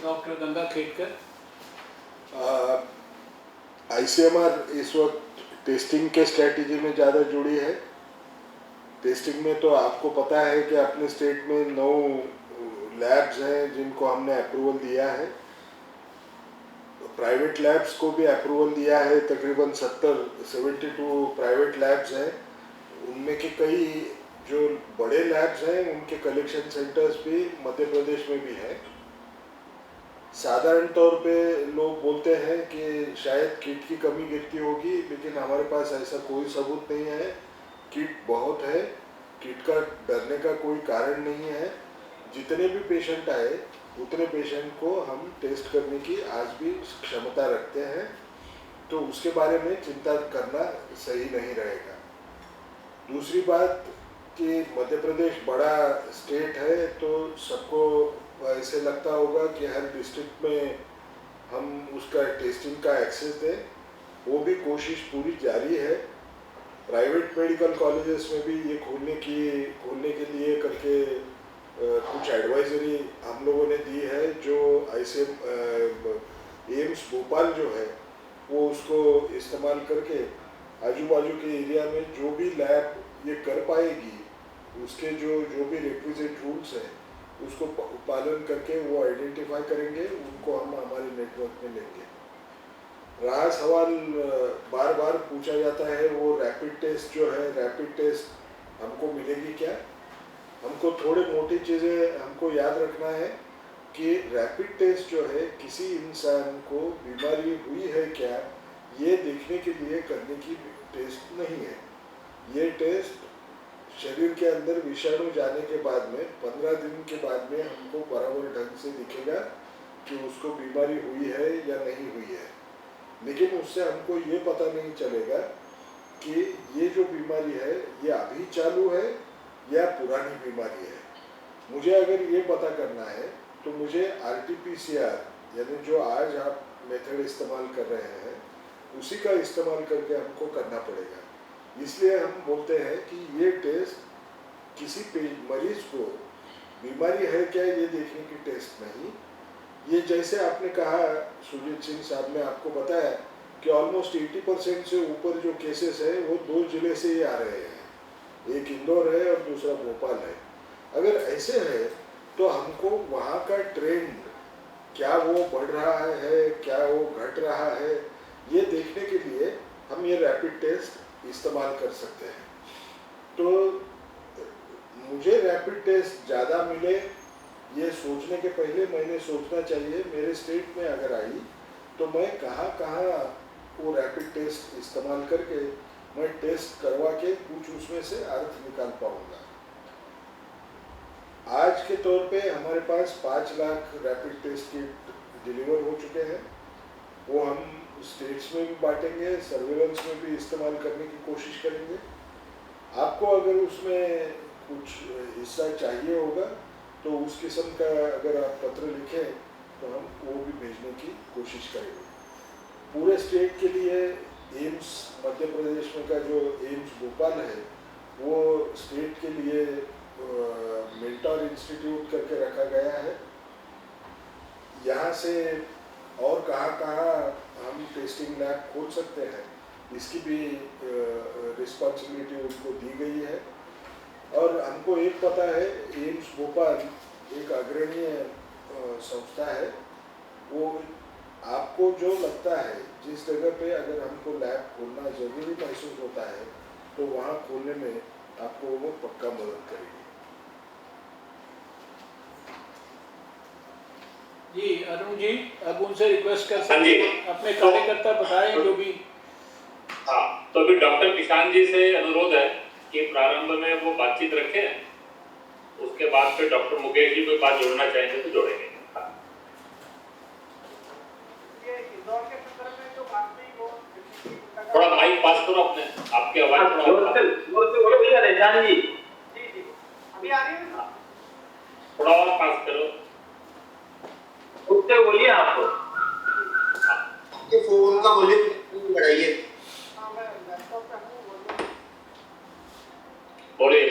B: डॉक्टर गंगा खेड़कर।
E: ICMR इस वक्त टेस्टिंग के स्ट्रेटेजी में ज़्यादा जुड़ी है। टेस्टिंग में तो आपको पता है कि अपने स्टेट में 9 लैब्स हैं जिनको हमने अप्रूवल दिया है। प्राइवेट लैब्स को भी अप्रूवल दिया है, तकरीबन 72 प्राइवेट लैब्स हैं। उनमें के कई जो बड़े लैब्स हैं उनके कलेक्शन सेंटर्स भी मध्य प्रदेश में भी हैं। साधारण तौर पे लोग बोलते हैं कि शायद किट की कमी गिरती होगी, लेकिन हमारे पास ऐसा कोई सबूत नहीं है। किट बहुत है, किट का डरने का कोई कारण नहीं है। जितने भी पेशेंट आए उतने पेशेंट को हम टेस्ट करने की आज भी क्षमता रखते हैं, तो उसके बारे में चिंता करना सही नहीं रहेगा। दूसरी बात कि मध्य प्रदेश बड़ा स्टेट है, तो सबको ऐसे लगता होगा कि हर डिस्ट्रिक्ट में हम उसका टेस्टिंग का एक्सेस दें। वो भी कोशिश पूरी जारी है। प्राइवेट मेडिकल कॉलेजेस में भी ये खोलने के लिए करके कुछ एडवाइजरी हम लोगों ने दी है, जो ऐसे एम्स भोपाल जो है वो उसको इस्तेमाल करके आजू बाजू के एरिया में जो भी लैब ये कर पाएगी उसके जो भी रिक्विजिट रूल्स हैं उसको पालन करके वो आइडेंटिफाई करेंगे, उनको हम हमारे नेटवर्क में लेंगे। रहा सवाल बार बार पूछा जाता है वो रैपिड टेस्ट जो है, रैपिड टेस्ट हमको मिलेगी क्या? हमको थोड़ी मोटी चीज़ें हमको याद रखना है कि रैपिड टेस्ट जो है किसी इंसान को बीमारी हुई है क्या ये देखने के लिए करने की टेस्ट नहीं है। ये टेस्ट शरीर के अंदर विषाणु जाने के बाद में 15 दिन के बाद में हमको बराबर ढंग से दिखेगा कि उसको बीमारी हुई है या नहीं हुई है। लेकिन उससे हमको ये पता नहीं चलेगा कि ये जो बीमारी है ये अभी चालू है या पुरानी बीमारी है। मुझे अगर ये पता करना है तो मुझे RT-PCR यानी जो आज आप मेथड इस्तेमाल कर रहे हैं उसी का इस्तेमाल करके हमको करना पड़ेगा। इसलिए हम बोलते हैं कि ये टेस्ट किसी मरीज को बीमारी है क्या ये देखने की टेस्ट नहीं। ये जैसे आपने कहा सुजीत सिंह साहब ने आपको बताया कि ऑलमोस्ट 80% से ऊपर जो केसेस है वो 2 जिले से ही आ रहे हैं, एक इंदौर है और दूसरा भोपाल है। अगर ऐसे है तो हमको वहाँ का ट्रेंड क्या वो बढ़ रहा है क्या वो घट रहा है ये देखने के लिए हम ये रैपिड टेस्ट इस्तेमाल कर सकते हैं। तो मुझे रैपिड टेस्ट ज़्यादा मिले ये सोचने के पहले मैंने सोचना चाहिए मेरे स्टेट में अगर आई तो मैं कहाँ वो रैपिड टेस्ट इस्तेमाल करके मैं टेस्ट करवा के कुछ उसमें से अर्थ निकाल पाऊँगा। आज के तौर पे हमारे पास 5 lakh rapid test kit deliver हो चुके हैं। वो हम स्टेट्स में भी बांटेंगे, सर्वेलेंस में भी इस्तेमाल करने की कोशिश करेंगे। आपको अगर उसमें कुछ हिस्सा चाहिए होगा तो उस किस्म का अगर आप पत्र लिखें तो हम वो भी भेजने की कोशिश करेंगे। पूरे स्टेट के लिए एम्स मध्य प्रदेश में का जो एम्स भोपाल है वो स्टेट के लिए मेंटर इंस्टीट्यूट करके रखा गया है। यहाँ से और कहाँ हम टेस्टिंग लैब खोल सकते हैं इसकी भी रिस्पॉन्सिबिलिटी उनको दी गई है। और हमको एक पता है एम्स भोपाल एक अग्रणीय संस्था है। वो आपको जो लगता है जिस जगह पे अगर हमको लैब खोलना जरूरी महसूस होता है तो वहाँ खोलने में आपको वो पक्का मदद करेगी।
B: जी अरुण जी, अब उनसे रिक्वेस्ट कर
C: हाँ
B: सकते
C: जी।
B: हैं अपने कार्यकर्ता बताएं जो भी।
C: हाँ, तो अभी डॉक्टर किसान जी से अनुरोध है कि प्रारंभ में वो बातचीत रखें, उसके बाद फिर डॉक्टर मुकेश जी कोई बात जोड़ना चाहेंगे तो जोड़ेंगे। हाँ।
F: ये इंदौर के संदर्भ में जो बात नहीं वो
C: थोड़ा माइक पास करो अपने, आपकी आवाज थोड़ा
G: बोलो भैया रेजान जी।
F: जी अभी आ रही है ना?
C: थोड़ा और पास करो।
G: उससे बोलिए आपको
A: आपके फोन का वॉल्यूम बढ़ाइए।
F: हाँ मैं लैपटॉप पे हूँ
C: बोलिए।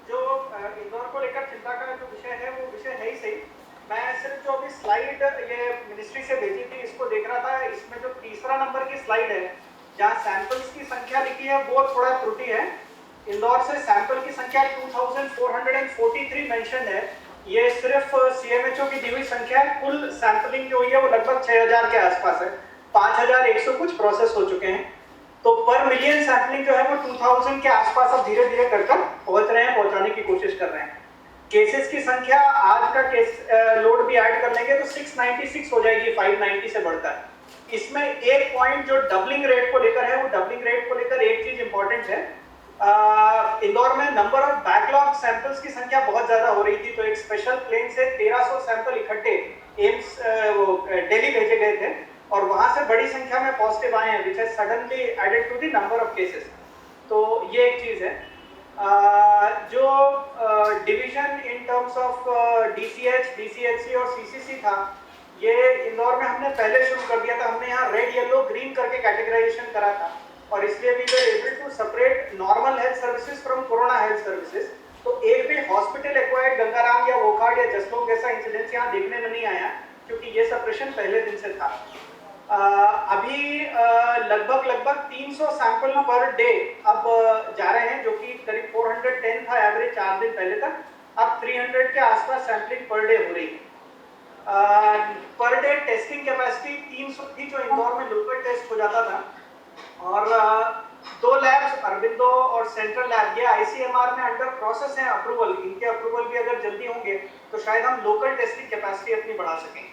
F: जो इंदौर को लेकर चिंता का जो विषय है वो विषय है ही सही। मैं सिर्फ जो अभी स्लाइड ये मिनिस्ट्री से भेजी थी इसको देख रहा था। इसमें जो तीसरा नंबर की स्लाइड है जहाँ सैंपल्स की संख्या लिखी है वो थोड़ा त्रुटि है। इंदौर से सैंपल की संख्या 2443 मेंशन है। ये सिर्फ CMHO की दी हुई संख्या है। कुल सैंपलिंग जो हुई है वो लगभग 6000 के आसपास है। 5100 कुछ प्रोसेस हो चुके हैं। तो पर मिलियन सैंपलिंग जो है वो 2000 के आसपास अब धीरे धीरे कर पहुंच रहे हैं, पहुंचाने की कोशिश कर रहे हैं। केसेस की संख्या आज का केस लोड भी ऐड कर लेंगे तो 696 हो जाएगी, 590 से बढ़कर। इसमें एक पॉइंट जो डबलिंग रेट को लेकर है, वो डबलिंग रेट को लेकर एक चीज इंपॉर्टेंट है। इंदौर में नंबर ऑफ बैकलॉग सैंपल्स की संख्या बहुत ज्यादा हो रही थी, तो एक स्पेशल प्लेन से 1300 सैंपल इकट्ठे एम्स दिल्ली भेजे गए थे और वहां से बड़ी संख्या में पॉजिटिव आए हैं, which has suddenly added to the number of cases. तो ये एक चीज है। जो division in terms of DCH, DCHC और CCC था, ये इंदौर में हमने पहले शुरू कर दिया था। हमने यहाँ रेड, येलो, ग्रीन करके कैटेगराइजेशन करा था और इसलिए we were able to separate normal health services from corona health services. तो एक भी हॉस्पिटल एक्वायर्ड गंगाराम या वोखाड़ या जसलोक जैसा इंसिडेंस यहाँ देखने में नहीं आया क्योंकि ये सप्रेशन पहले दिन से था। अभी लगभग 300 सैंपल पर डे अब जा रहे हैं, जो कि करीब 410 था एवरेज 4 दिन पहले तक। अब 300 के आसपास सैंपलिंग पर डे हो रही है। पर डे टेस्टिंग कैपेसिटी 300 थी जो इंदौर में लोकल टेस्ट हो जाता था, और दो लैब्स अरबिंदो और सेंट्रल लैब ये आईसीएमआर में अंडर प्रोसेस है अप्रूवल, इनके अप्रूवल भी अगर जल्दी होंगे तो शायद हम लोकल टेस्टिंग कैपेसिटी अपनी बढ़ा सकेंगे,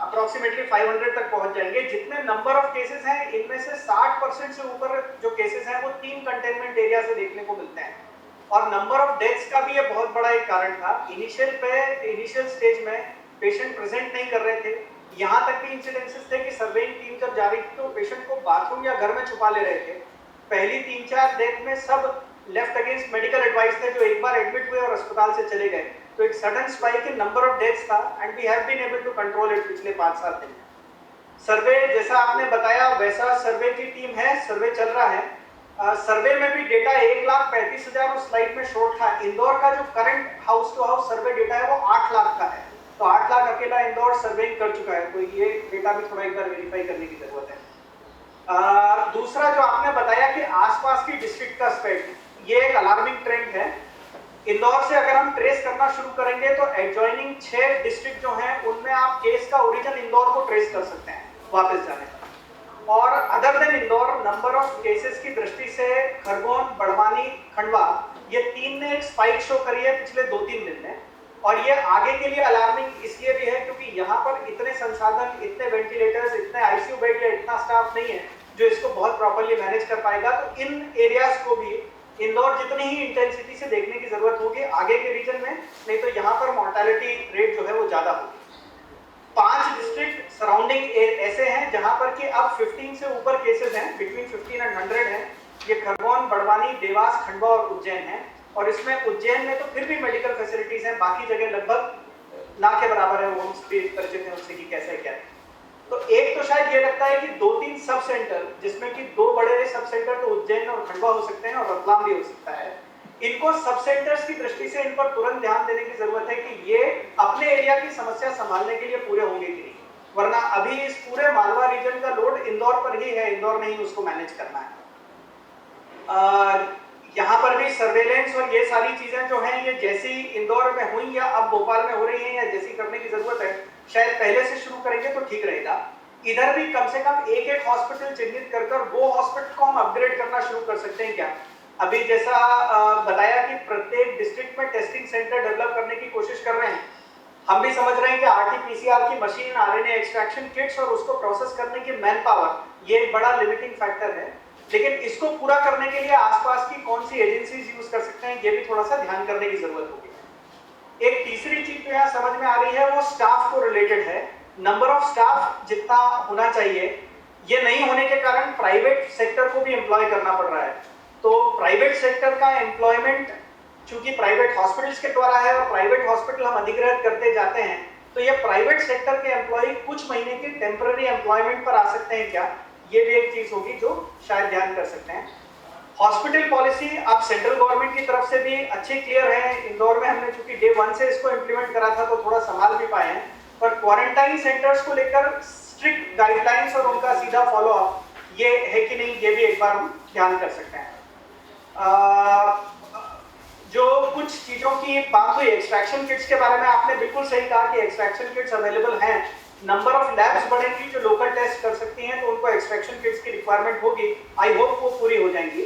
F: अप्रोक्सीमेटली 500 तक पहुंच जाएंगे। जितने नंबर ऑफ केसेस हैं इनमें से 60% से ऊपर जो केसेस हैं वो 3 कंटेनमेंट एरिया से देखने को मिलते हैं। और नंबर ऑफ डेथ्स का भी ये बहुत बड़ा एक कारण था। इनिशियल स्टेज में पेशेंट प्रेजेंट नहीं कर रहे थे, यहाँ तक भी इंसिडेंसेस थे कि सर्वेइंग टीम जब जा रही थी तो पेशेंट को बाथरूम या घर में छुपा ले रहे थे। पहली 3-4 डेथ में सब लेफ्ट अगेंस्ट मेडिकल एडवाइस थे, जो एक बार एडमिट हुए और अस्पताल से चले गए। तो एक sudden spike in number of deaths था and we have been able to control it पिछले 5-7 दिन में। सर्वे जैसा आपने बताया वैसा सर्वे की टीम है, सर्वे चल रहा है। सर्वे में भी डेटा 1,35,000 उस स्लाइड में शॉर्ट था। इंदौर का जो current house to house survey data है वो 8 लाख का है, तो 8 लाख अकेला इंदौर सर्वेइंग कर चुका है, तो ये डेटा भी थोड़ा एक बार वेरीफाई करने की जरूरत है। दूसरा जो आपने बताया कि आसपास की डिस्ट्रिक्ट का स्प्रेड, ये एक अलार्मिंग ट्रेंड है। इंदौर से अगर हम ट्रेस करना शुरू करेंगे तो एडजॉइनिंग 6 डिस्ट्रिक्ट जो हैं उनमें आप केस का ओरिजिन इंदौर को ट्रेस कर सकते हैं वापस जाने का। और other than Indore number of cases की दृष्टि से खरगोन, बड़वानी, खंडवा ये 3 ने एक स्पाइक शो करी है पिछले 2-3 दिन में। और ये आगे के लिए अलार्मिंग इसलिए भी है क्योंकि यहाँ पर इतने संसाधन, इतने वेंटिलेटर्स, इतने आईसीयू बेड या इतना स्टाफ नहीं है जो इसको बहुत प्रॉपर्ली मैनेज कर पाएगा। तो इन एरियाज को भी इंदौर जितनी ही इंटेंसिटी से देखने की जरूरत होगी आगे के रीजन में, नहीं तो यहाँ पर मोर्टेलिटी रेट जो है वो ज्यादा होगी। 5 डिस्ट्रिक्ट सराउंडिंग ऐसे हैं जहां पर कि अब 15 से ऊपर केसेस हैं, बिटवीन 15 एंड 100 हैं। ये खरगोन, बड़वानी, देवास, खंडवा और उज्जैन है। और इसमें उज्जैन में तो फिर भी मेडिकल फैसिलिटीज हैं, बाकी जगह लगभग ना के बराबर है, वो हम परिचित हैं उससे कि कैसे क्या है। तो एक तो शायद ये लगता है कि 2-3 सब सेंटर, जिसमें कि 2 बड़े सब सेंटर तो उज्जैन और खंडवा हो सकते हैं और रतलाम भी हो सकता है, इनको सब सेंटर्स की दृष्टि से इन पर तुरंत ध्यान देने की जरूरत है कि ये अपने एरिया की समस्या संभालने के लिए पूरे होंगे कि नहीं, वरना अभी इस पूरे मालवा रीजन का लोड इंदौर पर ही है, इंदौर ने ही उसको मैनेज करना है। यहाँ पर भी सर्वेलेंस और ये सारी चीजें जो हैं ये जैसी इंदौर में हुई या अब भोपाल में हो रही हैं या जैसी करने की जरूरत है, शायद पहले से शुरू करेंगे तो ठीक रहेगा। इधर भी कम से कम एक हॉस्पिटल चिन्हित कर वो हॉस्पिटल को हम अपग्रेड करना शुरू कर सकते हैं क्या? अभी जैसा बताया कि प्रत्येक डिस्ट्रिक्ट में टेस्टिंग सेंटर डेवलप करने की कोशिश कर रहे हैं। हम भी समझ रहे हैं कि आरटी-पीसीआर की मशीन, आरएनए एक्सट्रैक्शन किट्स और उसको प्रोसेस करने की मैन पावर, ये एक बड़ा लिमिटिंग फैक्टर है। लेकिन इसको पूरा करने के लिए आसपास की कौन सी एजेंसीज यूज कर सकते हैं, ये भी थोड़ा सा ध्यान करने की जरूरत होगी। एक तीसरी चीज जो यहाँ समझ में आ रही है वो स्टाफ को रिलेटेड है। नंबर ऑफ स्टाफ जितना होना चाहिए, ये नहीं होने के कारण प्राइवेट सेक्टर को भी एम्प्लॉय करना पड़ रहा है। तो प्राइवेट सेक्टर का एम्प्लॉयमेंट चूंकि प्राइवेट हॉस्पिटल्स के द्वारा है और प्राइवेट हॉस्पिटल हम अधिग्रहित करते जाते हैं, तो ये प्राइवेट सेक्टर के एम्प्लॉय कुछ महीने के टेम्पररी एम्प्लॉयमेंट पर आ सकते हैं क्या? ये भी एक चीज होगी जो शायद ध्यान कर सकते हैं। हॉस्पिटल पॉलिसी अब सेंट्रल गवर्नमेंट की तरफ से भी अच्छी क्लियर है। इंदौर में हमने चूंकि डे 1 से इसको इम्प्लीमेंट करा था तो थोड़ा संभाल भी पाए हैं, पर क्वारंटाइन सेंटर्स को लेकर स्ट्रिक्ट गाइडलाइंस और उनका सीधा फॉलो अप ये है कि नहीं, ये भी एक बार हम ध्यान कर सकते हैं। जो कुछ चीजों की बात हुई एक्सट्रैक्शन किट्स के बारे में, आपने बिल्कुल सही कहा कि एक्सट्रैक्शन किट्स अवेलेबल हैं। नंबर ऑफ लैब्स बढ़ेंगी जो लोकल टेस्ट कर सकती हैं, तो उनको एक्सट्रैक्शन किट्स की रिक्वायरमेंट होगी। आई होप वो पूरी हो जाएंगी।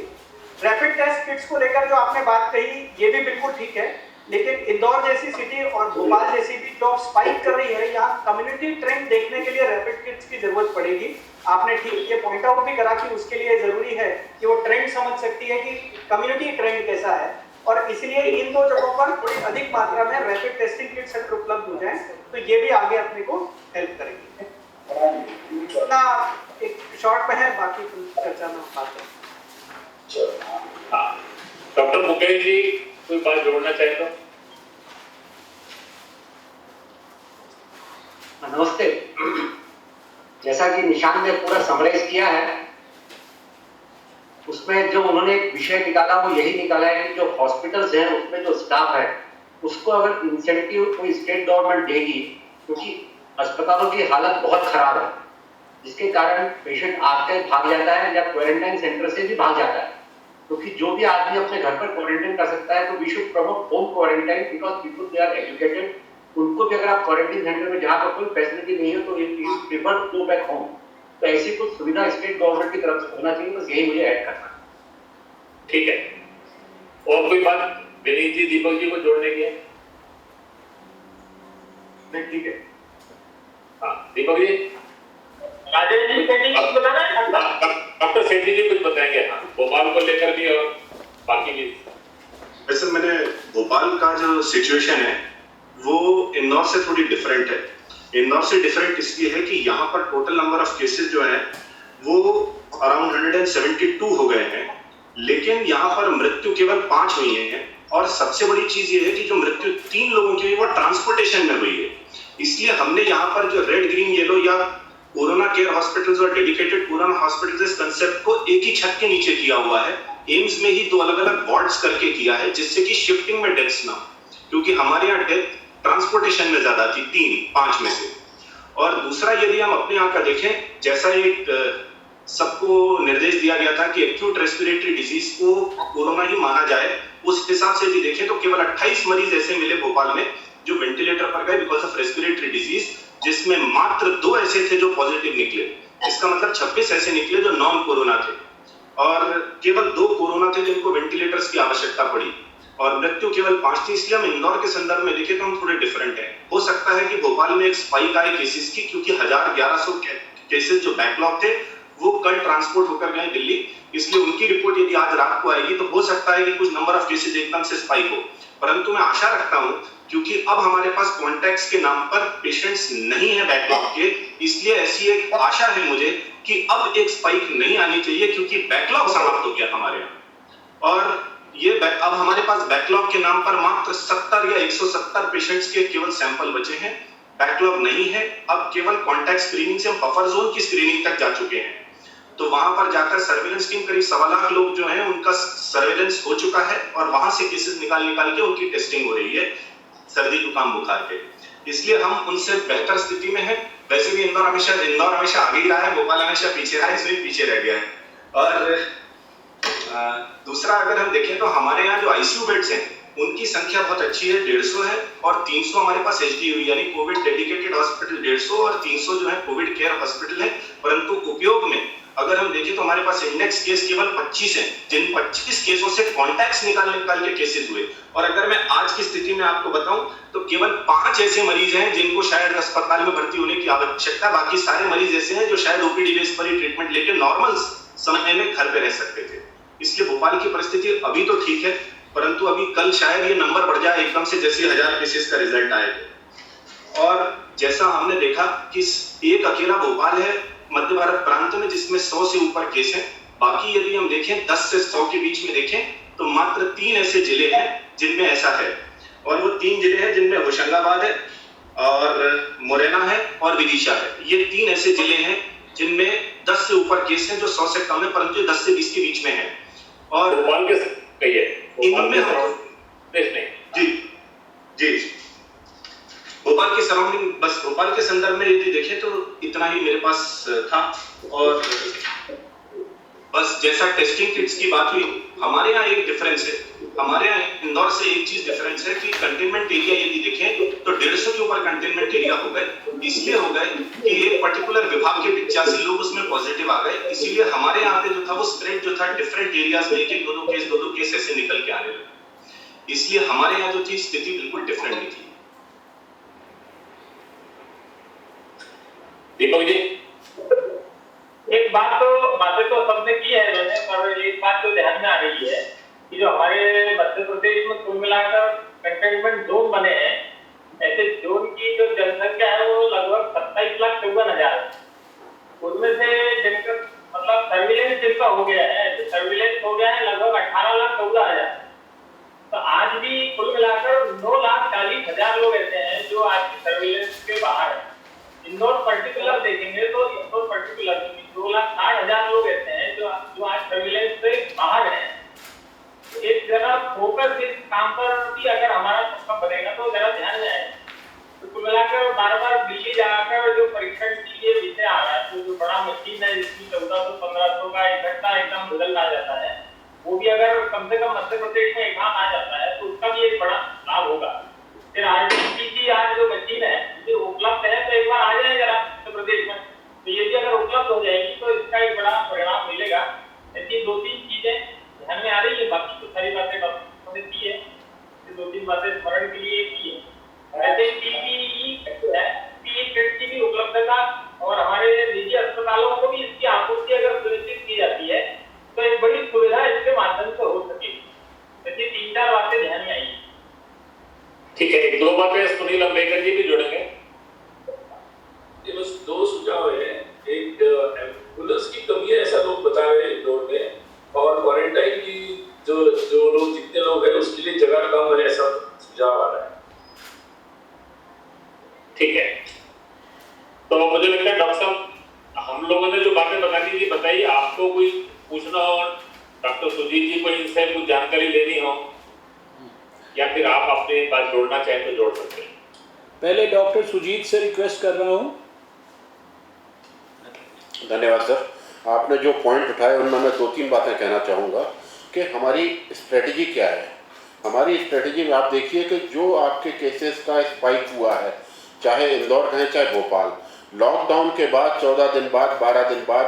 F: रैपिड टेस्ट किट्स को लेकर जो आपने बात कही ये भी बिल्कुल ठीक है, लेकिन इंदौर जैसी सिटी और भोपाल जैसी भी जो स्पाइक कर रही है, यहाँ कम्युनिटी ट्रेंड देखने के लिए रैपिड किट्स की जरूरत पड़ेगी। आपने ठीक ये पॉइंट आउट भी करा कि उसके लिए जरूरी है कि वो ट्रेंड समझ सकती है कि कम्युनिटी ट्रेंड कैसा है, और इसलिए इन 2 जगहों पर थोड़ी अधिक मात्रा में रैपिड टेस्टिंग किट सेंटर उपलब्ध हो जाए तो ये भी आगे अपने को हेल्प करेंगे। ना एक शॉर्ट में है, बाकी चर्चा में बात करें।
C: डॉक्टर मुकेश जी कोई बात जोड़ना चाहे तो?
H: नमस्ते। जैसा कि निशान ने पूरा समराइज किया है, उसमें जो उन्होंने एक विषय निकाला वो यही निकाला है कि जो हॉस्पिटल्स हैं उसमें जो स्टाफ है उसको अगर इंसेंटिव कोई स्टेट गवर्नमेंट देगी, क्योंकि अस्पतालों की हालत बहुत खराब है, जिसके कारण पेशेंट आके भाग जाता है या क्वारंटाइन सेंटर से भी भाग जाता है। क्योंकि जो भी आदमी अपने घर पर क्वारंटाइन कर सकता है तो we should promote home quarantine, because people they are educated. उनको भी अगर आप क्वारंटाइन सेंटर में जहाँ पर कोई फैसिलिटी नहीं है तो you prefer to go back home. तो ऐसी कुछ सुविधा स्टेट गवर्नमेंट की तरफ से होना चाहिए, बस यही मुझे ऐड करना है।
C: ठीक है, और कोई बात विनीत जी, दीपक जी को जोड़ने की है?
H: नहीं, ठीक है।
C: हाँ, दीपक जी।
G: राजेश जी कुछ बताना है?
C: डॉक्टर सेठी जी कुछ बताएंगे, हाँ, भोपाल को लेकर भी और बाकी भी।
I: वैसे मैंने भोपाल का जो सिचुएशन है वो इंदौर से थोड़ी डिफरेंट है। इंदौर से डिफरेंट इसलिए है कि यहाँ पर टोटल नंबर ऑफ केसेस जो है वो अराउंड 172 हो गए हैं, लेकिन यहाँ पर मृत्यु केवल 5 हुई है। और सबसे बड़ी चीज ये है कि जो मृत्यु 3 लोगों की हुई वो ट्रांसपोर्टेशन में हुई है। इसलिए हमने यहाँ पर जो रेड, ग्रीन, येलो या कोरोना केयर हॉस्पिटल्स और डेडिकेटेड कोरोना हॉस्पिटल्स कंसेप्ट को एक ही छत के नीचे किया हुआ है। एम्स में ही 2 अलग अलग वार्ड्स करके किया है, जिससे कि शिफ्टिंग में डेथ्स ना, क्योंकि हमारे यहाँ डेथ ट्रांसपोर्टेशन में ज्यादा थी 3-5 में से। और दूसरा, यदि हम अपने यहाँ का देखें, जैसा एक सबको निर्देश दिया गया था कि एक्यूट रेस्पिरेटरी डिजीज को कोरोना ही माना जाए, उस हिसाब से यदि देखें तो केवल 28 मरीज ऐसे मिले भोपाल में जो वेंटिलेटर पर गए बिकॉज ऑफ रेस्पिरेटरी डिजीज, जिसमें मात्र 2 ऐसे थे जो पॉजिटिव निकले। इसका मतलब 26 ऐसे निकले जो नॉन कोरोना थे, और केवल 2 कोरोना थे जिनको वेंटिलेटर्स की आवश्यकता पड़ी, और मृत्यु केवल 5 थी। इसलिए हम इंदौर के संदर्भ में देखें तो हम थोड़े डिफरेंट हैं। हो सकता है कि भोपाल में एक स्पाइक आए केसेस की, क्योंकि 1100 केसेस जो बैकलॉग थे वो कल ट्रांसपोर्ट होकर गए दिल्ली, इसलिए उनकी रिपोर्ट यदि आज रात को आएगी तो हो सकता है कि कुछ नंबर ऑफ केसेस एकदम से स्पाइक हो। परंतु मैं आशा रखता हूं, क्योंकि अब हमारे पास कॉन्टैक्ट्स के नाम पर पेशेंट्स नहीं है बैकलॉग के, इसलिए ऐसी एक आशा है मुझे कि अब एक स्पाइक नहीं आनी चाहिए, क्योंकि बैकलॉग समाप्त हो गया हमारे यहाँ। और ये अब हमारे पास बैकलॉग के नाम पर मात्र 70 या 170 पेशेंट्स के केवल सैंपल बचे हैं। बैकलॉग नहीं है, अब केवल कॉन्टैक्ट स्क्रीनिंग से हम बफर जोन की स्क्रीनिंग तक जा चुके हैं। तो वहां पर जाकर सर्वेलेंस टीम करीब 1.25 लाख लोग जो हैं उनका सर्वेलेंस हो चुका है, और वहां से केसेस निकाल के उनकी टेस्टिंग हो रही है सर्दी जुकाम बुखार के। इसलिए हम उनसे बेहतर स्थिति में है। वैसे भी इंदौर हमेशा आगे ही रहा है, भोपाल हमेशा पीछे रहा है, इसमें पीछे रह गया है। और दूसरा, अगर हम देखें तो हमारे यहाँ जो आईसीयू बेड्स हैं उनकी संख्या बहुत अच्छी है, 150 है, और 300 हमारे पास एचडीयू यानी कोविड डेडिकेटेड हॉस्पिटल 150 और 300 जो है कोविड केयर हॉस्पिटल है। परंतु उपयोग में अगर हम देखें तो हमारे पास इंडेक्स केस केवल 25 हैं, जिन 25 केसों से कॉन्टैक्ट्स निकाल के केसेस हुए। और अगर मैं आज की स्थिति में आपको बताऊं तो केवल 5 ऐसे मरीज हैं जिनको शायद अस्पताल में भर्ती होने की आवश्यकता, बाकी सारे मरीज ऐसे हैं जो शायद ओपीडी बेस पर ही ट्रीटमेंट लेके नॉर्मल समय में घर पे रह सकते थे। इसलिए भोपाल की परिस्थिति अभी तो ठीक है, परंतु अभी कल शायद ये नंबर बढ़ जाए एकदम से, जैसे 1000 केसेस का रिजल्ट आए। और जैसा हमने देखा कि एक अकेला भोपाल है मध्य भारत प्रांत में जिसमें 100 से ऊपर केस हैं। बाकी यदि हम देखें 10 से 100 के बीच में देखें तो मात्र 3 ऐसे जिले हैं जिनमें ऐसा है, और वो 3 जिले हैं जिनमें होशंगाबाद है और मुरैना है और विदिशा है। ये 3 ऐसे जिले हैं जिनमें 10 से ऊपर केस हैं, जो 100 से कम है, परंतु 10 से 20 के बीच में है। और
C: भोपाल के कहिए,
I: इनमें जी भोपाल के सराउंडिंग, बस भोपाल के संदर्भ में यदि देखें तो इतना ही मेरे पास था। और बस जैसा टेस्टिंग किट्स की बात हुई, हमारे यहाँ एक डिफरेंस है, हमारे यहाँ इंदौर से एक चीज डिफरेंस है कि कंटेनमेंट एरिया यदि देखें तो 150 के ऊपर कंटेनमेंट एरिया हो गए। इसलिए हो गए कि एक पर्टिकुलर विभाग के 85 लोग उसमें पॉजिटिव आ गए, इसीलिए हमारे यहाँ पे जो था वो स्प्रेड जो था डिफरेंट एरियाज में एक 2-2 केस ऐसे निकल के आने लगे। इसलिए हमारे यहाँ जो थी स्थिति बिल्कुल डिफरेंट नहीं थी।
C: दीपक जी,
G: एक बातें तो सबने की है मैंने, पर एक बात जो ध्यान में आ रही है कि जो हमारे मध्य प्रदेश में कुल मिलाकर कंटेनमेंट जोन बने हैं, ऐसे जोन की जो जनसंख्या है वो लगभग 27,54,000 है। उनमें से जिनका मतलब सर्विलेंस जिनका हो गया है, ऐसे सर्विलेंस हो गया है लगभग 18,14,000। तो आज भी कुल मिलाकर 9,40,000 लोग ऐसे हैं जो आज की सर्विलेंस के बाहर है। इंदौर पर्टिकुलर देखेंगे तो इंदौर पर्टिकुलर 2,60,000 लोग ऐसे हैं जो आज सर्विलेंस से बाहर हैं। एक जरा फोकस इस काम पर भी अगर हमारा सबका बनेगा तो जरा ध्यान में आए। तो कुल मिलाकर बार दिल्ली जाकर जो परीक्षण के लिए विषय आ रहा है, तो जो बड़ा मशीन है जिसमें 1400-1500 का इकट्ठा एकदम रिजल्ट आ जाता है, वो भी अगर कम से कम मध्य प्रदेश में एक आ जाता है तो उसका भी एक बड़ा लाभ होगा। फिर आरटीपीसी आज जो मशीन है उपलब्ध है तो एक बार आ जाए जरा मध्य प्रदेश में, तो ये भी अगर उपलब्ध हो जाए
C: तो मुझे लगता है डॉक्टर साहब हम लोगों ने जो बातें बतानी थी बताइए, आपको कोई पूछना हो डॉक्टर सुजीत जी को इनसे कुछ जानकारी लेनी हो या फिर आप अपनी बात जोड़ना चाहें तो जोड़ सकते हैं।
B: पहले डॉक्टर सुजीत से रिक्वेस्ट कर रहा हूँ।
D: धन्यवाद सर। आपने जो पॉइंट उठाए उनमें मैं 2-3 बातें कहना चाहूँगा कि हमारी स्ट्रेटजी क्या है। हमारी स्ट्रेटजी में आप देखिए कि जो आपके केसेस का स्पाइक हुआ है, चाहे इंदौर कहें चाहे भोपाल, लॉकडाउन के बाद 14 दिन बाद, 12 दिन बाद,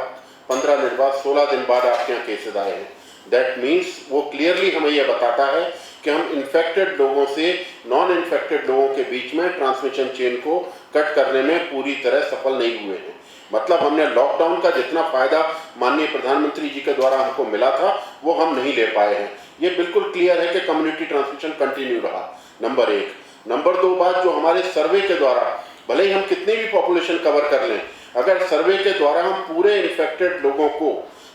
D: 15 दिन बाद, 16 दिन बाद आपके यहाँ केसेस आए हैं। दैट मीन्स वो क्लियरली हमें यह बताता है कि हम इन्फेक्टेड लोगों से नॉन इन्फेक्टेड लोगों के बीच में ट्रांसमिशन चेन को कट करने में पूरी तरह सफल नहीं हुए हैं। मतलब हमने लॉकडाउन का जितना फ़ायदा माननीय प्रधानमंत्री जी के द्वारा हमको मिला था वो हम नहीं ले पाए हैं। ये बिल्कुल क्लियर है कि कम्युनिटी ट्रांसमिशन कंटिन्यू रहा, नंबर 1। नंबर 2 बात, जो हमारे सर्वे के द्वारा भले ही हम कितनी भी पॉपुलेशन कवर कर लें, अगर सर्वे के द्वारा हम पूरे इन्फेक्टेड लोगों को,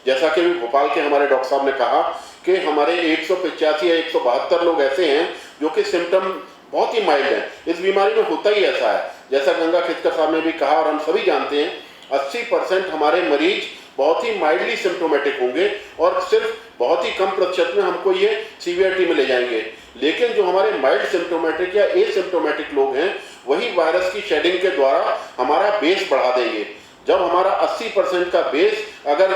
D: जैसा कि अभी भोपाल के हमारे डॉक्टर साहब ने कहा कि हमारे 185 या 172 लोग ऐसे हैं जो कि सिम्टम बहुत ही माइल्ड हैं। इस बीमारी में होता ही ऐसा है, जैसा गंगा खेतकर साहब ने भी कहा और हम सभी जानते हैं, 80% हमारे मरीज बहुत ही माइल्डली सिम्टोमेटिक होंगे और सिर्फ बहुत ही कम प्रतिशत में हमको ये सीवियरिटी में ले जाएंगे। लेकिन जो हमारे माइल्ड सिम्टोमेटिक या एसिम्टोमेटिक लोग हैं, वही वायरस की शेडिंग के द्वारा हमारा बेस बढ़ा देंगे। जब हमारा 80% का बेस अगर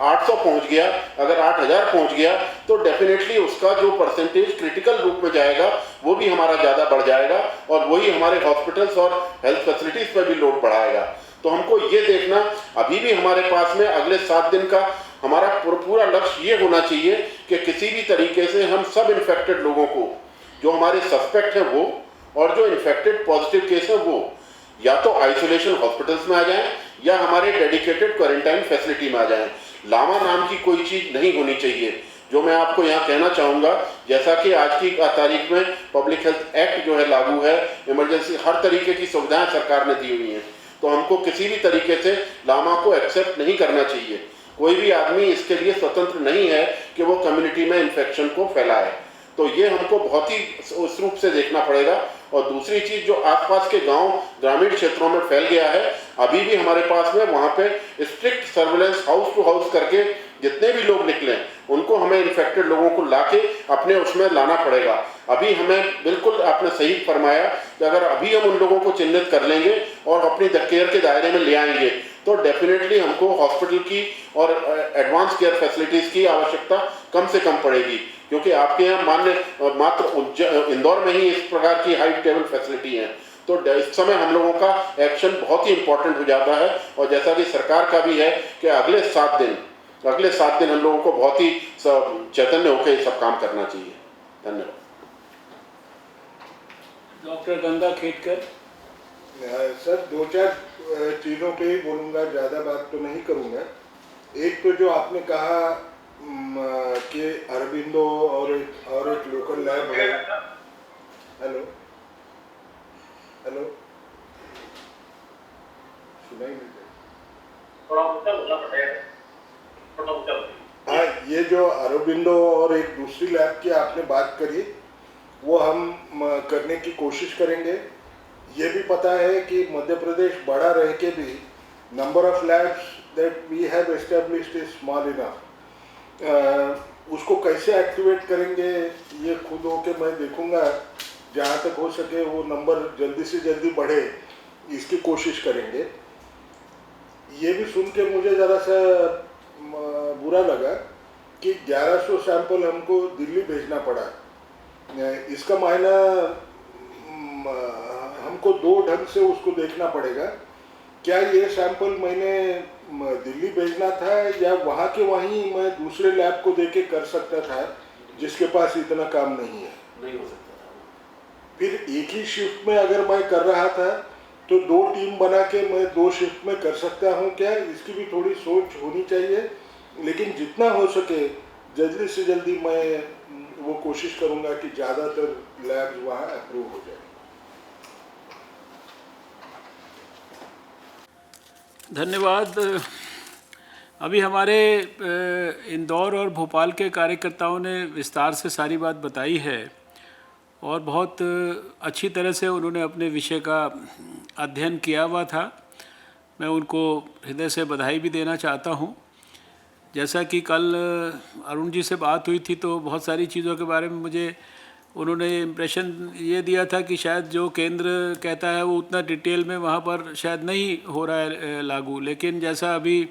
D: 800 पहुंच गया, अगर 8000 पहुंच गया, तो डेफिनेटली उसका जो परसेंटेज क्रिटिकल रूप में जाएगा वो भी हमारा ज़्यादा बढ़ जाएगा और वही हमारे हॉस्पिटल्स और हेल्थ फैसिलिटीज़ पर भी लोड बढ़ाएगा। तो हमको ये देखना, अभी भी हमारे पास में अगले 7 दिन का हमारा पूरा लक्ष्य ये होना चाहिए कि किसी भी तरीके से हम सब इन्फेक्टेड लोगों को, जो हमारे सस्पेक्ट हैं वो और जो इन्फेक्टेड पॉजिटिव केस हैं वो, या तो आइसोलेशन हॉस्पिटल्स में आ जाएं या हमारे डेडिकेटेड क्वारंटाइन फैसिलिटी में आ जाएं। लामा नाम की कोई चीज़ नहीं होनी चाहिए। जो मैं आपको यहाँ कहना चाहूँगा, जैसा कि आज की तारीख में पब्लिक हेल्थ एक्ट जो है लागू है, इमरजेंसी हर तरीके की सुविधाएं सरकार ने दी हुई हैं, तो हमको किसी भी तरीके से लामा को एक्सेप्ट नहीं करना चाहिए। कोई भी आदमी इसके लिए स्वतंत्र नहीं है कि वो कम्युनिटी में इन्फेक्शन को फैलाए। तो ये हमको बहुत ही उस रूप से देखना पड़ेगा। और दूसरी चीज़, जो आसपास के गांव ग्रामीण क्षेत्रों में फैल गया है, अभी भी हमारे पास में वहाँ पे strict surveillance house to house करके जितने भी लोग निकलें उनको हमें इन्फेक्टेड लोगों को लाके अपने उसमें लाना पड़ेगा। अभी हमें बिल्कुल आपने सही फरमाया कि अगर अभी हम उन लोगों को चिन्हित कर लेंगे और अपनी केयर के दायरे में ले आएंगे तो डेफिनेटली हमको हॉस्पिटल की और एडवांस केयर फैसिलिटीज़ की आवश्यकता कम से कम पड़ेगी, क्योंकि आपके यहाँ मात्र इंदौर में ही इस प्रकार की हाई टेबल फैसिलिटी है। तो इस समय हम लोगों का एक्शन बहुत ही इंपॉर्टेंट हो जाता है। और जैसा कि सरकार का भी है कि अगले 7 दिन हम लोगों को बहुत ही चैतन्य होकर ये सब काम करना चाहिए। धन्यवाद।
B: डॉक्टर गंगा खेतकर।
E: सर 2-4 चीज़ों पे ही बोलूँगा, ज़्यादा बात तो नहीं करूँगा। एक तो जो आपने कहा कि अरबिंदो और एक लोकल लैब है। हेलो सुनाई नहीं दे। हाँ, ये जो अरबिंदो और एक दूसरी लैब की आपने बात करी, वो हम करने की कोशिश करेंगे। ये भी पता है कि मध्य प्रदेश बड़ा रह के भी number of labs that we have established is small enough. उसको कैसे एक्टिवेट करेंगे ये खुद होके मैं देखूंगा। जहाँ तक हो सके वो नंबर जल्दी से जल्दी बढ़े, इसकी कोशिश करेंगे। ये भी सुन के मुझे ज़रा सा बुरा लगा कि 1100 सैंपल हमको दिल्ली भेजना पड़ा। इसका मायना हमको 2 ढंग से उसको देखना पड़ेगा। क्या ये सैंपल मैंने दिल्ली भेजना था या वहाँ के वहीं मैं दूसरे लैब को देके कर सकता था जिसके पास इतना काम नहीं है?
D: नहीं हो सकता।
E: फिर एक ही शिफ्ट में अगर मैं कर रहा था तो 2 टीम बना के मैं 2 शिफ्ट में कर सकता हूँ क्या? इसकी भी थोड़ी सोच होनी चाहिए। लेकिन जितना हो सके जल्दी से जल्दी मैं वो कोशिश करूँगा कि ज़्यादातर लैब्स वहाँ अप्रूव हो जाए।
B: धन्यवाद। अभी हमारे इंदौर और भोपाल के कार्यकर्ताओं ने विस्तार से सारी बात बताई है और बहुत अच्छी तरह से उन्होंने अपने विषय का अध्ययन किया हुआ था। मैं उनको हृदय से बधाई भी देना चाहता हूँ। जैसा कि कल अरुण जी से बात हुई थी तो बहुत सारी चीज़ों के बारे में मुझे उन्होंने इम्प्रेशन ये दिया था कि शायद जो केंद्र कहता है वो उतना डिटेल में वहाँ पर शायद नहीं हो रहा है लागू। लेकिन जैसा अभी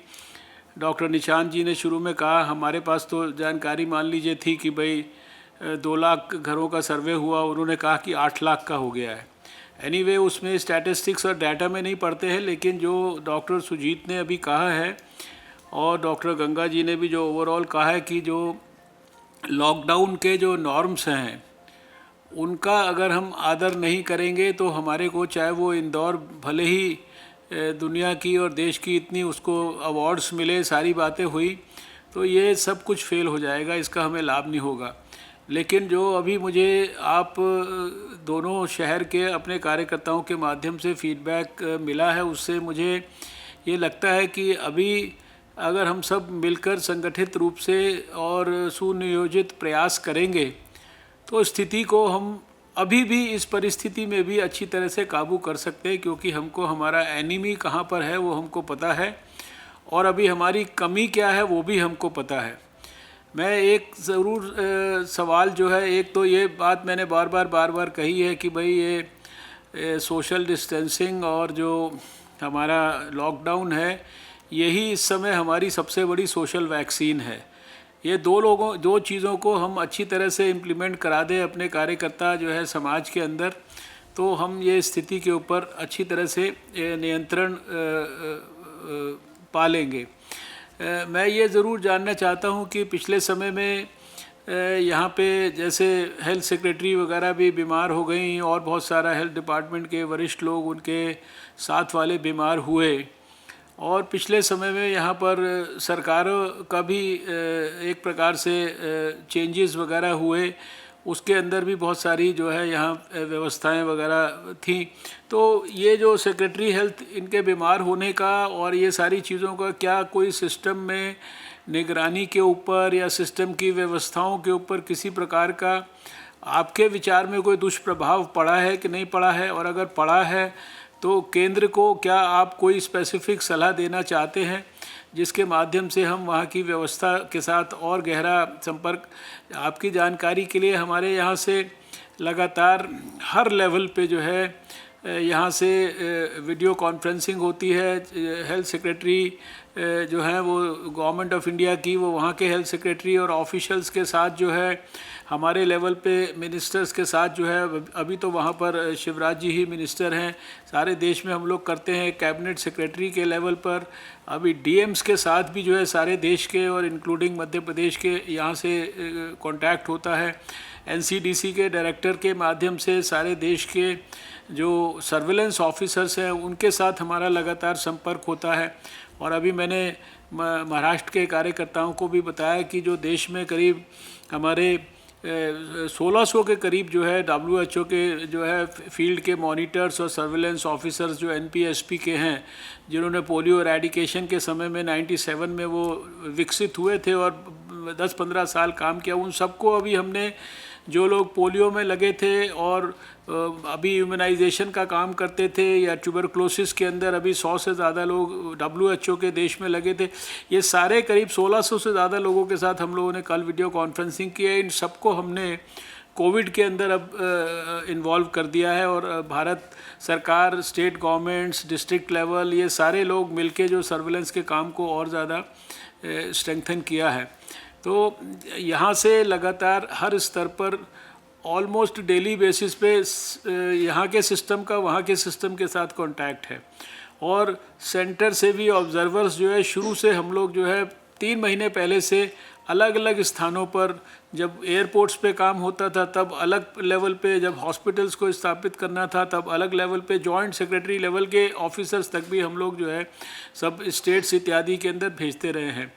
B: डॉक्टर निशांत जी ने शुरू में कहा, हमारे पास तो जानकारी मान लीजिए थी कि भाई 2 लाख घरों का सर्वे हुआ, उन्होंने कहा कि 8 लाख का हो गया है। एनीवे उसमें स्टैटिस्टिक्स और डाटा में नहीं पढ़ते हैं, लेकिन जो डॉक्टर सुजीत ने अभी कहा है और डॉक्टर गंगा जी ने भी जो ओवरऑल कहा है कि जो लॉकडाउन के जो नॉर्म्स हैं उनका अगर हम आदर नहीं करेंगे तो हमारे को, चाहे वो इंदौर भले ही दुनिया की और देश की इतनी उसको अवार्ड्स मिले, सारी बातें हुई, तो ये सब कुछ फेल हो जाएगा, इसका हमें लाभ नहीं होगा। लेकिन जो अभी मुझे आप दोनों शहर के अपने कार्यकर्ताओं के माध्यम से फीडबैक मिला है, उससे मुझे ये लगता है कि अभी अगर हम सब मिलकर संगठित रूप से और सुनियोजित प्रयास करेंगे तो स्थिति को हम अभी भी इस परिस्थिति में भी अच्छी तरह से काबू कर सकते हैं, क्योंकि हमको हमारा एनिमी कहाँ पर है वो हमको पता है और अभी हमारी कमी क्या है वो भी हमको पता है। मैं एक ज़रूर सवाल जो है, एक तो ये बात मैंने बार बार कही है कि भाई ये सोशल डिस्टेंसिंग और जो हमारा लॉकडाउन है यही इस समय हमारी सबसे बड़ी सोशल वैक्सीन है। ये दो चीज़ों को हम अच्छी तरह से इम्प्लीमेंट करा दें अपने कार्यकर्ता जो है समाज के अंदर, तो हम ये स्थिति के ऊपर अच्छी तरह से नियंत्रण पा लेंगे। मैं ये ज़रूर जानना चाहता हूँ कि पिछले समय में यहाँ पे जैसे हेल्थ सेक्रेटरी वगैरह भी बीमार हो गई और बहुत सारा हेल्थ डिपार्टमेंट के वरिष्ठ लोग, उनके साथ वाले बीमार हुए, और पिछले समय में यहाँ पर सरकारों का भी एक प्रकार से चेंजेस वगैरह हुए, उसके अंदर भी बहुत सारी जो है यहाँ व्यवस्थाएं वगैरह थी। तो ये जो सेक्रेटरी हेल्थ इनके बीमार होने का और ये सारी चीज़ों का क्या कोई सिस्टम में निगरानी के ऊपर या सिस्टम की व्यवस्थाओं के ऊपर किसी प्रकार का आपके विचार में कोई दुष्प्रभाव पड़ा है कि नहीं पड़ा है, और अगर पड़ा है तो केंद्र को क्या आप कोई स्पेसिफिक सलाह देना चाहते हैं जिसके माध्यम से हम वहाँ की व्यवस्था के साथ और गहरा संपर्क। आपकी जानकारी के लिए हमारे यहाँ से लगातार हर लेवल पे जो है यहाँ से वीडियो कॉन्फ्रेंसिंग होती है। हेल्थ सेक्रेटरी जो हैं वो गवर्नमेंट ऑफ इंडिया की, वो वहाँ के हेल्थ सेक्रेटरी और ऑफिशियल्स के साथ जो है हमारे लेवल पे मिनिस्टर्स के साथ जो है, अभी तो वहाँ पर शिवराज जी ही मिनिस्टर हैं, सारे देश में हम लोग करते हैं कैबिनेट सेक्रेटरी के लेवल पर, अभी डीएम्स के साथ भी जो है सारे देश के और इंक्लूडिंग मध्य प्रदेश के यहाँ से कांटेक्ट होता है। एनसीडीसी के डायरेक्टर के माध्यम से सारे देश के जो सर्विलेंस ऑफिसर्स हैं उनके साथ हमारा लगातार संपर्क होता है। और अभी मैंने महाराष्ट्र के कार्यकर्ताओं को भी बताया कि जो देश में करीब हमारे 1600 के करीब जो है WHO के जो है फील्ड के मॉनिटर्स और सर्विलेंस ऑफिसर्स जो NPSP के हैं, जिन्होंने पोलियो एरेडिकेशन के समय में 97 में वो विकसित हुए थे और 10-15 साल काम किया, उन सबको अभी हमने, जो लोग पोलियो में लगे थे और अभी इम्यूनाइजेशन का काम करते थे या ट्यूबरक्लोसिस के अंदर अभी 100 से ज़्यादा लोग WHO के देश में लगे थे, ये सारे करीब 1600 से ज़्यादा लोगों के साथ हम लोगों ने कल वीडियो कॉन्फ्रेंसिंग की है। इन सबको हमने कोविड के अंदर अब इन्वॉल्व कर दिया है और भारत सरकार, स्टेट गवर्नमेंट्स, डिस्ट्रिक्ट लेवल, ये सारे लोग मिलके जो सर्विलेंस के काम को और ज़्यादा स्ट्रेंथन किया है। तो यहाँ से लगातार हर स्तर पर ऑलमोस्ट डेली बेसिस पे यहाँ के सिस्टम का वहाँ के सिस्टम के साथ कांटेक्ट है, और सेंटर से भी ऑब्जर्वर्स जो है शुरू से हम लोग जो है 3 महीने पहले से अलग अलग स्थानों पर, जब एयरपोर्ट्स पे काम होता था तब अलग लेवल पे, जब हॉस्पिटल्स को स्थापित करना था तब अलग लेवल पे, जॉइंट सेक्रेटरी लेवल के ऑफिसर्स तक भी हम लोग जो है सब स्टेट्स इत्यादि के अंदर भेजते रहे हैं।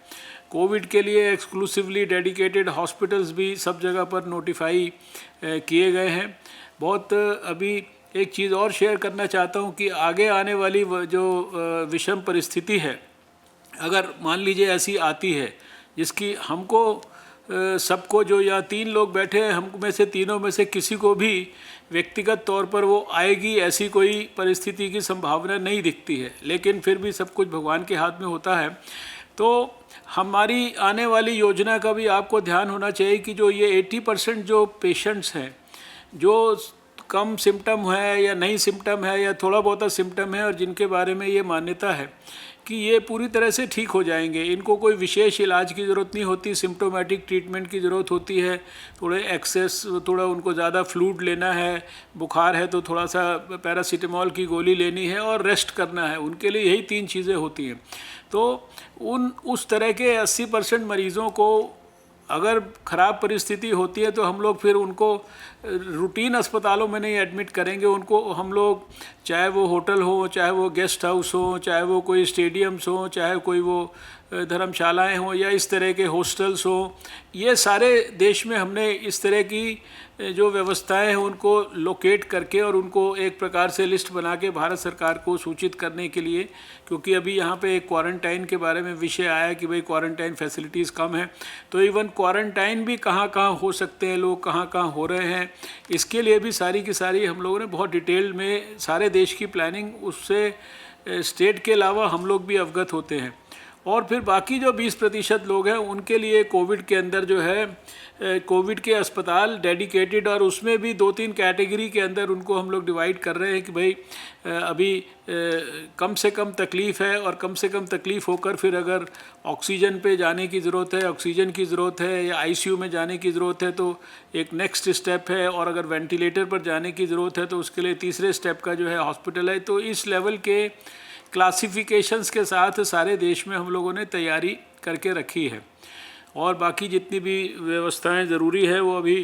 B: कोविड के लिए एक्सक्लूसिवली डेडिकेटेड हॉस्पिटल्स भी सब जगह पर नोटिफाई किए गए हैं। बहुत अभी एक चीज़ और शेयर करना चाहता हूँ कि आगे आने वाली जो विषम परिस्थिति है, अगर मान लीजिए ऐसी आती है जिसकी हमको सबको, जो यहाँ 3 लोग बैठे हैं हम में से तीनों में से किसी को भी व्यक्तिगत तौर पर वो आएगी ऐसी कोई परिस्थिति की संभावना नहीं दिखती है। लेकिन फिर भी सब कुछ भगवान के हाथ में होता है। तो हमारी आने वाली योजना का भी आपको ध्यान होना चाहिए कि जो ये 80% जो पेशेंट्स हैं जो कम सिम्टम है या नहीं सिम्टम है या थोड़ा बहुत सिम्टम है और जिनके बारे में ये मान्यता है कि ये पूरी तरह से ठीक हो जाएंगे, इनको कोई विशेष इलाज की ज़रूरत नहीं होती, सिम्टोमेटिक ट्रीटमेंट की ज़रूरत होती है, थोड़ा उनको ज़्यादा फ्लूइड लेना है, बुखार है तो थोड़ा सा पैरासीटामोल की गोली लेनी है और रेस्ट करना है, उनके लिए यही 3 चीज़ें होती हैं। तो उस तरह के 80% मरीज़ों को अगर ख़राब परिस्थिति होती है तो हम लोग फिर उनको रूटीन अस्पतालों में नहीं एडमिट करेंगे, उनको हम लोग चाहे वो होटल हो, चाहे वो गेस्ट हाउस हो, चाहे वो कोई स्टेडियम्स हो, चाहे कोई वो धर्मशालाएं हों या इस तरह के हॉस्टल्स हों, ये सारे देश में हमने इस तरह की जो व्यवस्थाएं हैं उनको लोकेट करके और उनको एक प्रकार से लिस्ट बना के भारत सरकार को सूचित करने के लिए, क्योंकि अभी यहाँ पे एक क्वारंटाइन के बारे में विषय आया कि भाई क्वारंटाइन फैसिलिटीज़ कम है, तो इवन क्वारंटाइन भी कहाँ कहाँ हो सकते हैं, लोग कहाँ कहाँ हो रहे हैं, इसके लिए भी सारी की सारी हम लोगों ने बहुत डिटेल में सारे देश की प्लानिंग, उससे स्टेट के अलावा हम लोग भी अवगत होते हैं। और फिर बाकी जो 20% लोग हैं उनके लिए कोविड के अंदर जो है कोविड के अस्पताल डेडिकेटेड, और उसमें भी 2-3 कैटेगरी के अंदर उनको हम लोग डिवाइड कर रहे हैं कि भाई अभी कम से कम तकलीफ़ है और कम से कम तकलीफ़ होकर फिर अगर ऑक्सीजन पे जाने की ज़रूरत है, ऑक्सीजन की ज़रूरत है या आईसीयू में जाने की ज़रूरत है तो एक नेक्स्ट स्टेप है, और अगर वेंटिलेटर पर जाने की ज़रूरत है तो उसके लिए तीसरे स्टेप का जो है हॉस्पिटल है। तो इस लेवल के क्लासिफिकेशंस के साथ सारे देश में हम लोगों ने तैयारी करके रखी है, और बाकी जितनी भी व्यवस्थाएं ज़रूरी है वो अभी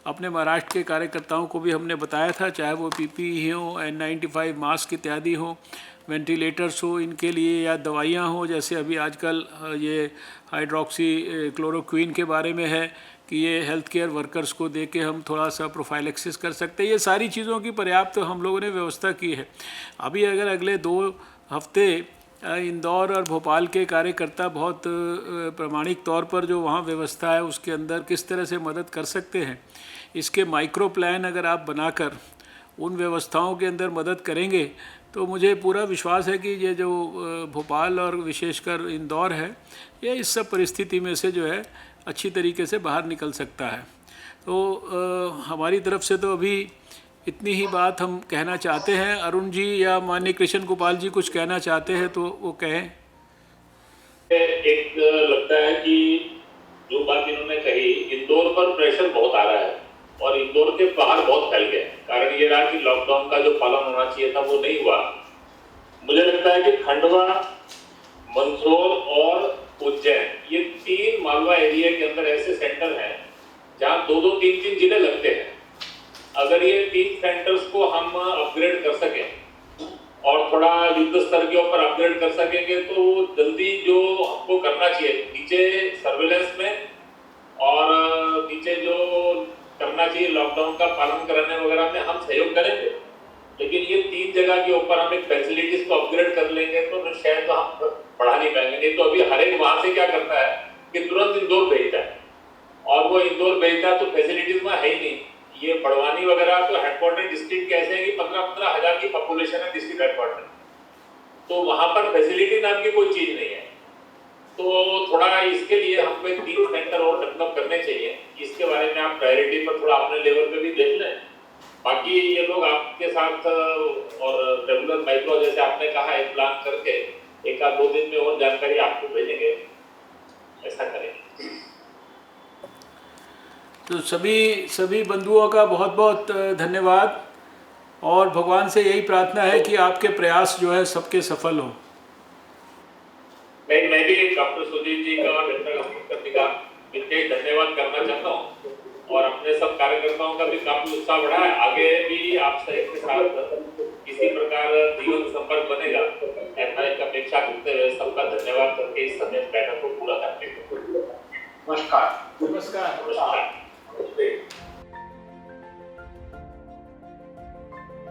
B: अपने महाराष्ट्र के कार्यकर्ताओं को भी हमने बताया था, चाहे वो PPE हो, N95 मास्क इत्यादि हो, वेंटिलेटर्स हो इनके लिए, या दवाइयाँ हो, जैसे अभी आजकल ये हाइड्रोक्सी क्लोरोक्विन के बारे में है कि ये हेल्थ केयर वर्कर्स को दे के हम थोड़ा सा प्रोफाइलेक्सिस कर सकते हैं। ये सारी चीज़ों की पर्याप्त हम लोगों ने व्यवस्था की है। अभी अगर अगले 2 हफ्ते इंदौर और भोपाल के कार्यकर्ता बहुत प्रामाणिक तौर पर जो वहाँ व्यवस्था है उसके अंदर किस तरह से मदद कर सकते हैं, इसके माइक्रो प्लान अगर आप बनाकर उन व्यवस्थाओं के अंदर मदद करेंगे तो मुझे पूरा विश्वास है कि ये जो भोपाल और विशेषकर इंदौर है ये इस सब परिस्थिति में से जो है अच्छी तरीके से बाहर निकल सकता है। तो हमारी तरफ से तो अभी इतनी ही बात हम कहना चाहते हैं। अरुण जी या माननीय कृष्ण गोपाल जी कुछ कहना चाहते हैं तो वो कहें।
C: एक लगता है कि जो बात इन्होंने कही, इंदौर पर प्रेशर बहुत आ रहा है और इंदौर के बाहर बहुत फैल गया। कारण ये रहा कि लॉकडाउन का जो पालन होना चाहिए था वो नहीं हुआ। मुझे लगता है कि खंडवा, मंदसौर और उज्जैन, ये 3 मालवा एरिया के अंदर ऐसे सेंटर हैं जहाँ 2-2, 3-3 जिले लगते हैं। अगर ये 3 सेंटर्स को हम अपग्रेड कर सकें और थोड़ा युद्ध स्तर के ऊपर अपग्रेड कर सकेंगे तो जल्दी जो हमको करना चाहिए नीचे सर्वेलेंस में और नीचे जो करना चाहिए लॉकडाउन का पालन कराने वगैरह में हम सहयोग करेंगे, लेकिन ये 3 जगह के ऊपर हम एक फैसिलिटीज को अपग्रेड कर लेंगे तो शायद तो हम बढ़ा नहीं पाएंगे। नहीं तो अभी हर एक वहां से क्या करता है कि तुरंत इंदौर भेजता है, और वो इंदौर भेजता है तो फैसिलिटीज में है ही नहीं। ये बड़वानी वगैरह तो हेडक्वार्टर डिस्ट्रिक्ट के ऐसे है कि 15-15 हज़ार की पॉपुलेशन है डिस्ट्रिक्ट हेडक्वार्टर, तो वहां पर फैसिलिटी नाम की कोई चीज नहीं है। तो थोड़ा इसके लिए हमको एक 3 सेंटर और डेवलप करने चाहिए। इसके बारे में आप प्रायोरिटी पर थोड़ा अपने लेवल पे भी देख लें। बाकी ये लोग आपके साथ और रेगुलर माइक्रो जैसे आपने कहा एक प्लान करके 1-2 दिन में और जानकारी आपको भेजेंगे, ऐसा करेंगे।
B: तो सभी बंधुओं का बहुत बहुत धन्यवाद, और भगवान से यही प्रार्थना है कि आपके प्रयास जो है सबके सफल हो।
C: मैं भी डॉक्टर सुजीत जी का और डॉक्टर अम्बेडकर जी का विशेष धन्यवाद करना चाहता हूँ, और अपने सब कार्यकर्ताओं का भी काफी उत्साह बढ़ा है। आगे भी आपसे के साथ इसी प्रकार जीवन संपर्क बनेगा, ऐसा एक अपेक्षा करते हुए सबका धन्यवाद करके इस समय बैठक को पूरा करते हैं।
H: नमस्कार।
B: नमस्कार।